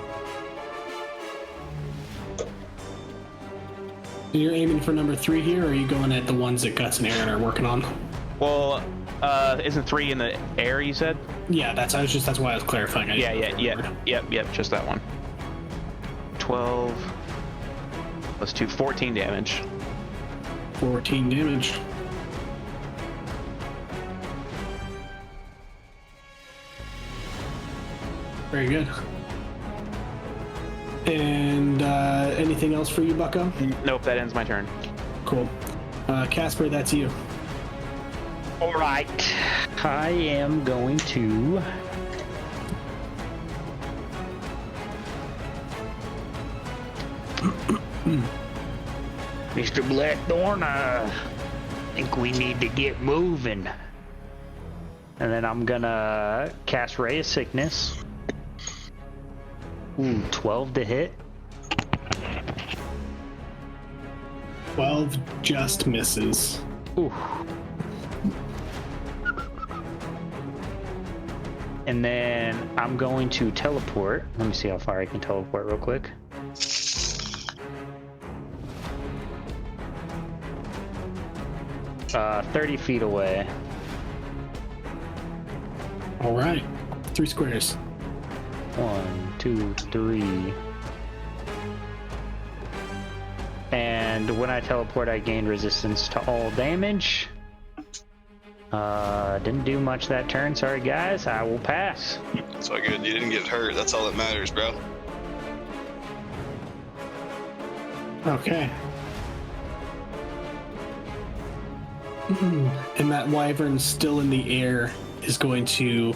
You're aiming for number 3 here, or are you going at the ones that Guts and Aaron are working on? Well, isn't 3 in the air, you said? Yeah, that's why I was clarifying. Yep, just that one. 12 plus 2, 14 damage. 14 damage. Very good. And anything else for you, Bucko? Nope, that ends my turn. Cool. Casper, that's you. All right, I am going to Mr. Blackthorn, I think we need to get moving. And then I'm gonna cast Ray of Sickness. Ooh, 12 to hit. 12 just misses. Ooh. And then I'm going to teleport. Let me see how far I can teleport real quick. Uh, 30 feet away. All right. 3 squares. 1, 2, 3. And when I teleport, I gain resistance to all damage. Didn't do much that turn. Sorry, guys. I will pass. It's all good. You didn't get hurt. That's all that matters, bro. Okay. And that wyvern still in the air is going to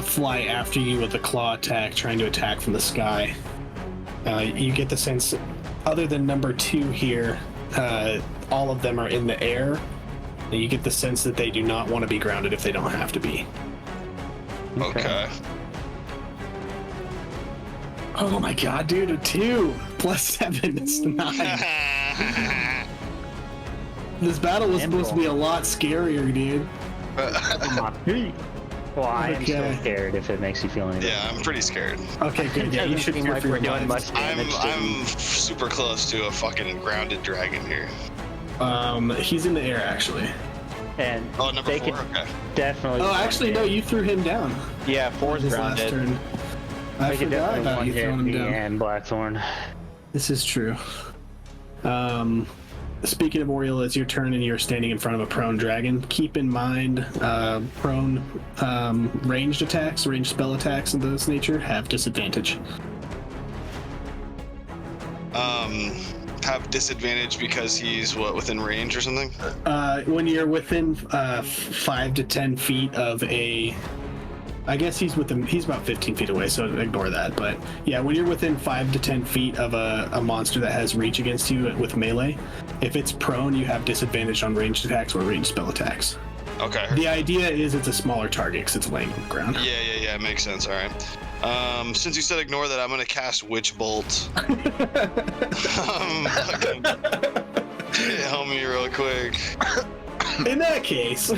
fly after you with a claw attack, trying to attack from the sky. You get the sense other than number 2 here, all of them are in the air. And you get the sense that they do not want to be grounded if they don't have to be. Okay. Oh my god, dude, a 2 plus 7 is 9. This battle was supposed to be a lot scarier, dude. Well, I am still scared if it makes you feel any better. Yeah, I'm pretty scared. Okay, good. Yeah, you should seem like we're doing much damage. I'm super close to a fucking grounded dragon here. He's in the air actually. And number 4. Okay. Definitely. Oh, actually, no. You threw him down. Yeah, 4's His grounded. last turn. I forgot about you throwing him down. And Blackthorn. This is true. Speaking of Oriole, it's your turn and you're standing in front of a prone dragon. Keep in mind, prone ranged attacks, ranged spell attacks of this nature have disadvantage. Have disadvantage because he's within range or something? When you're within 5 to 10 feet of a, I guess he's about 15 feet away, so ignore that. But yeah, when you're within 5 to 10 feet of a monster that has reach against you with melee, if it's prone, you have disadvantage on ranged attacks or ranged spell attacks. Okay. The idea is it's a smaller target because it's laying on the ground. Yeah, makes sense. All right. Since you said ignore that, I'm gonna cast Witch Bolt. Help me real quick. In that case.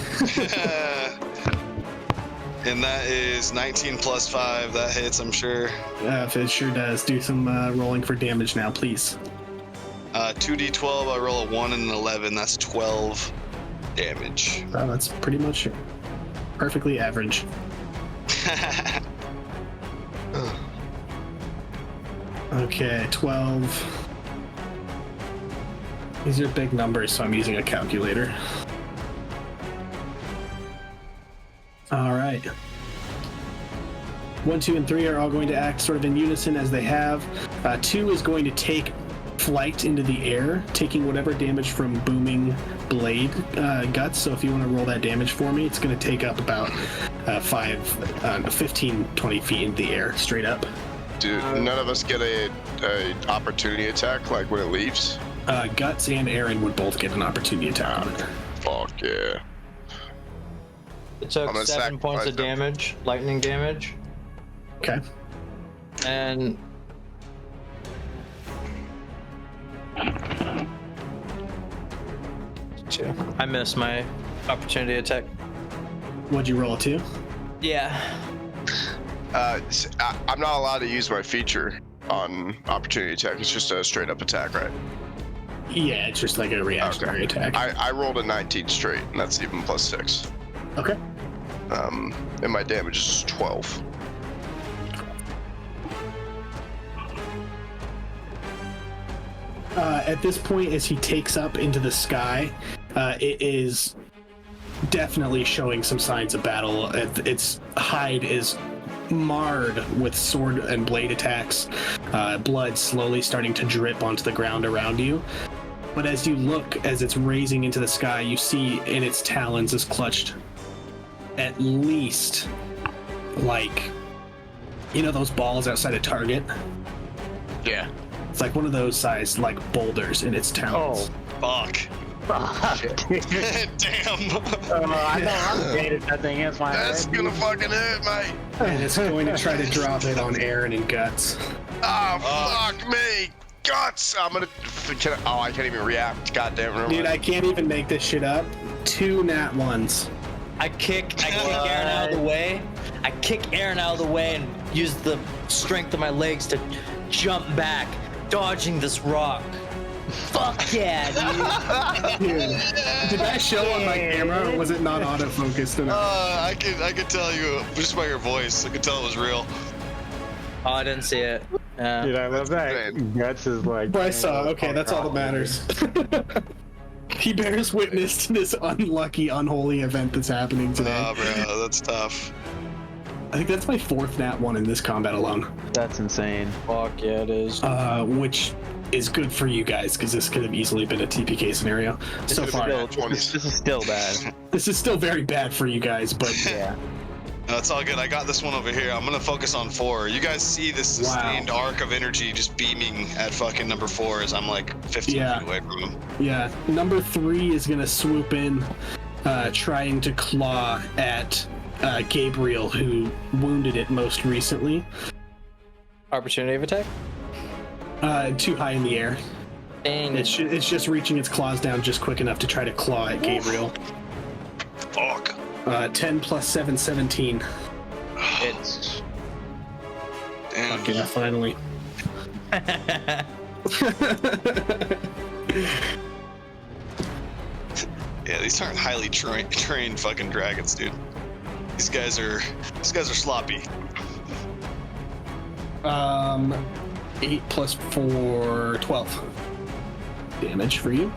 And that is 19 plus 5. That hits, I'm sure. If it sure does. Do some rolling for damage now, please. 2d12, I roll a 1 and an 11. That's 12 damage. Oh, that's pretty much perfectly average. Okay, 12. These are big numbers, so I'm using a calculator. All right. 1, 2, and 3 are all going to act sort of in unison as they have. 2 is going to take flight into the air, taking whatever damage from booming blade guts. So if you want to roll that damage for me, it's going to take up about 15, 20 feet into the air, straight up. Do none of us get a opportunity attack like when it leaves? Guts and Aaron would both get an opportunity attack on it. Fuck yeah. It took 7 points of damage, lightning damage. Okay. And I missed my opportunity attack. What'd you roll, a 2? Yeah. I'm not allowed to use my feature on opportunity attack. It's just a straight up attack, right? Yeah, it's just like a reactionary attack. I rolled a 19 straight, and that's even plus 6. Okay. And my damage is 12. At this point, as he takes up into the sky, it is definitely showing some signs of battle. Its hide is marred with sword and blade attacks, blood slowly starting to drip onto the ground around you. But as you look, as it's raising into the sky, you see in its talons is clutched at least, like, you know those balls outside a Target? Yeah. It's like one of those size, like, boulders in its talons. Oh, fuck. Damn. I know I'm dead if that thing hits my head. That's gonna fucking hurt, mate. And it's going to try to drop it on Aaron and Guts. Oh, fuck me. Guts! I can't even react. Goddamn it. Dude, I can't even make this shit up. 2 nat 1s. I kick Aaron out of the way. I kick Aaron out of the way and use the strength of my legs to jump back, dodging this rock. Fuck yeah, dude. Dude, did that show on my camera, or was it not autofocused enough? I could tell you just by your voice. I could tell it was real. Oh, I didn't see it. Dude, I love that. Guts is like. But I saw. Okay, that's all that matters. He bears witness to this unlucky, unholy event that's happening today. Oh, bro, that's tough. I think that's my 4th nat 1 in this combat alone. That's insane. Fuck yeah, it is. Which is good for you guys, because this could have easily been a TPK scenario. So far, This is still bad. This is still very bad for you guys, but Yeah. No, it's all good. I got this one over here. I'm gonna focus on 4. You guys see this sustained arc of energy just beaming at fucking number 4 as I'm like 15 feet away from him. Yeah, number 3 is gonna swoop in, trying to claw at Gabriel, who wounded it most recently. Opportunity of attack? Too high in the air. Dang. It's just reaching its claws down just quick enough to try to claw at Gabriel. Fuck. 10 plus 7, 17. It's. Damn. Fuck yeah, finally. Yeah, these aren't highly trained fucking dragons, dude. These guys are sloppy. 8 plus 4, 12 damage for you.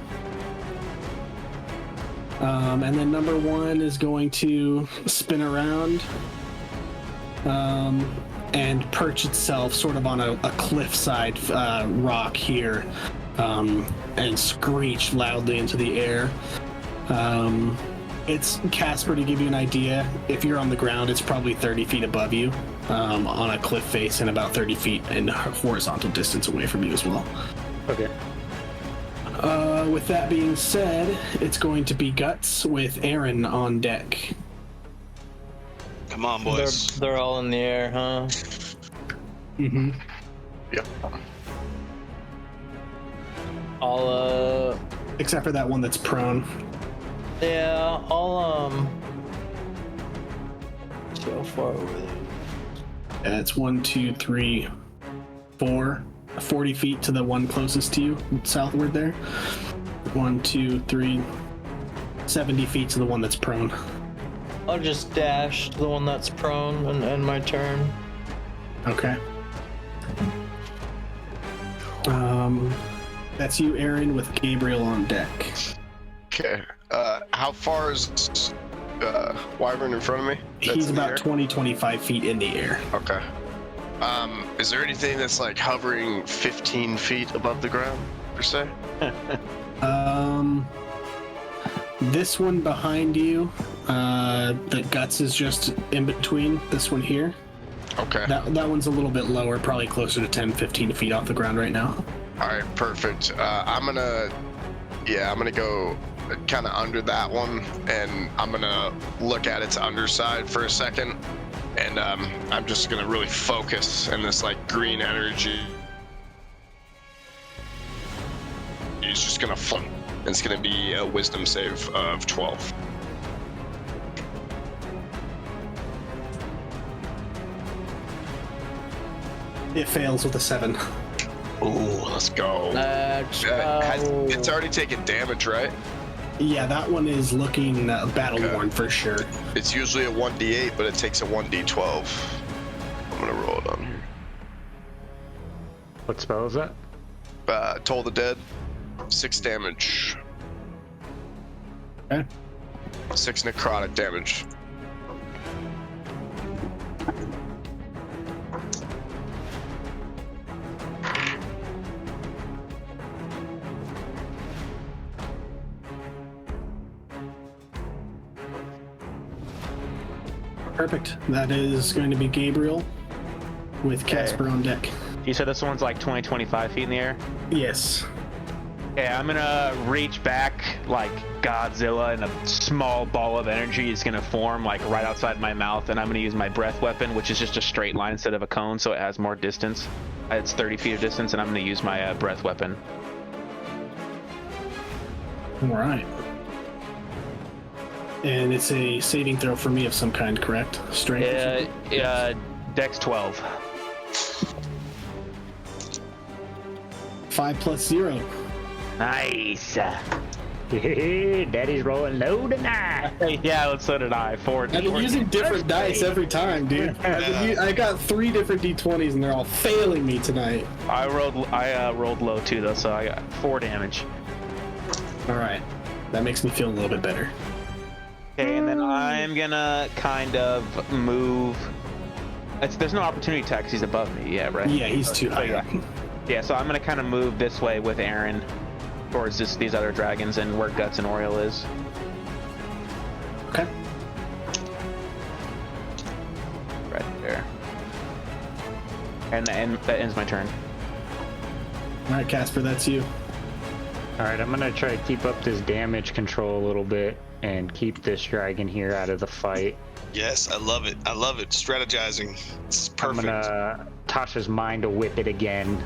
And then number 1 is going to spin around and perch itself sort of on a cliffside rock here and screech loudly into the air. It's Casper, to give you an idea. If you're on the ground, it's probably 30 feet above you on a cliff face and about 30 feet in horizontal distance away from you as well. Okay. With that being said, it's going to be Guts with Aaron on deck. Come on, boys. They're all in the air, huh? Mm-hmm. Yep. I'll except for that one that's prone. Yeah, I'll so far over there. It's 1, 2, 3, 4. 40 feet to the one closest to you, southward there. 1, 2, 3, 70 feet to the one that's prone. I'll just dash to the one that's prone and end my turn. Okay. That's you, Aaron, with Gabriel on deck. Okay. How far is Wyvern in front of me? He's about 20, 25 feet in the air. Okay. Is there anything that's like hovering 15 feet above the ground, per se? This one behind you, the Guts is just in between this one here. Okay. That one's a little bit lower, probably closer to 10, 15 feet off the ground right now. All right, perfect. I'm gonna go kind of under that one, and I'm gonna look at its underside for a second, and I'm just gonna really focus in this like green energy. It's just gonna float. It's gonna be a wisdom save of 12. It fails with a 7. Ooh, let's go. It's already taken damage, right? Yeah, that one is looking battle-worn for sure. It's usually a 1d8, but it takes a 1d12. I'm gonna roll it on here. What spell is that? Toll the Dead. 6 damage. Okay. 6 necrotic damage. Perfect. That is going to be Gabriel with Casper on deck. You said this one's like 20, 25 feet in the air? Yes. Okay, I'm gonna reach back like Godzilla, and a small ball of energy is gonna form like right outside my mouth, and I'm gonna use my breath weapon, which is just a straight line instead of a cone, so it has more distance. It's 30 feet of distance, and I'm gonna use my breath weapon. All right. And it's a saving throw for me of some kind, correct? Strength? Dex 12. 5 plus 0. Nice. Daddy's rolling low tonight. Yeah, so did I. 4 I've been using different dice every time, dude. I got 3 different d20s and they're all failing me tonight. I rolled low too though, so I got 4 damage. All right, that makes me feel a little bit better. Okay, and then I'm gonna kind of move. There's no opportunity attack 'cause he's above me. Yeah, right. Yeah, he's too high. Yeah, so I'm gonna kind of move this way with Aaron towards these other dragons and where Guts and Oriel is. Okay. And that ends my turn. All right, Casper, that's you. All right, I'm gonna try to keep up this damage control a little bit and keep this dragon here out of the fight. Yes, I love it. I love it. Strategizing. It's perfect. I'm gonna Tasha's mind to whip it again.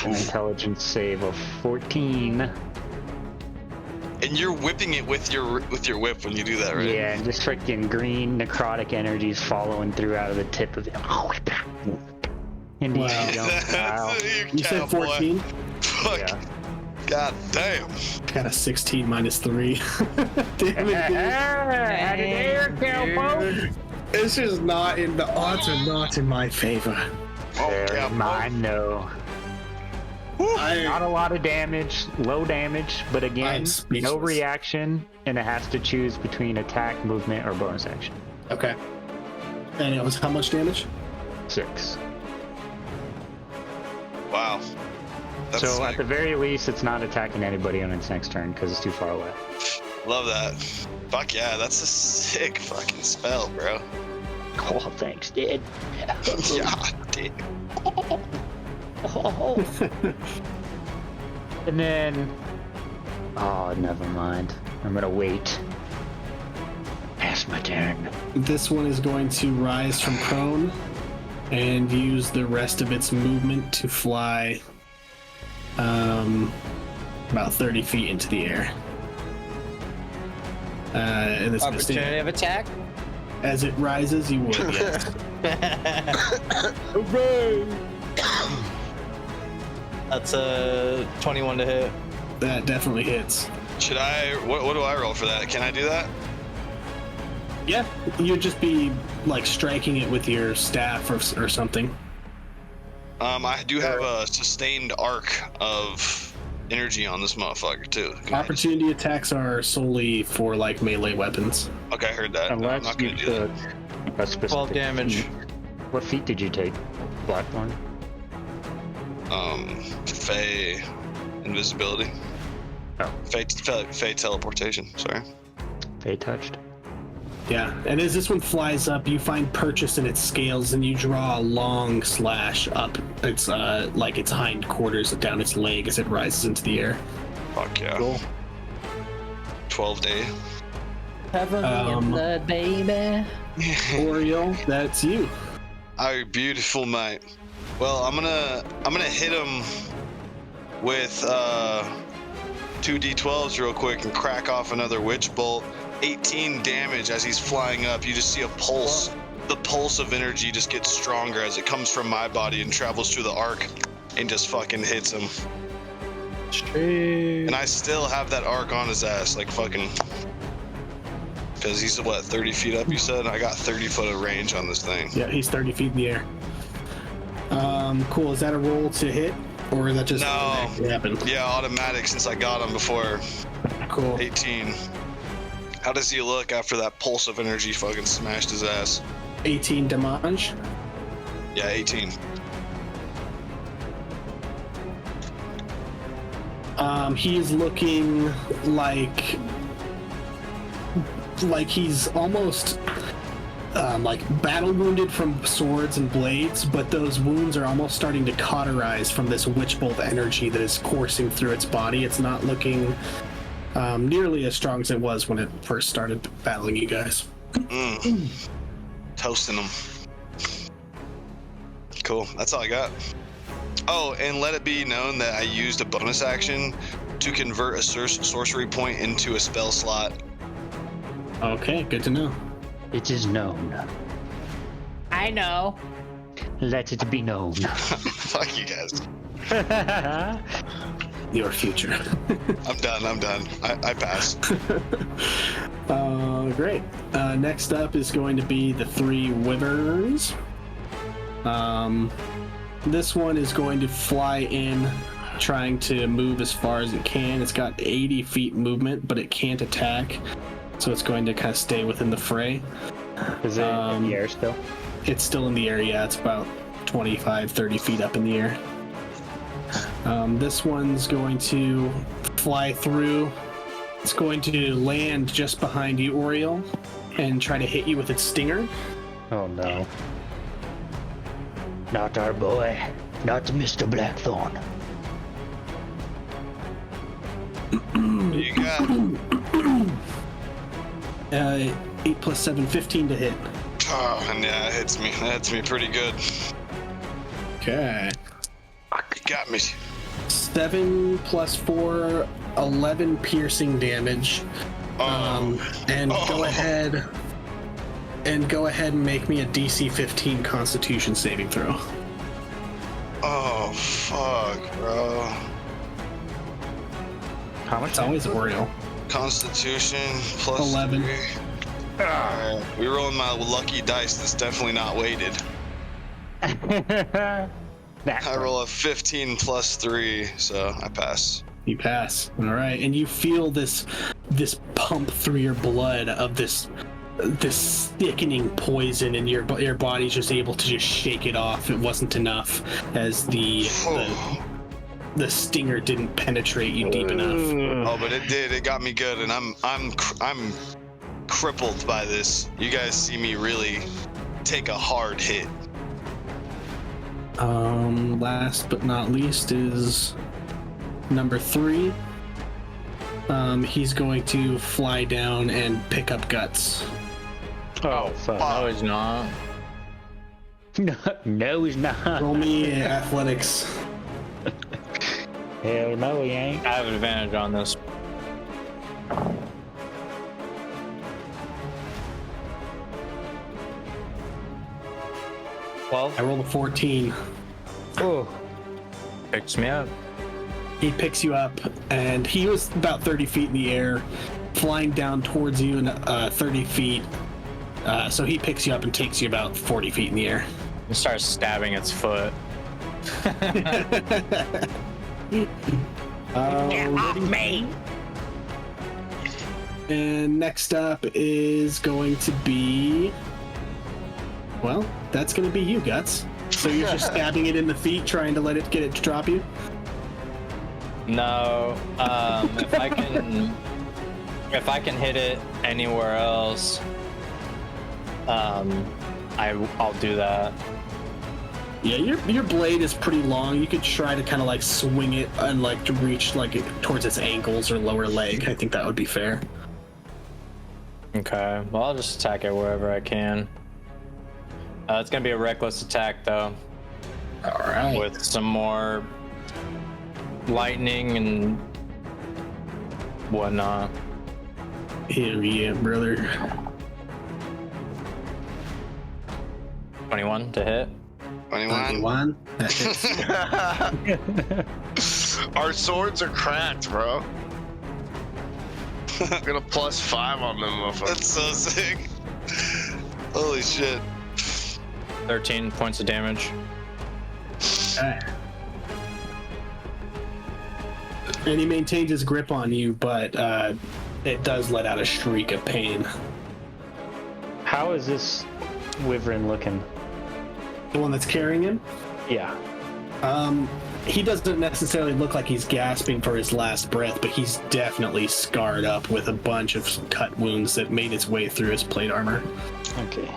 An intelligence save of 14. And you're whipping it with your whip when you do that, right? Yeah, and just freaking green necrotic energies following through out of the tip of it. And Wow. You said 14? Fuck. Yeah. God damn. Got a 16 minus 3. Damn it, dude. It's just not in the odds are not in my favor. They're mine, though. Not a lot of damage, low damage, but again, no reaction, and it has to choose between attack, movement, or bonus action. Okay. And it was how much damage? 6. Wow. That's so sick. at the very least, it's not attacking anybody on its next turn because it's too far away. Love that. Fuck yeah, that's a sick fucking spell, bro. Oh, thanks, Dad. Yeah, dude. And then, oh, never mind. I'm gonna wait. Pass my turn. This one is going to rise from prone and use the rest of its movement to fly about 30 feet into the air. And it's Opportunity of attack? As it rises, you would, yes. Hooray! That's a 21 to hit. That definitely hits. Should I? What do I roll for that? Can I do that? Yeah, you'd just be like striking it with your staff or something. I do have a sustained arc of energy on this motherfucker too. Opportunity attacks are solely for like melee weapons. Okay, I heard that. I'm not gonna do that. A specific 12 damage. What feat did you take, Blackthorn? Fey invisibility. Oh. Fey teleportation. Sorry. Fey touched. Yeah, and as this one flies up, you find purchase in its scales, and you draw a long slash up its like its hind quarters down its leg as it rises into the air. Fuck yeah. Cool. 12 day. Cover me in blood, baby. Oriole, that's you. Oh, beautiful, mate. Well, I'm gonna hit him with 2d12s real quick and crack off another witch bolt. 18 damage as he's flying up. You just see a pulse. The pulse of energy just gets stronger as it comes from my body and travels through the arc and just fucking hits him. And I still have that arc on his ass, like fucking. Because he's what, 30 feet up? You said I got 30 foot of range on this thing. Yeah, he's 30 feet in the air. Cool. Is that a roll to hit, or is that just happen? Yeah, automatic since I got him before. Cool. 18. How does he look after that pulse of energy fucking smashed his ass? 18 damage. Yeah, 18. He's looking like he's almost like battle wounded from swords and blades, but those wounds are almost starting to cauterize from this witch bolt energy that is coursing through its body. It's not looking nearly as strong as it was when it first started battling you guys. Toasting them. Cool. That's all I got. Oh, and let it be known that I used a bonus action to convert a sorcery point into a spell slot. Okay, good to know. It is known. I know. Let it be known. Fuck you guys. Your future. I'm done. I pass. Great. Next up is going to be the 3 wyverns. This one is going to fly in, trying to move as far as it can. It's got 80 feet movement, but it can't attack, so it's going to kind of stay within the fray. Is it in the air still? It's still in the air, yeah. It's about 25, 30 feet up in the air. This one's going to fly through. It's going to land just behind you, Oriole, and try to hit you with its stinger. Oh no. Not our boy. Not Mr. Blackthorn. You got 8 plus 7, 15 to hit. Oh, and yeah, it hits me. That hits me pretty good. Okay. You got me. 7 plus 4, 11 piercing damage. And go ahead and make me a DC 15 Constitution saving throw. Oh, fuck, bro. How much? It's always Oriole. Constitution plus 11. 3. Alright, we rolling my lucky dice. That's definitely not weighted. I roll a 15 plus 3, so I pass. You pass. All right, and you feel this pump through your blood of this sickening poison, and your body's just able to just shake it off. It wasn't enough, as the stinger didn't penetrate you deep enough. Oh, but it did. It got me good, and I'm crippled by this. You guys see me really take a hard hit. Last but not least is number 3. He's going to fly down and pick up Guts. Oh, fuck. No, he's not. No, he's not. Roll me athletics. Hell no, he ain't. I have advantage on this. Well, I rolled a 14. Oh, picks me up. He picks you up, and he was about 30 feet in the air, flying down towards you in 30 feet. So he picks you up and takes you about 40 feet in the air. He starts stabbing its foot. Get off me! And next up is going to be... Well, that's going to be you, Guts. So you're just stabbing it in the feet, trying to get it to drop you? No. If I can hit it anywhere else, I'll do that. Yeah, your blade is pretty long. You could try to kind of like swing it and like to reach like towards its ankles or lower leg. I think that would be fair. Okay. Well, I'll just attack it wherever I can. It's gonna be a reckless attack though. All right. With some more lightning and whatnot. Hell yeah, brother. 21 to hit. 21. That hits. Our swords are cracked, bro. Got a +5 on them, motherfucker. That's so sick. Holy shit. 13 points of damage. Okay. And he maintains his grip on you, but it does let out a shriek of pain. How is this wyvern looking? The one that's carrying him? Yeah. He doesn't necessarily look like he's gasping for his last breath, but he's definitely scarred up with a bunch of cut wounds that made its way through his plate armor. Okay.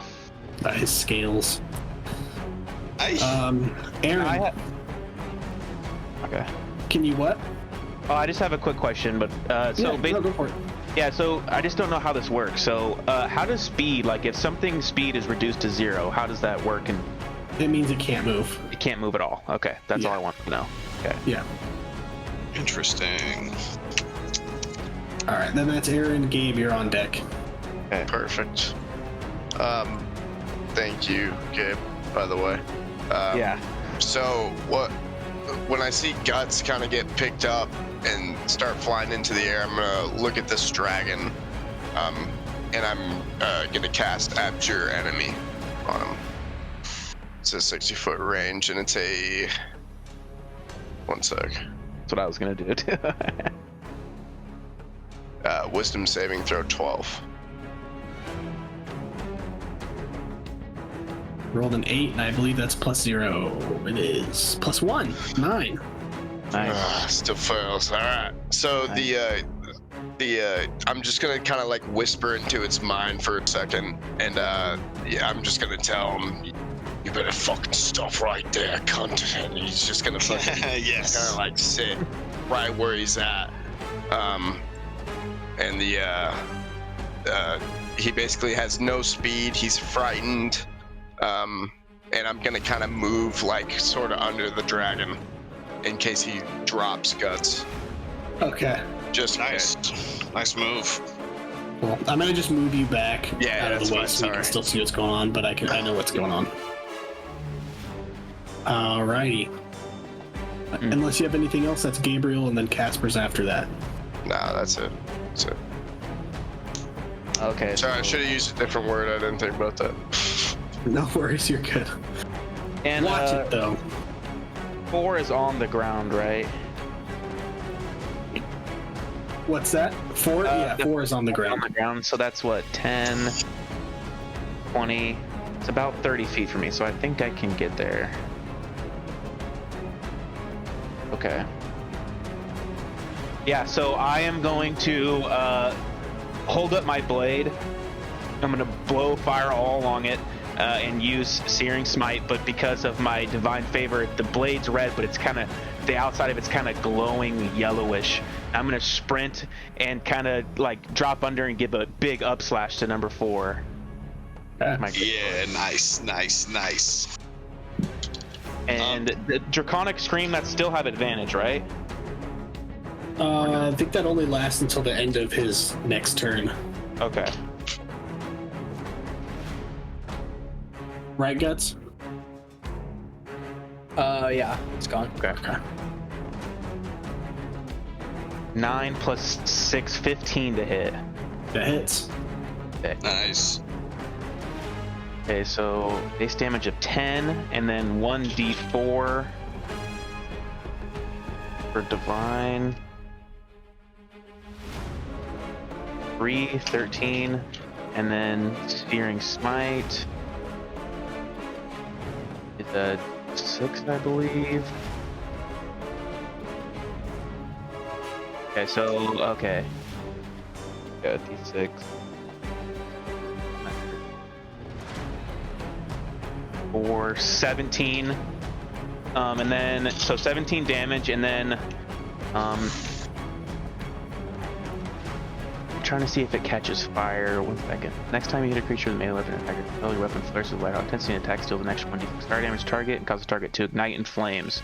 His scales. Aaron. Okay. Can you what? Oh, I just have a quick question, but go for it. Yeah, so I just don't know how this works. So, how does speed, like if something's speed is reduced to 0, how does that work? And it means it can't move. It can't move at all. Okay, that's all I want to know. Okay. Yeah. Interesting. All right, then that's Aaron. Gabe, you're on deck. Okay. Perfect. Thank you, Gabe, by the way. Yeah. So when I see Guts kind of get picked up and start flying into the air, I'm gonna look at this dragon, and I'm gonna cast Abjure Enemy on him. It's a 60-foot range, and it's a... One sec. That's what I was gonna do too. Wisdom saving throw 12. Rolled an 8, and I believe that's +0. It is +1. 9. Nice. Still fails. All right. So nice. I'm just gonna kind of like whisper into its mind for a second, and yeah, I'm just gonna tell him, You better fucking stop right there, cunt. And he's just gonna fucking Yes. kind of like sit right where he's at. And he basically has no speed. He's frightened. And I'm gonna kind of move like sort of under the dragon in case he drops guts. Okay. Just nice. Nice move. Well, I'm gonna just move you back out of that's the way fine, so we can sorry. still see what's going on, but I know what's going on. Alrighty. Unless you have anything else, that's Gabriel, and then Casper's after that. Nah, that's it. That's it. Okay. Sorry, I should have used a different word. I didn't think about that. No worries, you're good. And watch it though. 4 is on the ground, right? What's that? 4? Yeah, 4 is on the ground. On the ground, so that's what, 10, 20. It's about 30 feet from me, so I think I can get there. Okay. Yeah, so I am going to hold up my blade. I'm going to blow fire all along it and use Searing Smite, but because of my Divine Favor, the blade's red, but it's kind of, the outside of it's kind of glowing yellowish. I'm going to sprint and kind of like drop under and give a big upslash to number 4. Yeah, nice. And the Draconic Scream, that still have advantage, right? I think that only lasts until the end of his next turn. Okay. Right, Guts? Yeah, it's gone. Okay. 9 plus 6, 15 to hit. That hits. Okay. Nice. Okay, so base damage of 10, and then 1d4 for Divine. 3, 13, and then Searing Smite. It's a 6, I believe. Okay, so, okay. Got d6. For 17. And then, so 17 damage, and then, I'm trying to see if it catches fire. 1 second. Next time you hit a creature with a melee weapon attacker, spell your weapon flares with light out intensity and attack, steal the next 1d6 fire damage target and cause the target to ignite in flames.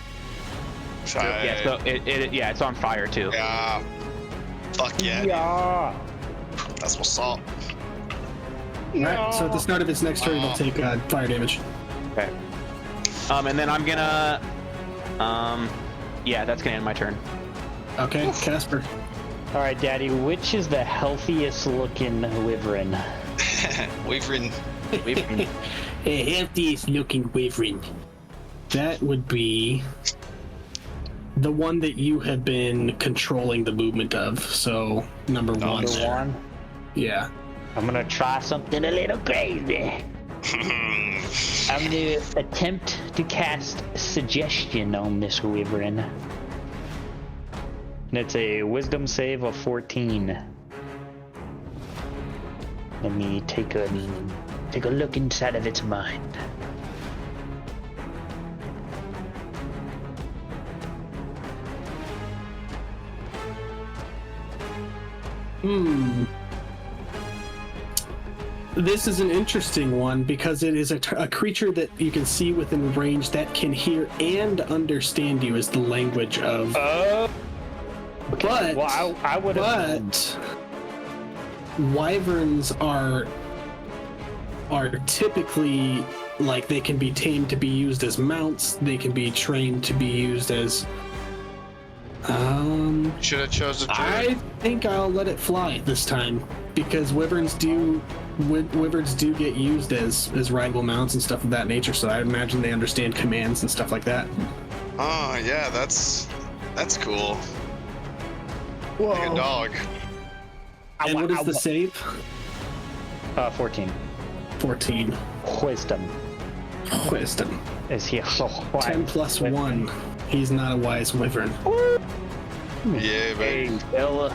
Yeah, so yeah, it's on fire too. Yeah. Fuck yeah. Yeah. That's what's up. Alright, so at the start of his next turn, he'll take fire damage. Okay. And then I'm gonna, yeah, that's gonna end my turn. Okay, Casper. All right, Daddy, which is the healthiest looking wyvern? Wyvern. The healthiest looking wyvern. That would be the one that you have been controlling the movement of. So, number 1. Number there. 1? Yeah. I'm gonna try something a little crazy. I'm gonna attempt to cast Suggestion on this wyvern. And it's a Wisdom save of 14. Let me take a look inside of its mind. This is an interesting one because it is a creature that you can see within range that can hear and understand you as the language of. Okay. But Well, I would have. But wyverns are typically like they can be tamed to be used as mounts. They can be trained to be used as. Should have chosen. I think I'll let it fly this time because wyverns do get used as rideable mounts and stuff of that nature. So I imagine they understand commands and stuff like that. Oh yeah, that's cool. Whoa. Like a dog. And what is the save? 14. 14. Wisdom. Is he so wise? 10 plus 1. He's not a wise wyvern. Yeah, baby. Hey, fella.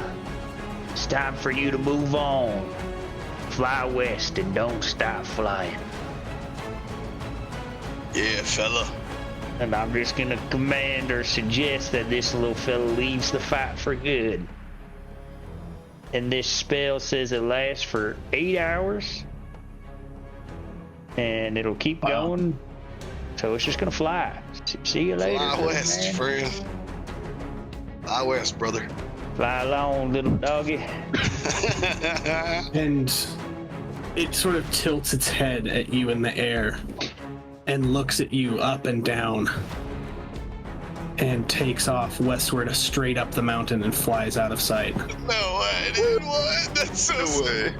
It's time for you to move on. Fly west and don't stop flying. Yeah, fella. And I'm just gonna command or suggest that this little fella leaves the fight for good. And this spell says it lasts for 8 hours. And it'll keep going. So it's just gonna fly. See you later. Fly west, man. friend. Fly west, brother. Fly along, little doggy. And it sort of tilts its head at you in the air and looks at you up and down and takes off westward straight up the mountain and flies out of sight. No way, dude. What? That's so sick.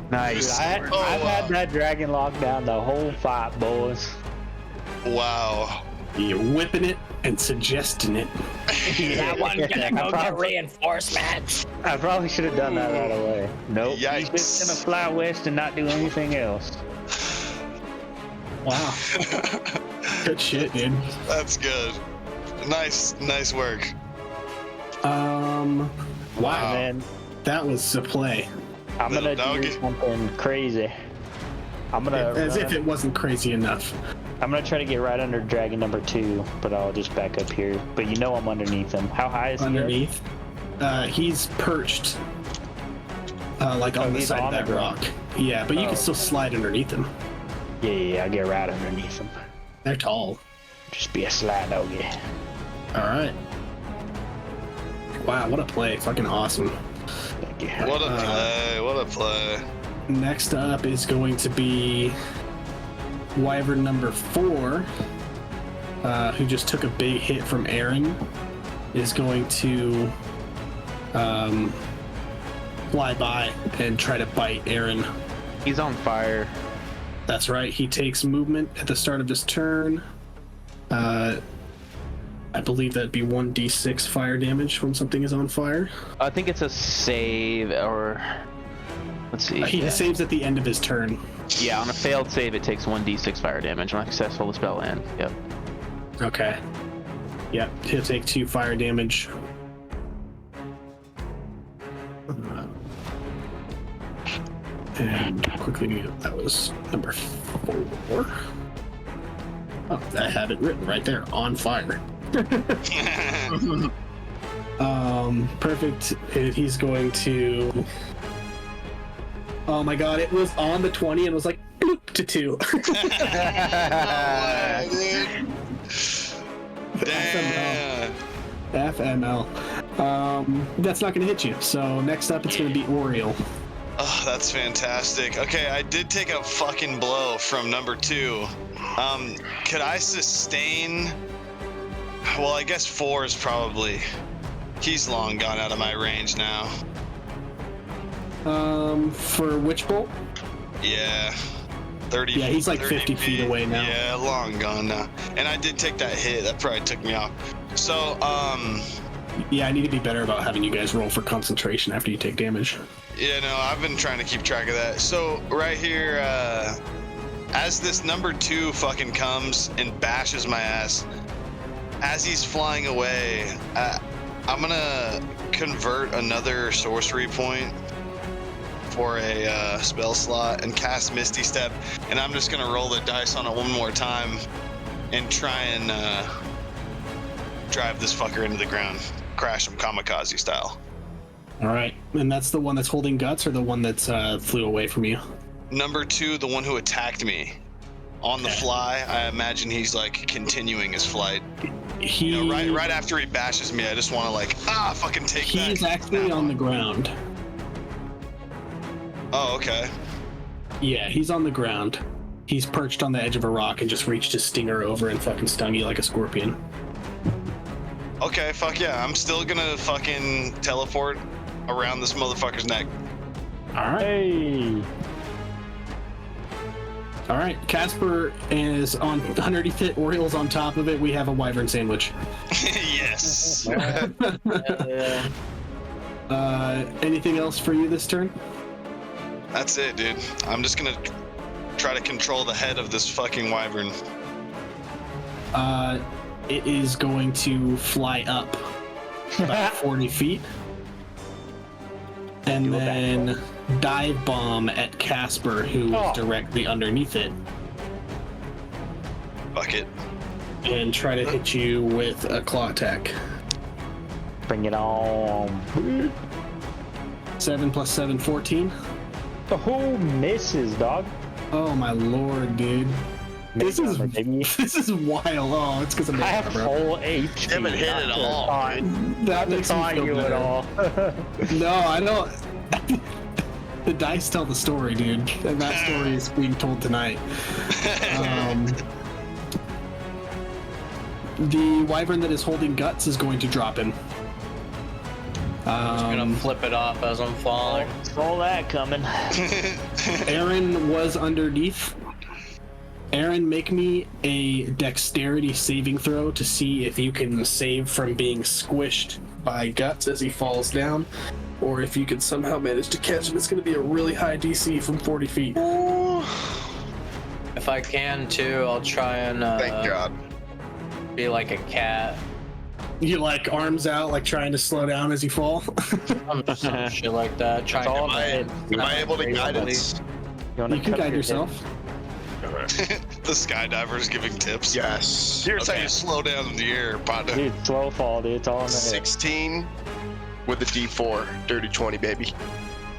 Nice. I've had that dragon locked down the whole fight, boys. Wow. You're whipping it and suggesting it. That one's gonna go get reinforcements. I probably should have done that right away. Nope. Yikes. He's just gonna fly west and not do anything else. Wow. Good shit, dude. That's good. Nice work. Wow. Man, That was a play. I'm gonna do something crazy. I'm gonna As if it wasn't crazy enough. I'm gonna try to get right under dragon number 2, but I'll just back up here. But you know I'm underneath him. How high is he? Underneath? He's perched. Like on the he's side on of that the rock. ground. Yeah, but you can still slide underneath him. Yeah, I'll get right underneath him. They're tall. Just be a slide doggy. Alright. Wow, what a play. Fucking awesome. Thank you. What a play. What a play. Next up is going to be Wyvern number 4, who just took a big hit from Aaron, is going to fly by and try to bite Aaron. He's on fire. That's right. He takes movement at the start of his turn. I believe that'd be 1d6 fire damage when something is on fire. I think it's a save, or let's see. He saves at the end of his turn. Yeah, on a failed save, it takes 1d6 fire damage. On a successful, the spell ends. Yep. Okay. Yep, he'll take 2 fire damage. And quickly, that was number 4. Oh, I have it written right there, on fire. Perfect. And he's going to... Oh my god, it was on the 20 and was like, bloop, to 2. Damn. FML. That's not going to hit you. So next up, it's going to be Oriel. Oh, that's fantastic. Okay, I did take a fucking blow from number 2. Could I sustain? Well, I guess 4 is probably... He's long gone out of my range now. For Witch Bolt? Yeah. 30. Yeah, he's like 30 50 feet away now. Yeah, long gone now. And I did take that hit. That probably took me off. So, Yeah, I need to be better about having you guys roll for concentration after you take damage. Yeah, no, I've been trying to keep track of that. So, right here, as this number 2 fucking comes and bashes my ass, as he's flying away, I'm gonna convert another sorcery point for a spell slot and cast Misty Step, and I'm just gonna roll the dice on it one more time and try and drive this fucker into the ground, crash him kamikaze style. All right, and that's the one that's holding guts, or the one that's flew away from you? Number 2, the one who attacked me on the fly. I imagine he's like continuing his flight. You know, right after he bashes me, I just want to like fucking take that. He's actually on the ground. Oh, okay. Yeah, he's on the ground. He's perched on the edge of a rock and just reached his stinger over and fucking stung you like a scorpion. Okay, fuck yeah. I'm still gonna fucking teleport around this motherfucker's neck. All right. Hey. All right, Casper is on underneath it. Oriel's on top of it. We have a wyvern sandwich. Yes. Anything else for you this turn? That's it, dude. I'm just gonna try to control the head of this fucking wyvern. It is going to fly up about 40 feet. And then dive bomb at Casper, who is directly underneath it. Fuck it. And try to hit you with a claw attack. Bring it on. 7 plus 7, 14. Oh, misses, dog. Oh my lord, dude. This is wild. Oh, it's because of I have full HP. You haven't hit it all. That makes me feel you better. at all. No, I don't. The dice tell the story, dude. And that story is being told tonight. The wyvern that is holding guts is going to drop him. I'm just gonna flip it off as I'm falling. All that coming. Aaron was underneath. Aaron, make me a dexterity saving throw to see if you can save from being squished by guts as he falls down, or if you can somehow manage to catch him. It's going to be a really high DC from 40 feet. If I can too, I'll try and Thank God. Be like a cat. You like arms out, like trying to slow down as you fall. Some shit like that. Trying Am I able to guidance? You can guide yourself. The skydiver's giving tips. Yes. Here's how you slow down in the air, partner. Dude, slow fall, dude. It's all in the head. 16 with a D4. Dirty 20, baby.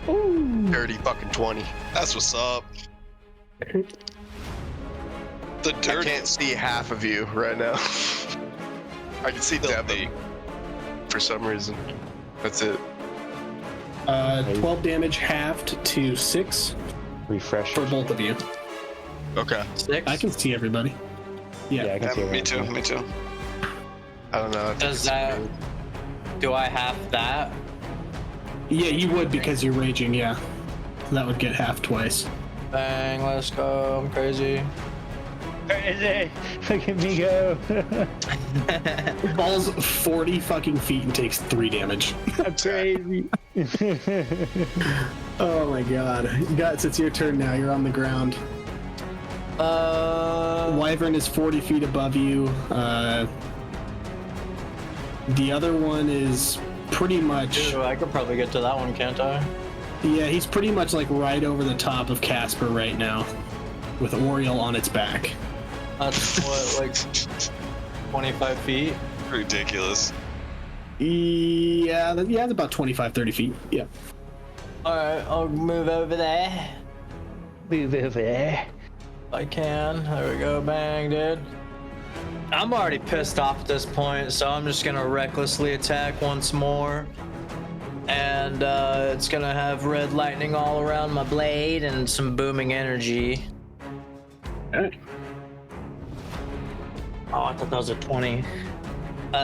Ooh. Dirty fucking 20. That's what's up. The dirty. I can't see half of you right now. I can see Devin for some reason. That's it. 12 damage halved to 6. Refresh for both of you. Okay. 6? I can see everybody. Yeah, I can see me too. Me too. I don't know. Does that? Do I have that? Yeah, you would because you're raging. Yeah, that would get half twice. Bang! Let's go! I'm crazy. Crazy! Look at me go! Falls 40 fucking feet and takes 3 damage. I'm crazy. Oh my god. Guts, it's your turn now. You're on the ground. Wyvern is 40 feet above you. The other one is pretty much... Ooh, I could probably get to that one, can't I? Yeah, he's pretty much like right over the top of Casper right now, with Oriole on its back. That's what, like 25 feet? Ridiculous. Yeah, it's about 25, 30 feet. Yeah. Alright, I'll move over there. Move over there. If I can. There we go. Bang, dude. I'm already pissed off at this point, so I'm just gonna recklessly attack once more. And it's gonna have red lightning all around my blade and some booming energy. Alright. Oh, I thought that was a 20.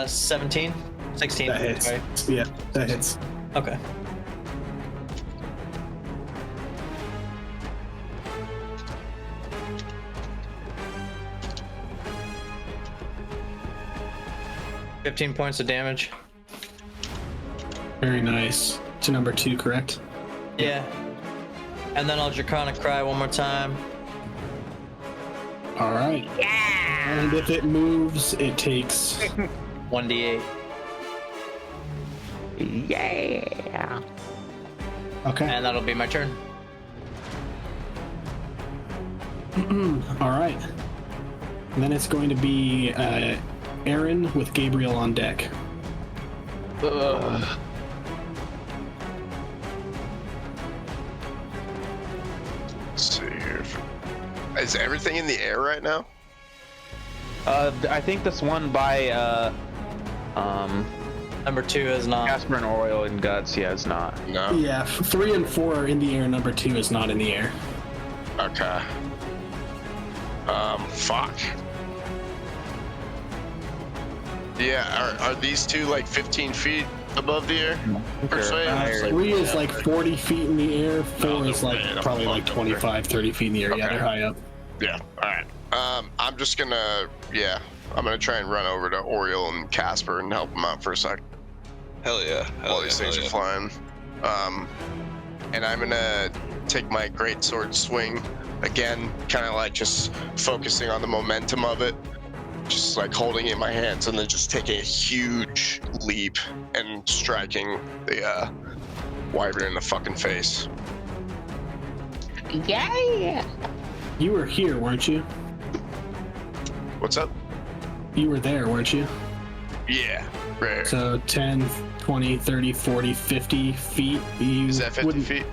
17? 16. That hits. Sorry. Yeah, that hits. Okay. $15 points of damage. Very nice. To number 2, correct? Yeah. And then I'll Draconic Cry one more time. Alright. Yeah! And if it moves, it takes... 1d8. Yeah! Okay. And that'll be my turn. Alright. Then it's going to be Aaron with Gabriel on deck. Let's see here. Is everything in the air right now? I think this one by number 2 is not. Casper and Oriole and Guts, yeah, it's not. No. Yeah, 3 and 4 are in the air. Number 2 is not in the air. Okay. Fuck. Yeah, are these two like 15 feet above the air? Per se? 3 is like 40 feet in the air. 4 is like probably like 25, 30 feet in the air. Yeah, they're high up. Yeah, alright. I'm just gonna, I'm gonna try and run over to Oriole and Casper and help them out for a sec. Hell yeah. While these things are flying. And I'm gonna take my greatsword swing again, kind of like just focusing on the momentum of it. Just like holding it in my hands and then just taking a huge leap and striking the wyvern in the fucking face. Yeah! You were here, weren't you? What's up? You were there, weren't you? Yeah, right. So 10, 20, 30, 40, 50 feet. You Is that 50 feet?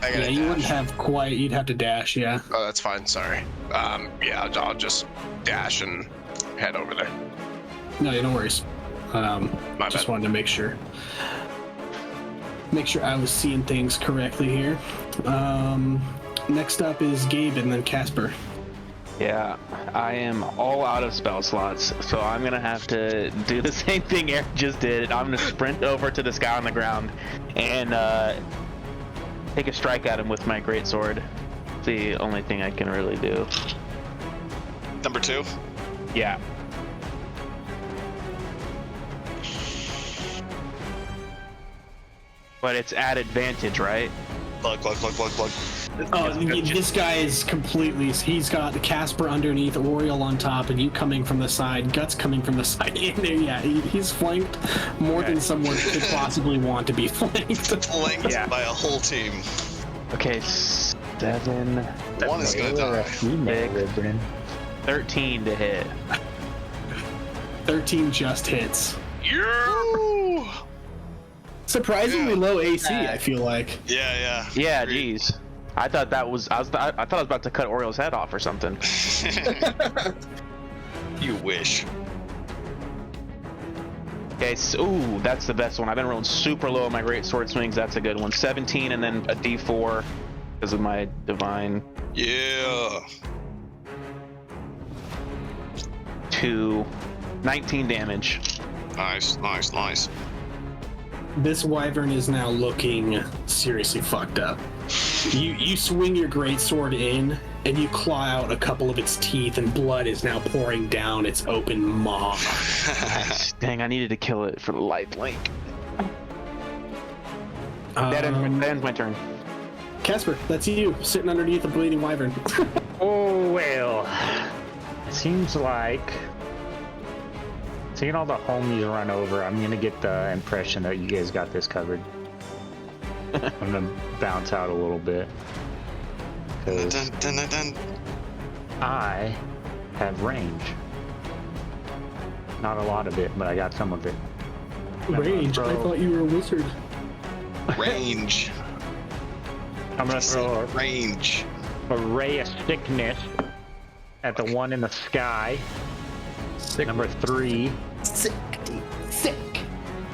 I gotta you wouldn't dash. have quite. You'd have to dash, yeah. Oh, that's fine. Sorry. Yeah, I'll just dash and head over there. No, no worries. Just wanted to make sure. Make sure I was seeing things correctly here. Next up is Gabe and then Casper. Yeah, I am all out of spell slots, so I'm gonna have to do the same thing Eric just did. I'm gonna sprint over to this guy on the ground and take a strike at him with my greatsword. It's the only thing I can really do. Number 2? Yeah. But it's at advantage, right? Look. Oh, this guy is completely. He's got the Casper underneath, Oriole on top, and you coming from the side, Guts coming from the side. Yeah, he's flanked more than someone could possibly want to be flanked. Flanked by a whole team. Okay, 7. One is gonna die. 13 to hit. 13 just hits. Yeah. Surprisingly low AC, I feel like. Yeah. Yeah, geez. I thought that was. I thought I was about to cut Oriole's head off or something. You wish. Okay, so, ooh, that's the best one. I've been rolling super low on my great sword swings. That's a good one. 17 and then a D4 because of my divine. Yeah. 2, 19 damage. Nice. This wyvern is now looking seriously fucked up. You swing your greatsword in, and you claw out a couple of its teeth, and blood is now pouring down its open maw. Dang, I needed to kill it for the life link. That ends my turn. Casper, that's you, sitting underneath a bleeding wyvern. Oh, well. It seems like, seeing all the homies run over, I'm going to get the impression that you guys got this covered. I'm going to bounce out a little bit. Because I have range. Not a lot of it, but I got some of it. Range? I thought you were a wizard. Range. I'm going to throw range. A ray of sickness at the one in the sky. Number 3. Sick.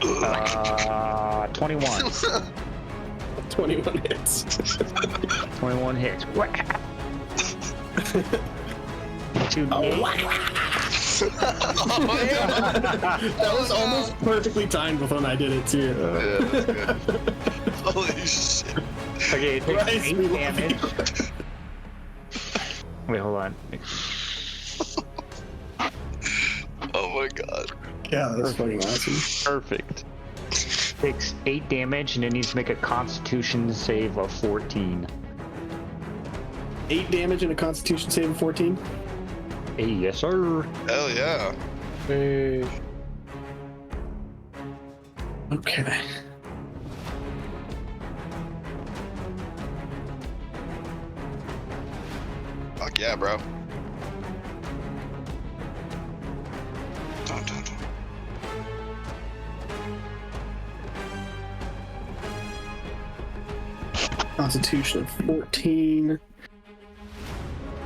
21. 21 hits. 21 hits. 2 That was almost perfectly timed with when I did it too. Holy shit. Okay, it takes 8 damage. Wait, hold on. Oh my god. Yeah, that's fucking awesome. Perfect. Takes 8 damage and it needs to make a Constitution save of 14. 8 damage and a Constitution save of 14? Hey, yes, sir. Hell yeah. Okay. Fuck yeah, bro. Constitution of 14.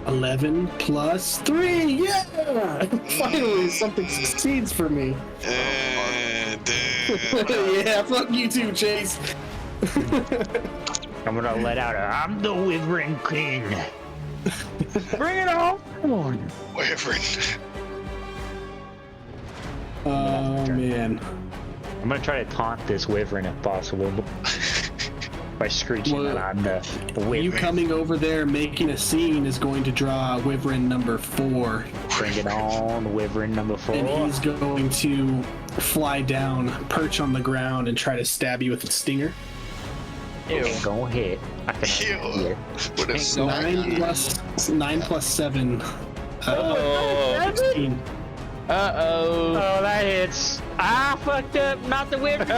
11 plus 3. Yeah! Finally, something succeeds for me. Yeah, fuck you too, Chase. I'm gonna let out I'm the Wyvern King. Bring it on! Wyvern. Oh, man. I'm gonna try to taunt this Wyvern if possible. By screeching that I'm the Wyvern. You coming over there making a scene is going to draw Wyvern number 4. Bring it on, Wyvern number 4. And he's going to fly down, perch on the ground, and try to stab you with its stinger. Ew. Go ahead. I can Ew. What is 9 plus 7. 16. Uh-oh. Oh, that hits. I fucked up. Not the Wyvern.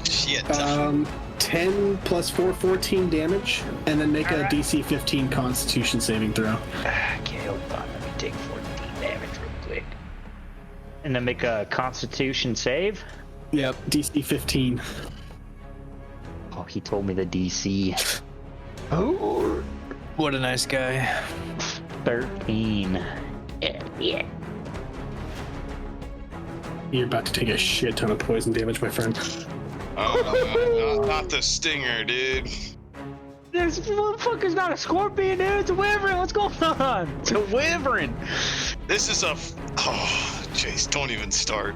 Shit. 10 plus 4, 14 damage, and then make a DC 15 Constitution saving throw. Okay, hold on. Let me take 14 damage real quick. And then make a Constitution save? Yep, DC 15. Oh, he told me the DC. Oh, what a nice guy. 13. Yeah. You're about to take a shit ton of poison damage, my friend. Not the stinger, dude. This motherfucker's not a scorpion, dude. It's a wyvern. What's going on? It's a wyvern. This is a. Oh, jeez, don't even start.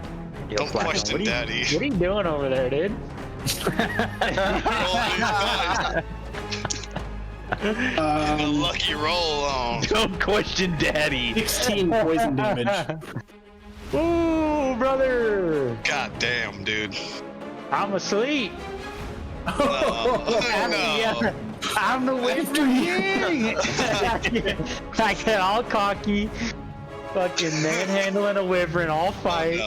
Yo, Don't Flacco, question Daddy. What are you doing over there, dude? A lucky roll on. Don't question Daddy. 16 poison damage. Ooh, brother! God damn, dude. I'm asleep. No. I'm the Wyvern King. I get all cocky, fucking manhandling a wyvern, all fight,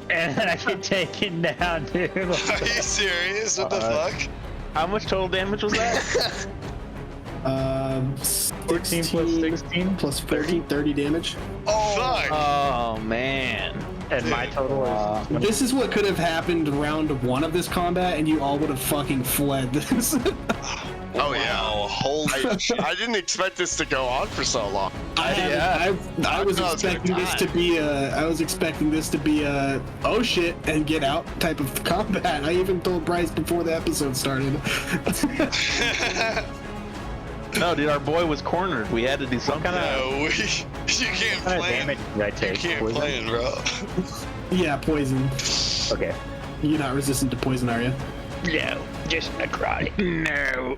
and then I get taken down, dude. Are you serious? What the fuck? How much total damage was that? 14 plus 16 plus 30 damage. Oh, fuck. Oh, man. And my total is... This is what could have happened round 1 of this combat, and you all would have fucking fled this. Oh yeah, holy shit. I didn't expect this to go on for so long. I was expecting this to be a oh shit and get out type of combat. I even told Bryce before the episode started. No, dude, our boy was cornered. We had to do something. No, you can't play. Damage did I take? You can't Poison? play, bro. Yeah, poison. Okay. You're not resistant to poison, are you? No, just necrotic. No.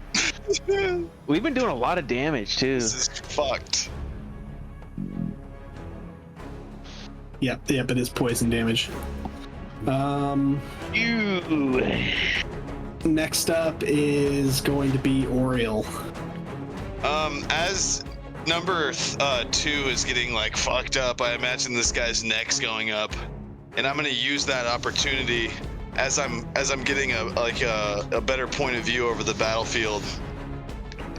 We've been doing a lot of damage too. This is fucked. Yep, it is poison damage. Next up is going to be Oriel. As number 2 is getting like fucked up, I imagine this guy's neck's going up, and I'm gonna use that opportunity as I'm getting a better point of view over the battlefield,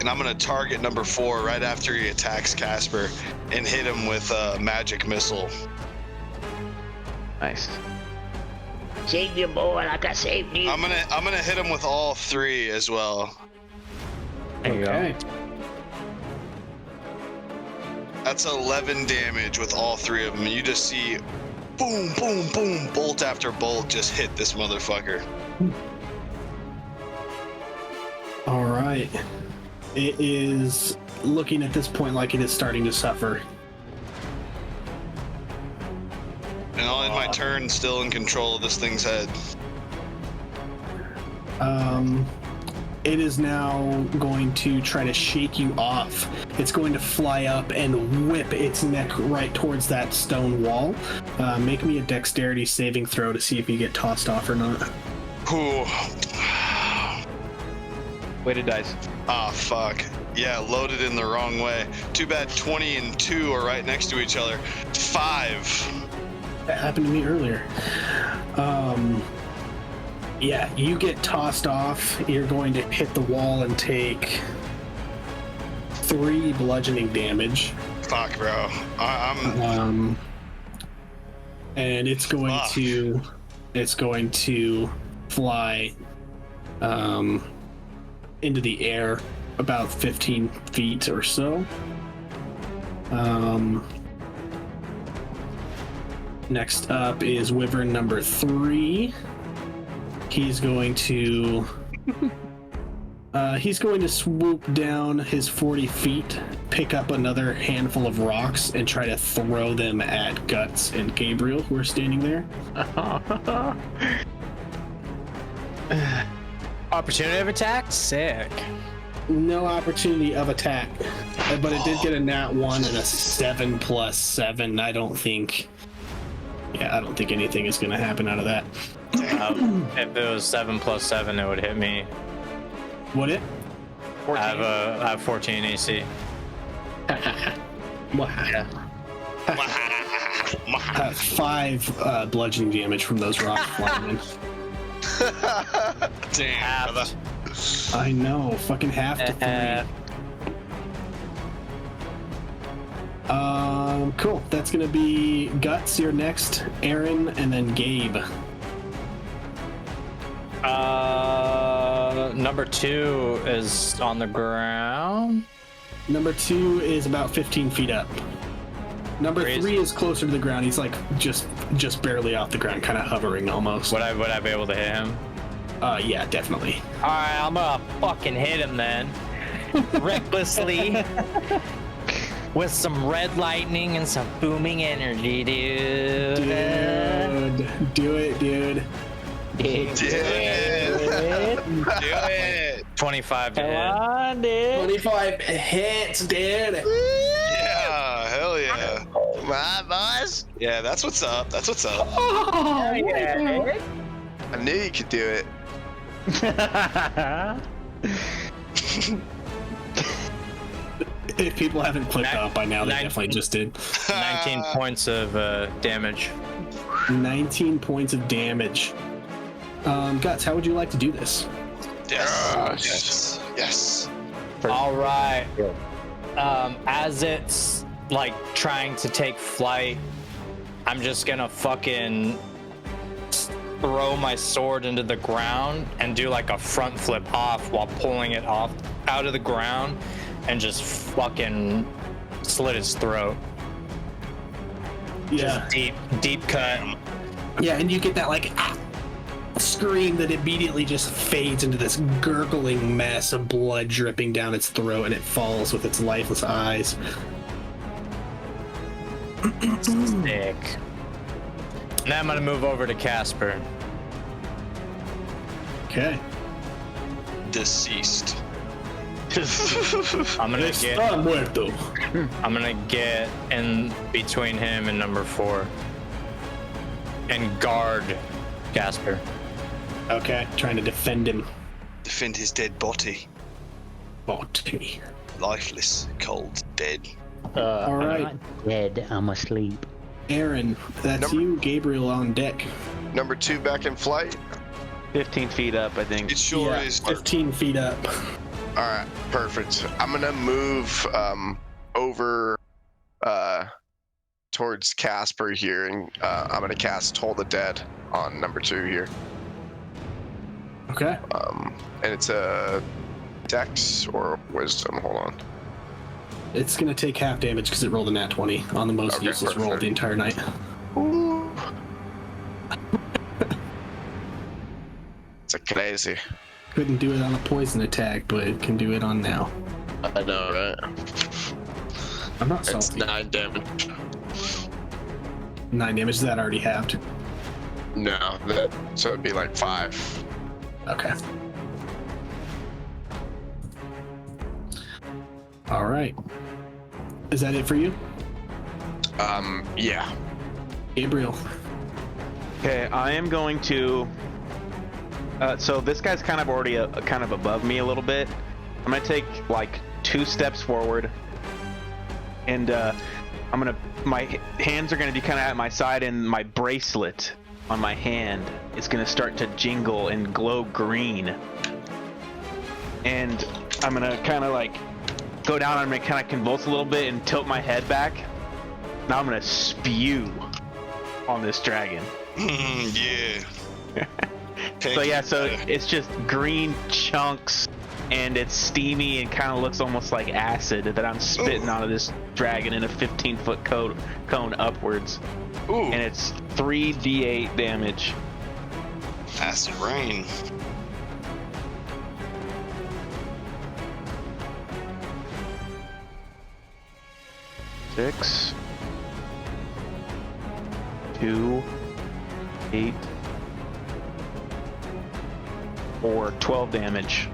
and I'm gonna target number 4 right after he attacks Casper and hit him with a magic missile. Nice. Save your boy like I saved you. I'm gonna hit him with all 3 as well. There you go. That's 11 damage with all 3 of them. You just see boom, boom, boom, bolt after bolt just hit this motherfucker. All right. It is looking at this point like it is starting to suffer. And I'll end my turn still in control of this thing's head. It is now going to try to shake you off. It's going to fly up and whip its neck right towards that stone wall. Make me a dexterity saving throw to see if you get tossed off or not. Ooh. Weighted dice. Ah, fuck. Yeah, loaded in the wrong way. Too bad 20 and 2 are right next to each other. 5. That happened to me earlier. Yeah, you get tossed off. You're going to hit the wall and take 3 bludgeoning damage. Fuck, bro. I'm. And it's going to fly into the air about 15 feet or so. Next up is Wyvern number 3. He's going to swoop down his 40 feet, pick up another handful of rocks, and try to throw them at Guts and Gabriel, who are standing there. Opportunity of attack? Sick. No opportunity of attack, but it did get a nat 1 and a 7 plus 7. I don't think anything is going to happen out of that. If it was 7 plus 7, it would hit me. Would it? 14. I have 14 AC. 5 bludgeoning damage from those rocks flying in. Damn. I know, fucking half to 3. Cool. That's gonna be Guts. You're next. Aaron, and then Gabe. Number 2 is on the ground. Number 2 is about 15 feet up. Number 3 is closer to the ground. He's like just barely off the ground, kind of hovering almost. Would I be able to hit him? Yeah, definitely. All right, I'm gonna fucking hit him then, recklessly, with some red lightning and some booming energy, dude. Do it, dude. Do it. 25 to Come hit. on, dude. 25 hits, dude. Yeah, hell yeah. My boss. Yeah, that's what's up. That's what's up. Oh, yeah. I knew you could do it. If people haven't clicked off by now, they definitely just did. 19 points of damage. 19 points of damage. Guts, how would you like to do this? Yes. Yes. All right. As it's like trying to take flight, I'm just gonna fucking throw my sword into the ground and do like a front flip off while pulling it off out of the ground and just fucking slit its throat. Yeah. Just deep cut. Yeah, and you get that like scream that immediately just fades into this gurgling mess of blood dripping down its throat, and it falls with its lifeless eyes. Sick. Now I'm gonna move over to Casper. Okay. Deceased. I'm gonna get in between him and number 4 and guard Casper. Okay, trying to defend him. Defend his dead body. Body. Lifeless, cold, dead. All right. I'm not dead. I'm asleep. Aaron, that's you. Gabriel on deck. Number 2 back in flight. 15 feet up, I think. It sure Yeah, is. 15 feet up. All right, perfect. I'm gonna move over towards Casper here, and I'm gonna cast Toll the Dead on number 2 here. Okay. And it's a Dex or Wisdom. Hold on. It's gonna take half damage because it rolled a nat 20 on the most useless roll of the entire night. Ooh. It's a crazy. Couldn't do it on a poison attack, but it can do it on now. I know, right? I'm not It's salty. 9 damage. 9 damage, is that already halved? No, so it'd be like 5. Okay. All right. Is that it for you? Yeah. Gabriel. Okay, I am going to. So this guy's kind of already kind of above me a little bit. I'm gonna take like 2 steps forward, and I'm gonna. My hands are gonna be kind of at my side, and my bracelet on my hand is gonna start to jingle and glow green. And I'm gonna kind of like go down. I'm gonna kind of convulse a little bit and tilt my head back. Now I'm gonna spew on this dragon. Yeah. So yeah, so it's just green chunks, and it's steamy and kind of looks almost like acid that I'm spitting onto this dragon in a 15-foot cone upwards. Ooh. And it's 3d8 damage. Acid rain. Six, 2, 8, 4, 12 damage.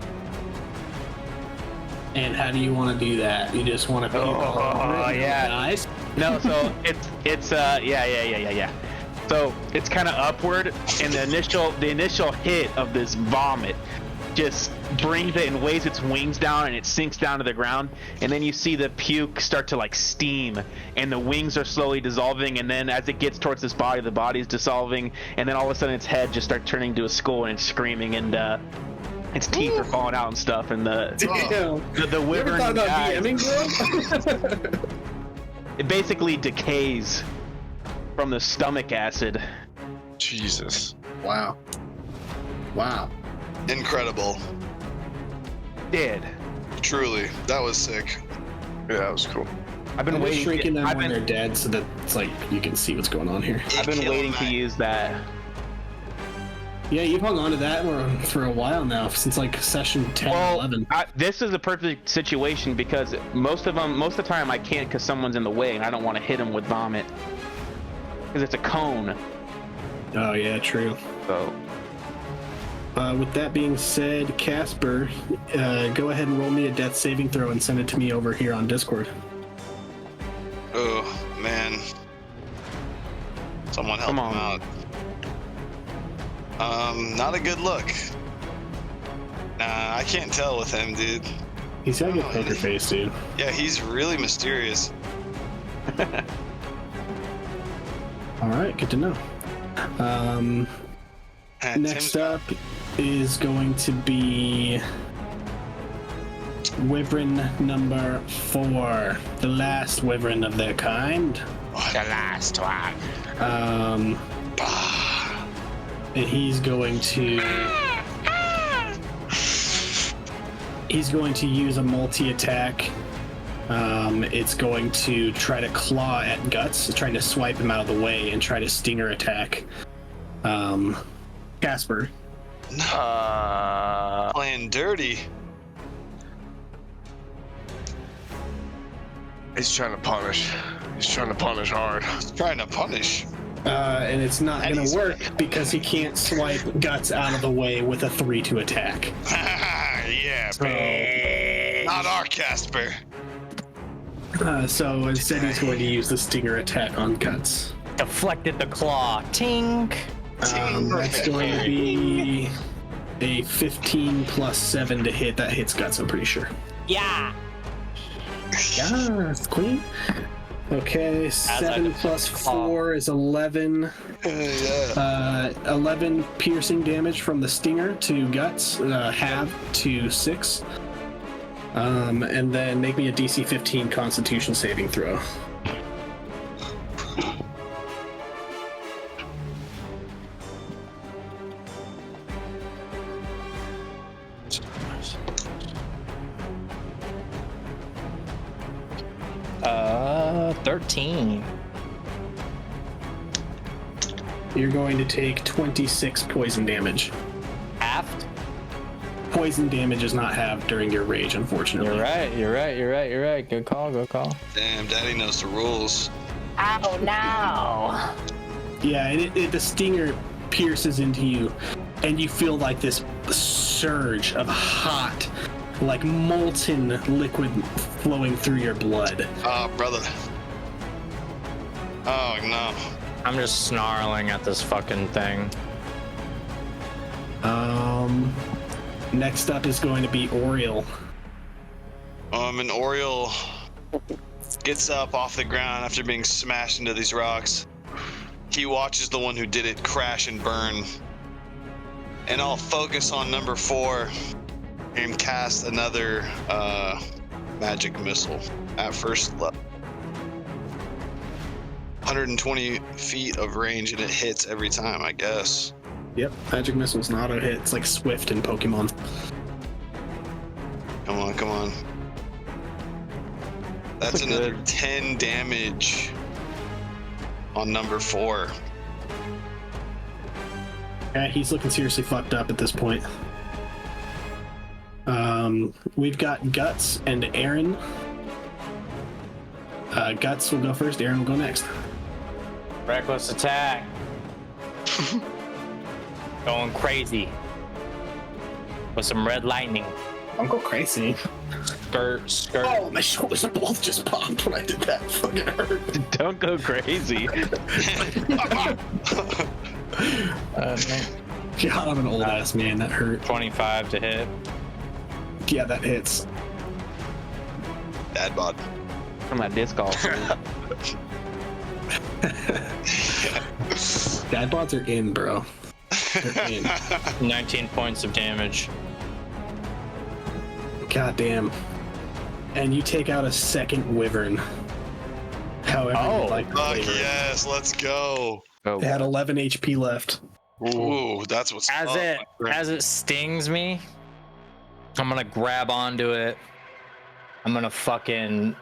And how do you want to do that? You just want to yeah. Nice. No, so it's yeah. So it's kind of upward, and the initial hit of this vomit just brings it and weighs its wings down, and it sinks down to the ground. And then you see the puke start to like steam, and the wings are slowly dissolving. And then as it gets towards this body, the body's dissolving, and then all of a sudden its head just starts turning to a skull, and it's screaming. And its teeth are falling out and stuff, and the You wyvern ever thought about dies. DMing, bro? It basically decays from the stomach acid. Jesus. Wow. Incredible. Dead. Truly, that was sick. Yeah, that was cool. I've been I'm just waiting. shrinking them I've when been, they're dead so that it's like you can see what's going on here. I've been waiting to use that. Yeah, you've hung on to that for a while now, since like session 10 or 11. This is a perfect situation because most of the time I can't because someone's in the way and I don't want to hit them with vomit because it's a cone. Oh yeah, true. So. With that being said, Casper, go ahead and roll me a death saving throw and send it to me over here on Discord. Oh man. Someone help him out. Not a good look. Nah, I can't tell with him, dude. He's got a good poker face, dude. Yeah, he's really mysterious. Alright, good to know. Next up is going to be Wyvern number 4, the last Wyvern of their kind. The last one. And he's going to use a multi-attack. It's going to try to claw at Guts, trying to swipe him out of the way and try to stinger attack Casper. Playing dirty. He's trying to punish. He's trying to punish hard. He's trying to punish. And it's not going to work because he can't swipe Guts out of the way with a 3 to attack. Yeah, babe. Not our Casper. So instead he's going to use the stinger attack on Guts. Deflected the claw. Tink. That's going to be a 15 plus 7 to hit. That hits Guts, I'm pretty sure. Yeah. Yes, queen. Okay, 7 plus 4 is 11. 11 piercing damage from the stinger to Guts, halved to 6. And then make me a DC 15 Constitution saving throw. Uh, 13. You're going to take 26 poison damage. Halved? Poison damage is not halved during your rage, unfortunately. You're right. Good call. Damn, Daddy knows the rules. Oh no. Yeah, and the stinger pierces into you, and you feel like this surge of hot, like molten liquid flowing through your blood. Oh, brother. Oh, no. I'm just snarling at this fucking thing. Next up is going to be Oriel. And Oriel gets up off the ground after being smashed into these rocks. He watches the one who did it crash and burn. And I'll focus on number 4 and cast another magic missile at first level. 120 feet of range, and it hits every time, I guess. Yep, magic missile's an auto hit. It's like Swift in Pokemon. Come on. That's another 10 damage on number 4. Yeah, he's looking seriously fucked up at this point. We've got Guts and Aaron. Guts will go first, Aaron will go next. Reckless attack. Going crazy. With some red lightning. Don't go crazy. Skirt. Oh, my shoulders both just popped when I did that. Fucking hurt. Don't go crazy. God, I'm an old ass man. That hurt. 25 to hit. Yeah, that hits. Dad bod. From that disc golf. Dad bods are in, bro. They're in. 19 points of damage. Goddamn. And you take out a second wyvern. However you'd like to Fuck flavor it. yes, let's go. It had 11 HP left. Ooh, that's what's As up. as it stings me, I'm gonna grab onto it. I'm gonna fucking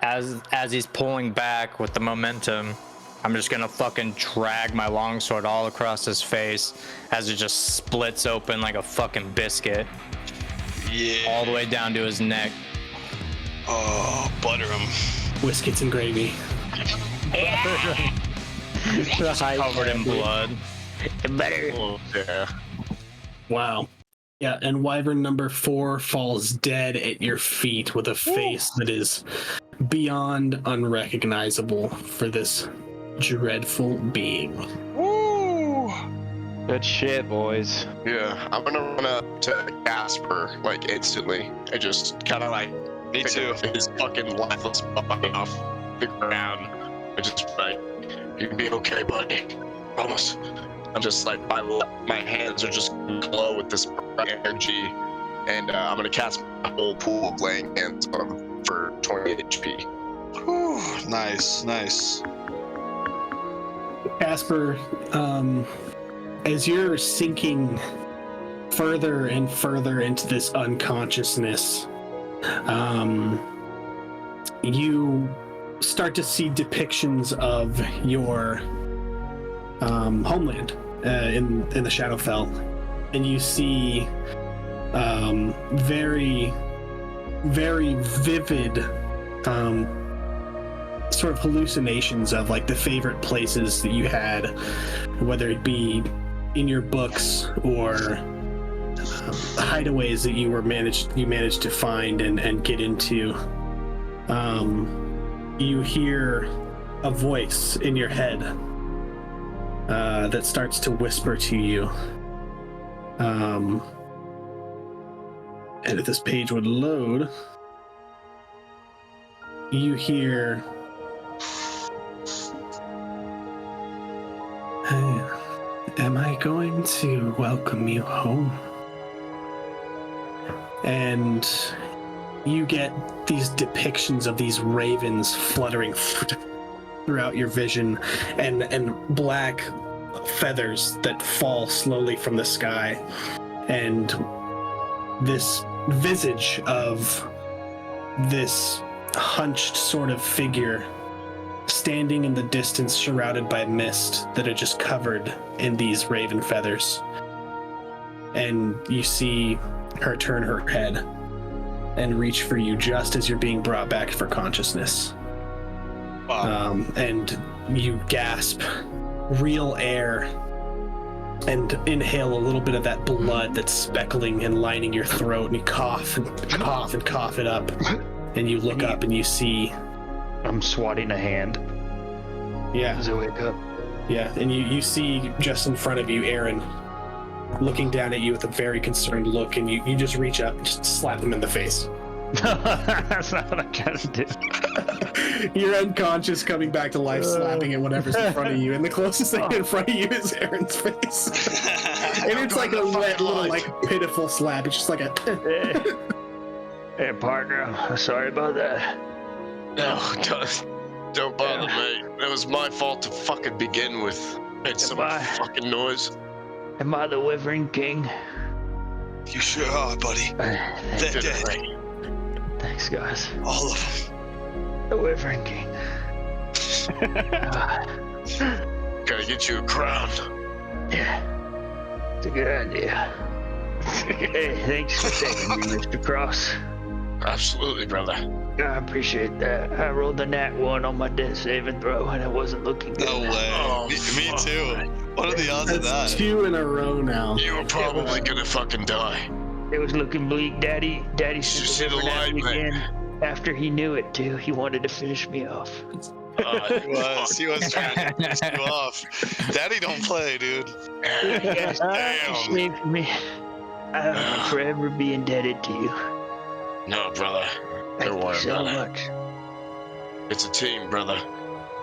as he's pulling back with the momentum, I'm just gonna fucking drag my longsword all across his face as it just splits open like a fucking biscuit. Yeah. All the way down to his neck. Oh, butter him. Whiskets and gravy. Just covered in blood. Better. Oh, yeah. Wow. Yeah, and wyvern number 4 falls dead at your feet with a face that is beyond unrecognizable for this dreadful being. Woo! Good shit, boys. Yeah, I'm gonna run up to Casper like instantly. I just kind of like Me too. his fucking lifeless body off the ground. I just like, you're gonna be okay, buddy. Promise. I'm just like my hands are just gonna glow with this bright energy, and I'm gonna cast my whole pool of laying hands on him for 20 HP. Whew, nice. Casper, as you're sinking further and further into this unconsciousness, you start to see depictions of your homeland in the Shadowfell, and you see very, very vivid sort of hallucinations of like the favorite places that you had, whether it be in your books or hideaways that you managed to find and get into. You hear a voice in your head that starts to whisper to you. And if this page would load, you hear, am I going to welcome you home? And you get these depictions of these ravens fluttering throughout your vision, and black feathers that fall slowly from the sky, and this visage of this hunched sort of figure standing in the distance, surrounded by mist that are just covered in these raven feathers. And you see her turn her head and reach for you just as you're being brought back for consciousness. Wow. And you gasp real air and inhale a little bit of that blood that's speckling and lining your throat, and you cough and cough it up, and you look up and you see, I'm swatting a hand yeah, as I wake up. yeah, and you see just in front of you Aaron looking down at you with a very concerned look, and you just reach up and just slap him in the face. That's not what I tried to do. You're unconscious, coming back to life, slapping at whatever's in front of you, and the closest thing in front of you is Aaron's face. And it's like a wet little, like, pitiful slap. It's just like a... Hey, partner, I'm sorry about that. No, don't bother, mate. It was my fault to fucking begin with. Made some fucking noise. Am I the Wyvern King? You sure are, buddy. They're dead. Thanks, guys. All of them. The Wyvern King. Gotta get you a crown. Yeah, it's a good idea. Hey, thanks for saving me, Mr. Cross. Absolutely, brother. I appreciate that. I rolled a nat 1 on my death saving throw, and it wasn't looking good. No way. Oh, me too. What are the odds of that? 2 in a row now. You were probably gonna fucking die. It was looking bleak. Daddy see the never at light, me man. again. After he knew it too, he wanted to finish me off. He was trying to piss you off. Daddy don't play, dude. Yes, Damn. saved me. I'll forever be indebted to you. No, brother. Thank Don't you worry so about much. it. It's a team, brother.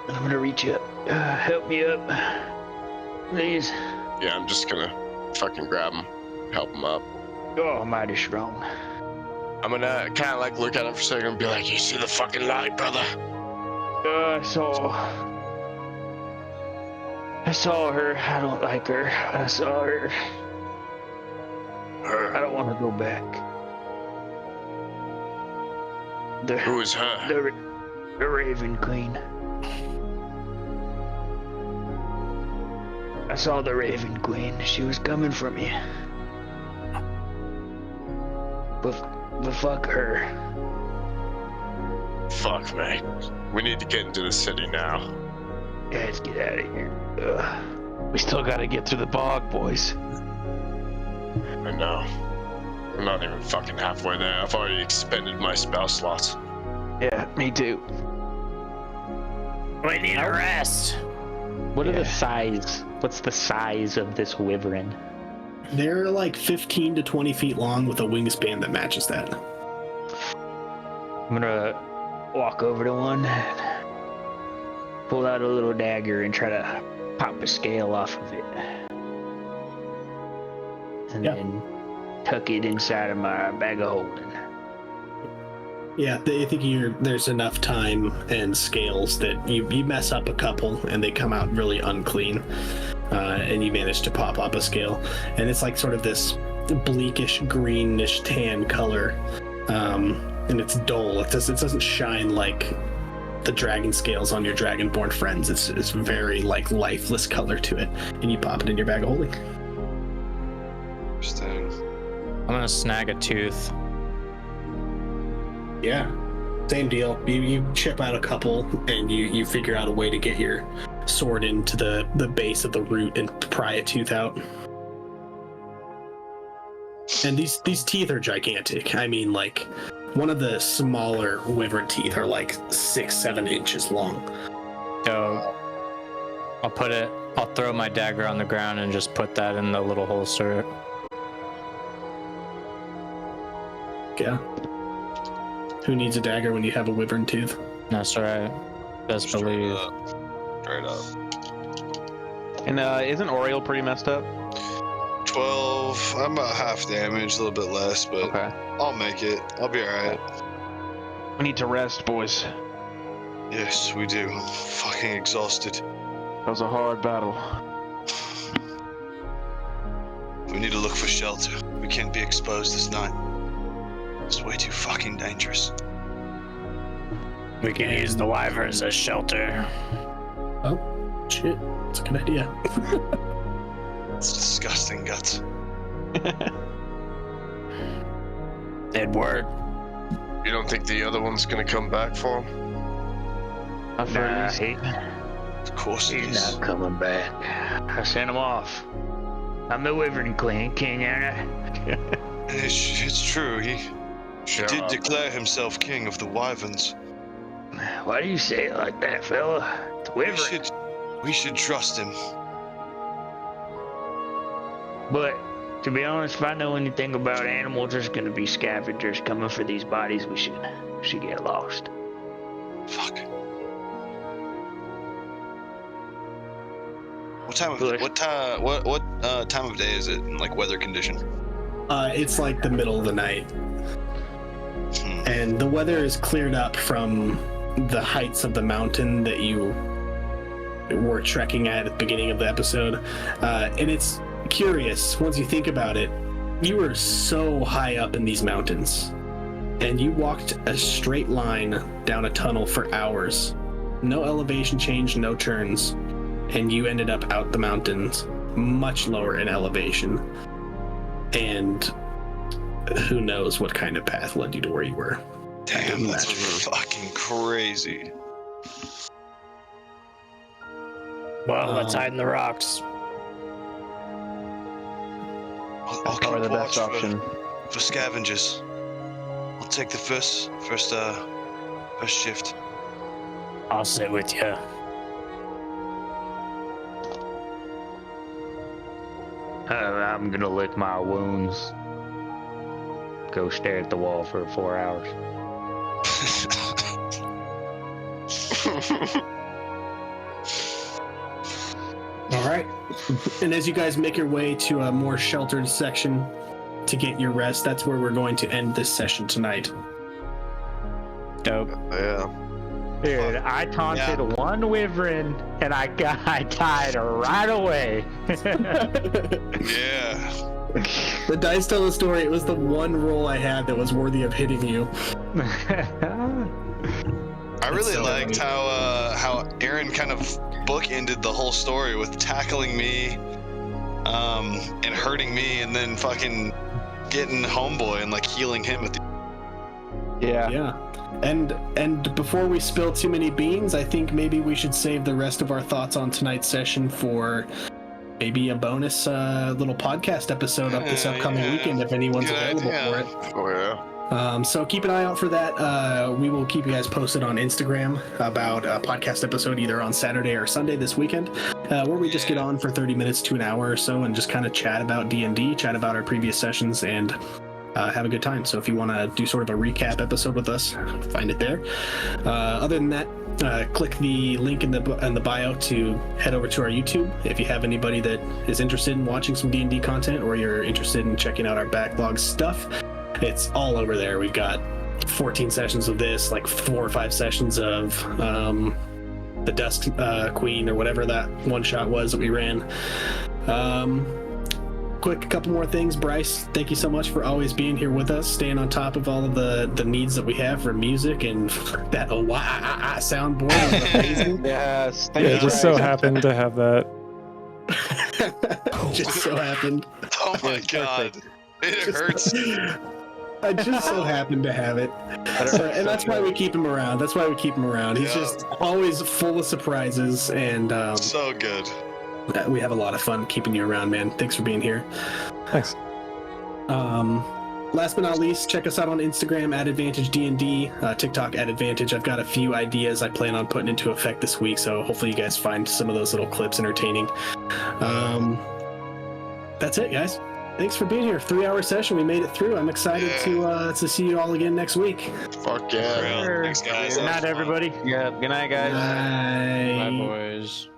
I'm gonna reach up. Help me up, please. Yeah, I'm just gonna fucking grab him, help him up. Oh, mighty strong. I'm gonna kind of like look at him for a second and be like, "You see the fucking light, brother?" I saw her. I don't like her. I saw her. Her. I don't want to go back. Who is her? The Raven Queen. I saw the Raven Queen. She was coming for me. But fuck her. Fuck, man. We need to get into the city now. Yeah, let's get out of here. Ugh. We still gotta get through the bog, boys. I know. I'm not even fucking halfway there. I've already expended my spell slots. Yeah, me too. We need a rest. What are the size? What's the size of this wyvern? They're like 15 to 20 feet long with a wingspan that matches that. I'm gonna walk over to one, pull out a little dagger, and try to pop a scale off of it. And then tuck it inside of my bag of holding. Yeah, I think there's enough time and scales that you mess up a couple and they come out really unclean, and you manage to pop up a scale, and it's like sort of this bleakish greenish tan color, and it's dull. It doesn't shine like the dragon scales on your dragonborn friends. It's very like lifeless color to it, and you pop it in your bag of holding. I'm gonna snag a tooth. Yeah, same deal. You chip out a couple, and you figure out a way to get your sword into the base of the root and pry a tooth out. And these teeth are gigantic. I mean, like, one of the smaller wyvern teeth are like 6-7 inches long. So I'll throw my dagger on the ground and just put that in the little holster. Yeah. Who needs a dagger when you have a wyvern tooth? That's right. Best believe. Straight up. And isn't Oriel pretty messed up? 12. I'm about half damaged, a little bit less, but Okay. I'll make it. I'll be alright. We need to rest, boys. Yes, we do. I'm fucking exhausted. That was a hard battle. We need to look for shelter. We can't be exposed this night. It's way too fucking dangerous. We can use the wyverns as shelter. Oh, shit. That's a good idea. It's disgusting, Guts. It'd work. You don't think the other one's gonna come back for him? Of course he He's is. not coming back. I sent him off. I'm the Wyvern King, aren't I? It's true. He did up. declare himself king of the wyverns. Why do you say it like that, fella? It's Wyvern. We should trust him. But to be honest, if I know anything about animals, there's gonna be scavengers coming for these bodies. We should get lost. Fuck. What time of day is it in like weather condition? It's like the middle of the night. And the weather is cleared up from the heights of the mountain that you were trekking at the beginning of the episode. And it's curious, once you think about it, you were so high up in these mountains. And you walked a straight line down a tunnel for hours. No elevation change, no turns. And you ended up out the mountains, much lower in elevation. And who knows what kind of path led you to where you were. Damn, that's fucking crazy. Well, let's hide in the rocks. I'll keep probably the watch best option. for scavengers. I'll take the first shift. I'll sit with you. I'm gonna lick my wounds. Go stare at the wall for 4 hours. All right. And as you guys make your way to a more sheltered section, to get your rest, that's where we're going to end this session tonight. Dope. Yeah. Dude, I taunted one wyvern and I died right away. Yeah. The dice tell the story. It was the one roll I had that was worthy of hitting you. I really liked how Aaron kind of bookended the whole story with tackling me, and hurting me, and then fucking getting homeboy and like healing him at the. Yeah. And before we spill too many beans, I think maybe we should save the rest of our thoughts on tonight's session for maybe a bonus little podcast episode up this upcoming weekend if anyone's available for it. Oh yeah. So keep an eye out for that. We will keep you guys posted on Instagram about a podcast episode either on Saturday or Sunday this weekend, where we just get on for 30 minutes to an hour or so and just kind of chat about D&D, chat about our previous sessions, and have a good time. So if you want to do sort of a recap episode with us, find it there. Other than that, click the link in the bio to head over to our YouTube. If you have anybody that is interested in watching some D&D content, or you're interested in checking out our backlog stuff, it's all over there. We've got 14 sessions of this, like 4 or 5 sessions of the Dusk Queen, or whatever that one shot was that we ran. Quick, a couple more things. Bryce, thank you so much for always being here with us, staying on top of all of the needs that we have for music, and that soundboard is amazing. Yes, Yeah, just so happened to have that. Just so happened. Oh my god, it hurts. I just so happened to have it. And that's why we keep him around. That's why we keep him around. He's just always full of surprises, and so good. We have a lot of fun keeping you around, man. Thanks for being here. Thanks. Last but not least, check us out on Instagram at AdvantageDND, TikTok at Advantage. I've got a few ideas I plan on putting into effect this week, so hopefully you guys find some of those little clips entertaining. That's it, guys. Thanks for being here. 3-hour session. We made it through. I'm excited to see you all again next week. Fuck yeah. Thanks, guys. Good night, everybody. Yeah. Good night, guys. Bye. Bye, boys.